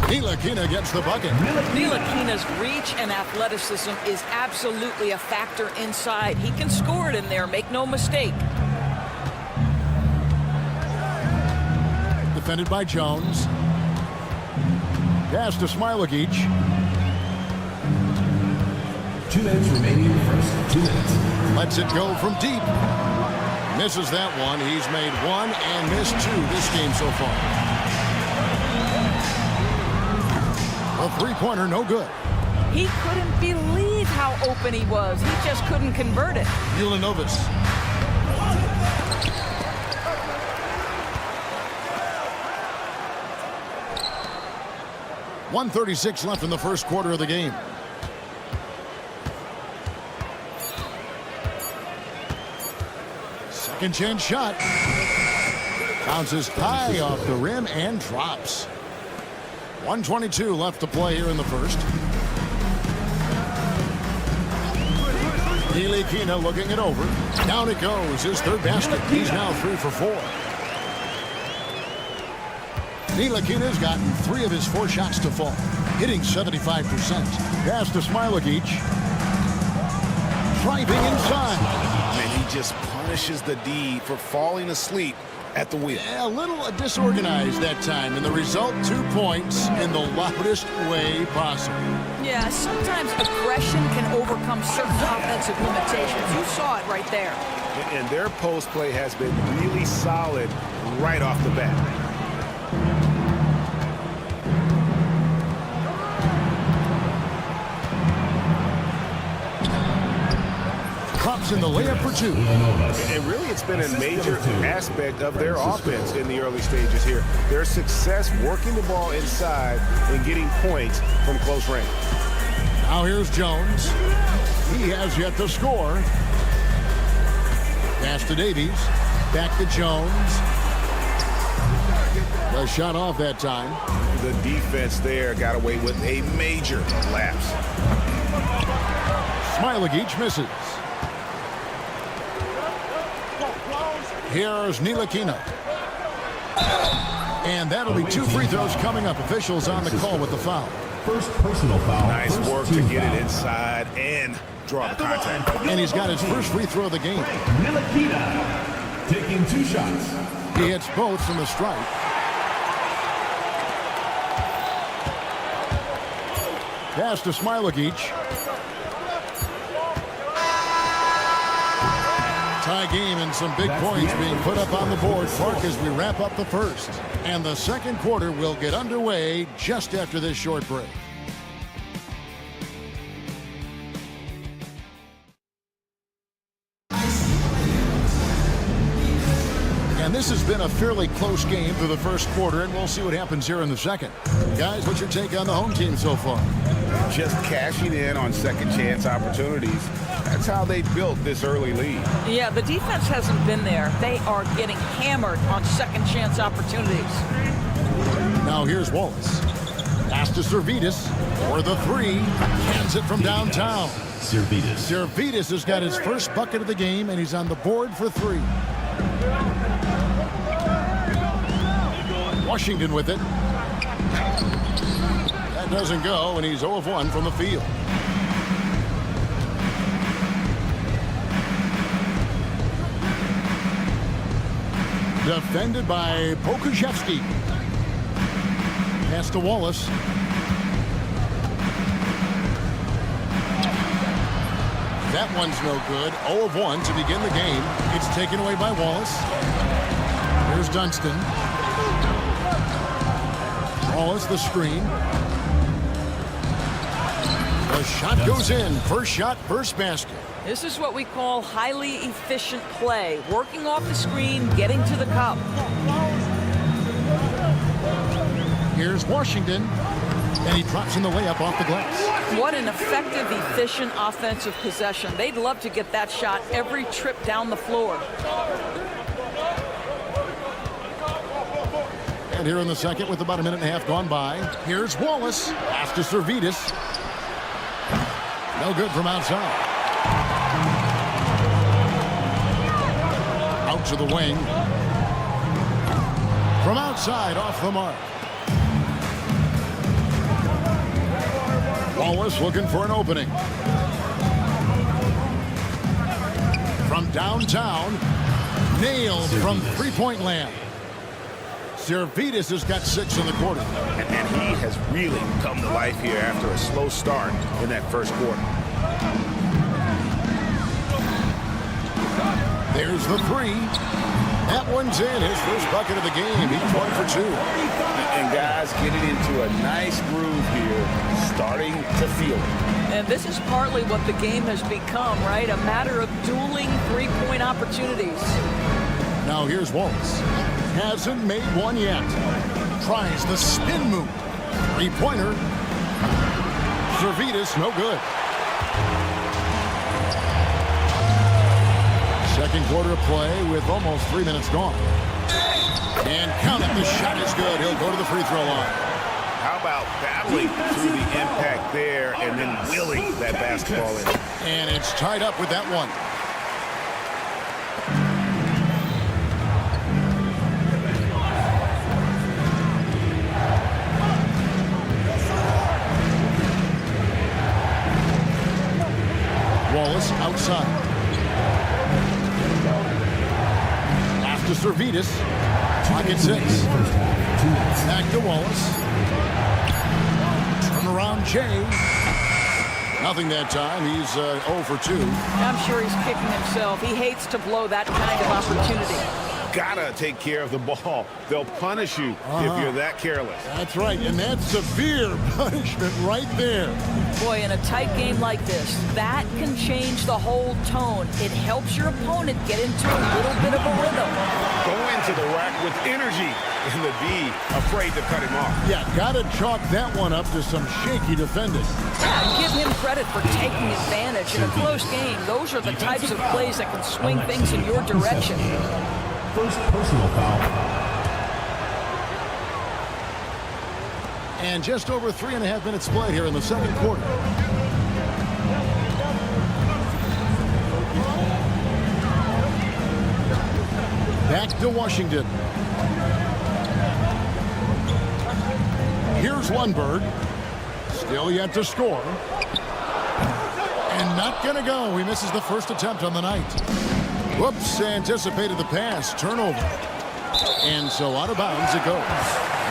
Ntilikina gets the bucket. Ntilikina's reach and athleticism is absolutely a factor inside. He can score it in there, make no mistake. Defended by Jones. Pass to Smilagic. 2 minutes remaining in the first 2 minutes. Lets it go from deep. Misses that one. He's made 1 and missed 2 this game so far. A three-pointer, no good. He couldn't believe how open he was. He just couldn't convert it. Ulanovas. .136 left in the first quarter of the game. Second chance shot. Bounces high off the rim and drops. 1:22 left to play here in the first. Ntilikina looking it over. Down it goes. His third basket. He's now 3 for 4. Ntilikina's gotten 3 of his 4 shots to fall, hitting 75%. Pass to Smilagic. Driving inside. And he just punishes the D for falling asleep at the wheel. Yeah, a little disorganized that time, and the result 2 points in the loudest way possible. Yeah, sometimes aggression can overcome certain offensive limitations. You saw it right there. And their post play has been really solid right off the bat. Drops in the layup for 2. And really, it's been a major aspect of their offense in the early stages here. Their success working the ball inside and getting points from close range. Now here's Jones. He has yet to score. Pass to Davies. Back to Jones. The shot off that time. The defense there got away with a major lapse. Smilagic misses. Here's Ntilikina. And that'll be 2 free throws coming up. Officials on the call with the foul. First personal foul. Nice work to get it inside and draw the contact. And he's got his first free throw of the game. Ntilikina taking 2 shots. He hits both from the stripe. Pass to Smilagic. Tie game and some big points being put up on the board, Clark, as we wrap up the first. And the second quarter will get underway just after this short break. And this has been a fairly close game through the first quarter, and we'll see what happens here in the second. Guys, what's your take on the home team so far? Just cashing in on second chance opportunities. That's how they built this early lead. Yeah, the defense hasn't been there. They are getting hammered on second chance opportunities. Now here's Wallace. Pass to Servidis for the three. Hands it from downtown. Servidis has got his first bucket of the game, and he's on the board for three. Washington with it. That doesn't go, and he's 0 of 1 from the field. Defended by Pokusevski. Pass to Wallace. That one's no good. 0 of 1 to begin the game. It's taken away by Wallace. Here's Dunston. Wallace the screen. The shot goes in. First shot, first basket. This is what we call highly efficient play. Working off the screen, getting to the cup. Here's Washington, and he drops in the layup off the glass. What an effective, efficient offensive possession. They'd love to get that shot every trip down the floor. And here in the second, with about a minute and a half gone by, here's Wallace. Pass to Servidis. No good from outside. Out to the wing. From outside, off the mark. Wallace looking for an opening. From downtown, nailed from three-point land. Servidis has got 6 in the quarter. And he has really come to life here after a slow start in that first quarter. There's the three. That one's in. His first bucket of the game. He's 1 for 2. And guys getting into a nice groove here, starting to feel it. And this is partly what the game has become, right? A matter of dueling three-point opportunities. Now here's Wallace. Hasn't made one yet. Tries the spin move. Three-pointer. Servidis, no good. Second quarter of play with almost 3 minutes gone. And count it, the shot is good. He'll go to the free throw line. How about battling through the impact there and then willing that basketball in? And it's tied up with that one. Wallace outside. Pass to Servidis. Pocket 6. Back to Wallace. Turn around Jay. Nothing that time. He's 0 for 2. I'm sure he's kicking himself. He hates to blow that kind of opportunity. Gotta take care of the ball. They'll punish you if you're that careless. That's right, and that's severe punishment right there. Boy, in a tight game like this, that can change the whole tone. It helps your opponent get into a little bit of a rhythm. Go into the rack with energy, and the D afraid to cut him off. Yeah, gotta chalk that one up to some shaky defending. Yeah, give him credit for taking advantage. In a close game, those are the types of plays that can swing things in your direction. First personal foul. And just over 3.5 minutes played here in the second quarter. Back to Washington. Here's Lundberg. Still yet to score. And not going to go. He misses the first attempt on the night. Whoops, anticipated the pass. Turnover. And so out of bounds it goes.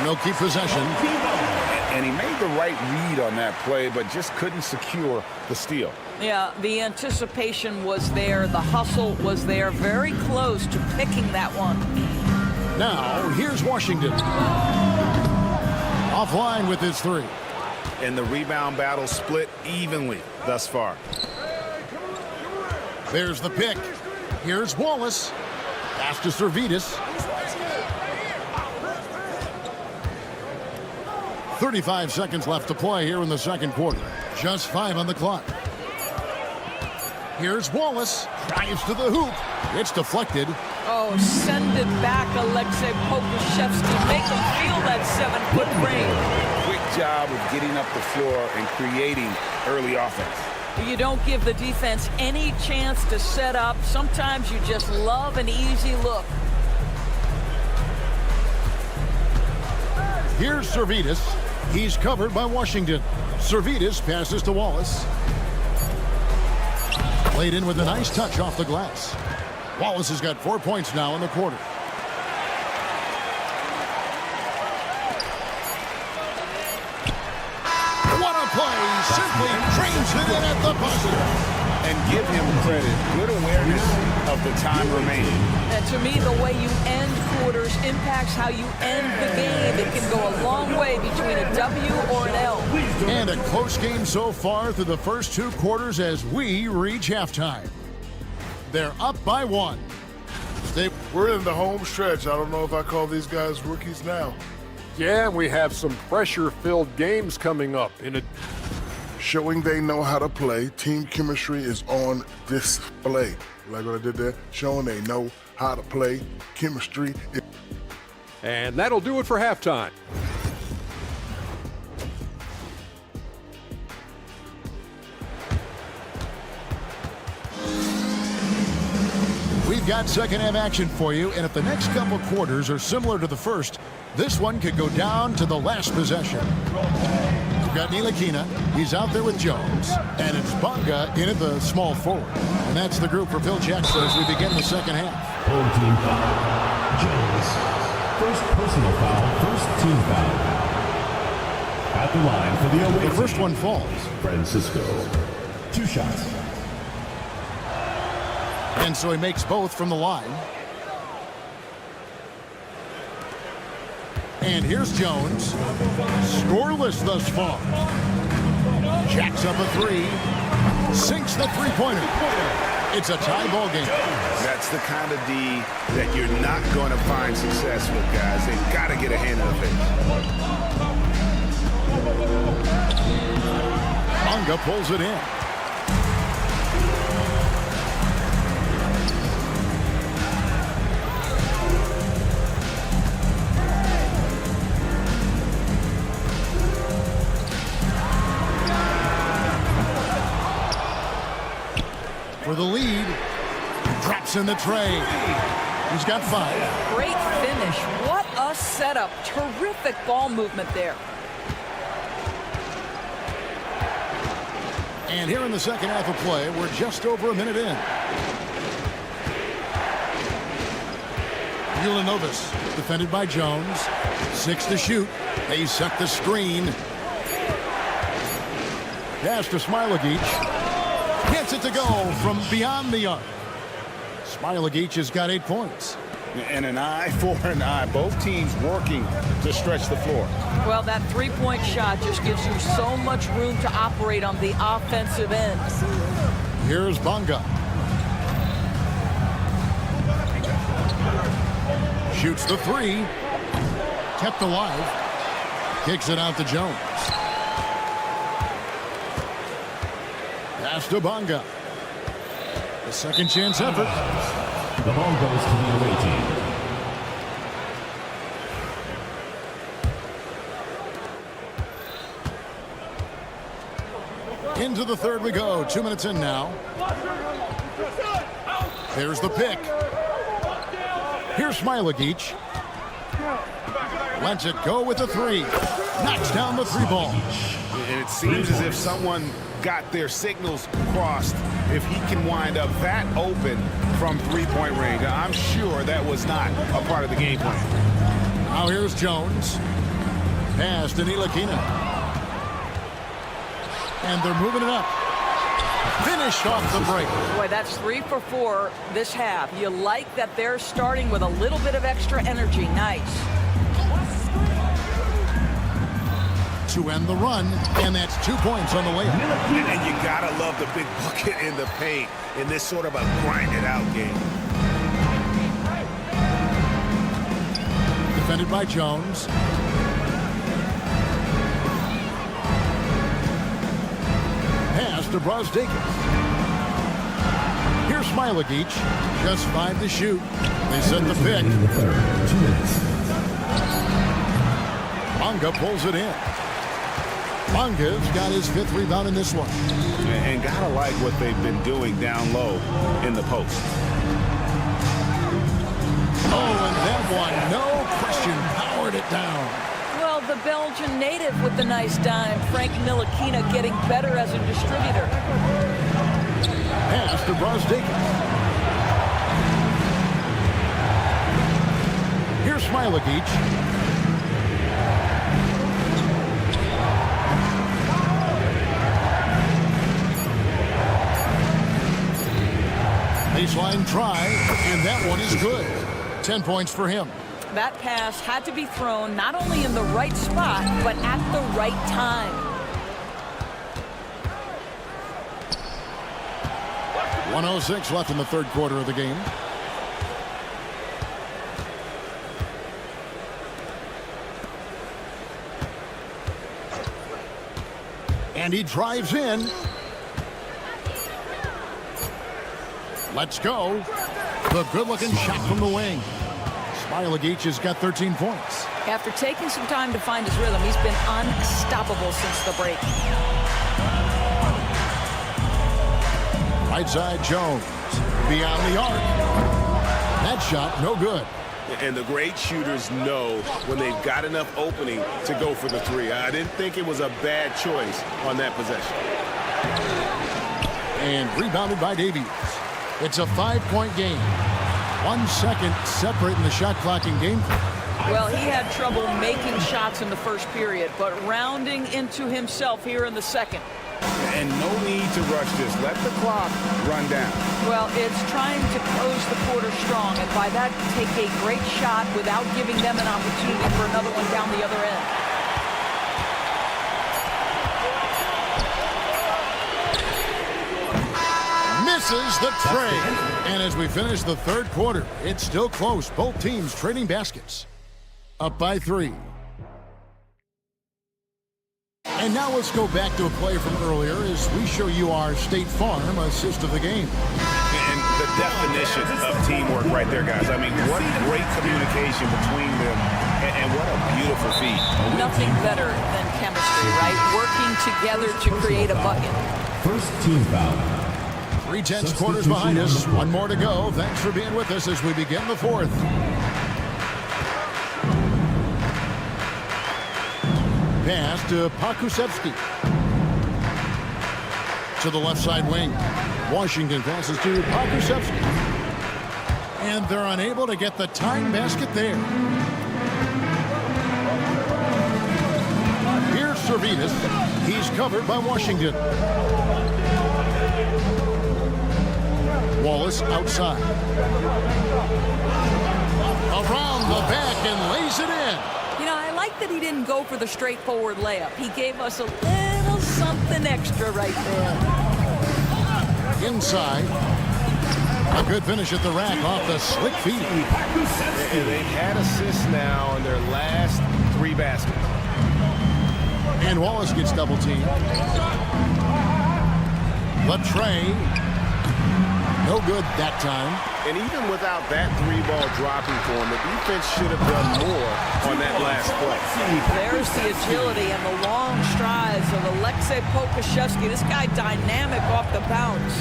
No keep possession. And he made the right read on that play, but just couldn't secure the steal. Yeah, the anticipation was there. The hustle was there. Very close to picking that one. Now, here's Washington. Offline with his three. And the rebound battle split evenly thus far. There's the pick. Here's Wallace. Pass to Servidis. 35 seconds left to play here in the second quarter. Just 5 on the clock. Here's Wallace. Drives to the hoop. It's deflected. Oh, send it back, Alexei Pokusevski. Make him feel that 7-foot frame. Quick job of getting up the floor and creating early offense. You don't give the defense any chance to set up. Sometimes you just love an easy look. Here's Servetus. He's covered by Washington. Servetus passes to Wallace. Played in with a nice touch off the glass. Wallace has got 4 points now in the quarter. What a play! Simply trains it in at the buzzer. And give him credit. Good awareness of the time remaining. And to me, the way you end quarters impacts how you end the game. It can go a long way between a W or an L. And a close game so far through the first 2 quarters as we reach halftime. They're up by 1. We're in the home stretch. I don't know if I call these guys rookies now. Yeah, we have some pressure-filled games coming up. Showing they know how to play. Team chemistry is on display. Like what I did there? Showing they know how to play. Chemistry. And that'll do it for halftime. We've got second half action for you, and if the next couple quarters are similar to the first, this one could go down to the last possession. We've got Ntilikina. He's out there with Jones. And it's Bonga in at the small forward. And that's the group for Phil Jackson as we begin the second half. Home team foul. Jones. First personal foul. First team foul. At the line for the away The first one falls. Francisco. 2 shots. And so he makes both from the line. And here's Jones. Scoreless thus far. Jacks up a 3. Sinks the three-pointer. It's a tie ball game. That's the kind of D that you're not going to find success with, guys. They've got to get a hand in the face. Bonga pulls it in. For the lead, drops in the tray. He's got 5. Great finish. What a setup. Terrific ball movement there. And here in the second half of play, we're just over a minute in. Ulanovas, defended by Jones. 6 to shoot. They set the screen. Pass to Smilagic. Gets it to go from beyond the arc. Smilagic has got 8 points. And an eye for an eye. Both teams working to stretch the floor. Well, that three-point shot just gives you so much room to operate on the offensive end. Here's Bonga. Shoots the 3. Kept alive. Kicks it out to Jones. Pass to Bonga. The second chance effort. The ball goes to the away team. Into the third we go. 2 minutes in now. There's the pick. Here's Smilagic. Lets it go with the 3. Knocks down the 3 ball. And it seems as if someone got their signals crossed. If he can wind up that open from three-point range, I'm sure that was not a part of the game plan. Now here's Jones. Pass to Ntilikina. And they're moving it up. Finished off the break. Boy, that's 3 for 4 this half. You like that they're starting with a little bit of extra energy. Nice. To end the run, and that's 2 points on the way. And you gotta love the big bucket in the paint in this sort of a grind-it-out game. Defended by Jones. Pass to Brosdakis. Here's Smilagic. Just 5 to shoot. They set the pick. Bonga pulls it in. Longa's got his 5th rebound in this one. And gotta like what they've been doing down low in the post. Oh, and that one, no question, powered it down. Well, the Belgian native with the nice dime. Frank Ntilikina getting better as a distributor. Pass to Brosdakis. Here's Smilagic. Baseline try, and that one is good. 10 points for him. That pass had to be thrown not only in the right spot, but at the right time. 1:06 left in the 3rd quarter of the game. And he drives in. Let's go. The good-looking shot from the wing. Smilagic has got 13 points. After taking some time to find his rhythm, he's been unstoppable since the break. Right side, Jones. Beyond the arc. That shot, no good. And the great shooters know when they've got enough opening to go for the 3. I didn't think it was a bad choice on that possession. And rebounded by Davies. It's a 5-point game. 1 second separating the shot clock and game clock. Well, he had trouble making shots in the first period, but rounding into himself here in the second. And no need to rush this. Let the clock run down. Well, it's trying to close the quarter strong, and by that, take a great shot without giving them an opportunity for another one down the other end. Misses the tray. And as we finish the 3rd quarter, it's still close. Both teams trading baskets. Up by 3. And now let's go back to a play from earlier as we show you our State Farm assist of the game. And the definition of teamwork right there, guys. I mean, what great communication between them, and what a beautiful feat. Nothing better than chemistry, right? Working together to create a bucket. First team foul. 3/10 quarters behind us. 1 more to go. Thanks for being with us as we begin the 4th. Pass to Pakusevsky. To the left side wing. Washington passes to Pakusevsky. And they're unable to get the tying basket there. Here's Servetus. He's covered by Washington. Wallace outside. Around the back and lays it in. You know, I like that he didn't go for the straightforward layup. He gave us a little something extra right there. Inside. A good finish at the rack off the slick feet. And they've had assists now in their last 3 baskets. And Wallace gets double teamed. Latrey. No good that time. And even without that 3-ball dropping for him, the defense should have done more on that last play. There's the agility and the long strides of Aleksej Pokusevsky. This guy dynamic off the bounce.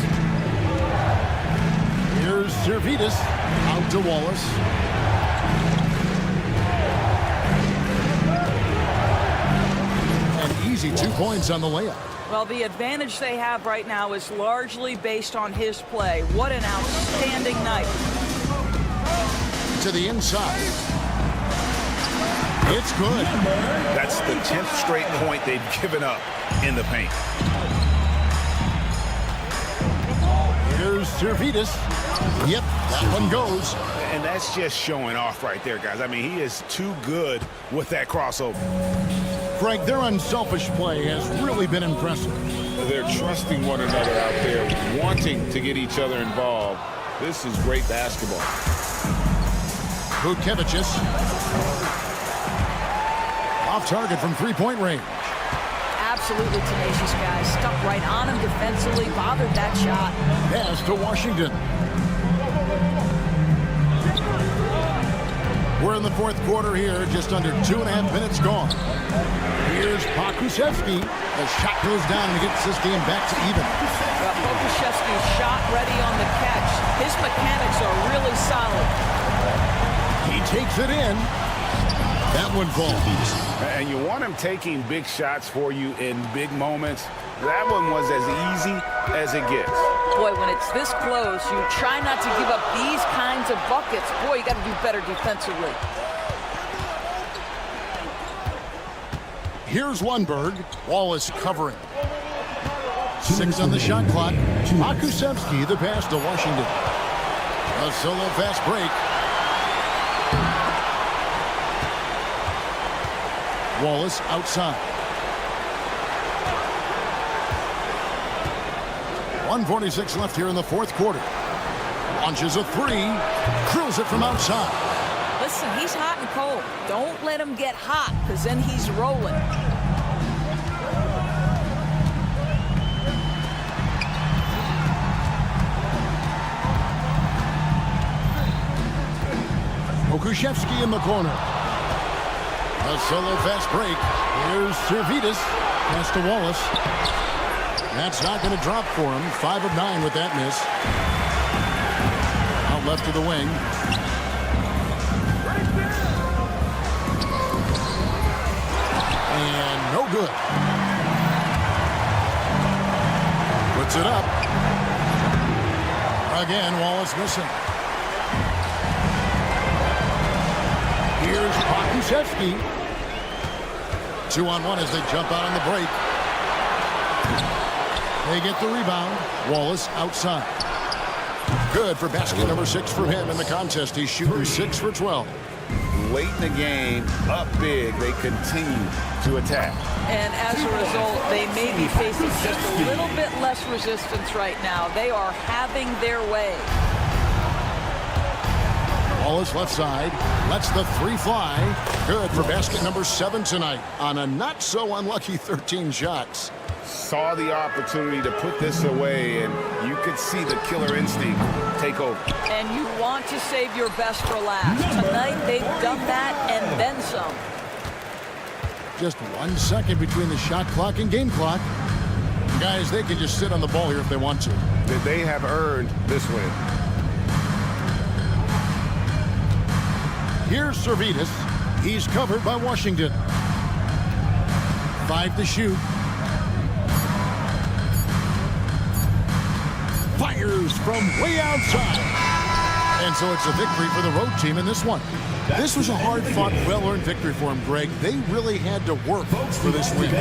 Here's Servetus out to Wallace. An easy 2 points on the layup. Well, the advantage they have right now is largely based on his play. What an outstanding night. To the inside. It's good. That's the 10th straight point they've given up in the paint. Here's Servetus. Yep, that one goes. And that's just showing off right there, guys. I mean, he is too good with that crossover. Frank, their unselfish play has really been impressive. They're trusting one another out there, wanting to get each other involved. This is great basketball. Vukevicius. Off target from 3-point range. Absolutely tenacious guy. Stuck right on him defensively, bothered that shot. Pass to Washington. We're in the fourth quarter here, just under 2.5 minutes gone. Here's Pokusevski. The shot goes down and gets this game back to even. Pokusevski's shot ready on the catch. His mechanics are really solid. He takes it in. That one falls. And you want him taking big shots for you in big moments. That one was as easy as it gets. Boy, when it's this close, you try not to give up these kinds of buckets. Boy, you got to do better defensively. Here's Lundberg. Wallace covering. 6 on the shot clock. Pokusevski, the pass to Washington. A solo fast break. Wallace outside. 1:46 left here in the fourth quarter. Launches a three. Drills it from outside. Listen, he's hot and cold. Don't let him get hot, because then he's rolling. Pokusevski in the corner. A solo fast break. Here's Servitas. Pass to Wallace. That's not going to drop for him. 5 of 9 with that miss. Out left to the wing. And no good. Puts it up. Again, Wallace missing. Here's Pokusevski. 2-on-1 as they jump out on the break. They get the rebound. Wallace outside. Good for basket number 6 for him in the contest. He's shooting 6 for 12. Late in the game, up big, they continue to attack. And as a result, they may be facing just a little bit less resistance right now. They are having their way. Wallace left side. Lets the three fly. Good for basket number 7 tonight on a not so unlucky 13 shots. Saw the opportunity to put this away, and you could see the killer instinct take over. And you want to save your best for last. Tonight, they've done that and then some. Just 1 second between the shot clock and game clock. Guys, they can just sit on the ball here if they want to. They have earned this win. Here's Servitas. He's covered by Washington. 5 to shoot. Fires from way outside. And so it's a victory for the road team in this one. This was a hard-fought, well-earned victory for them, Greg. They really had to work for this win.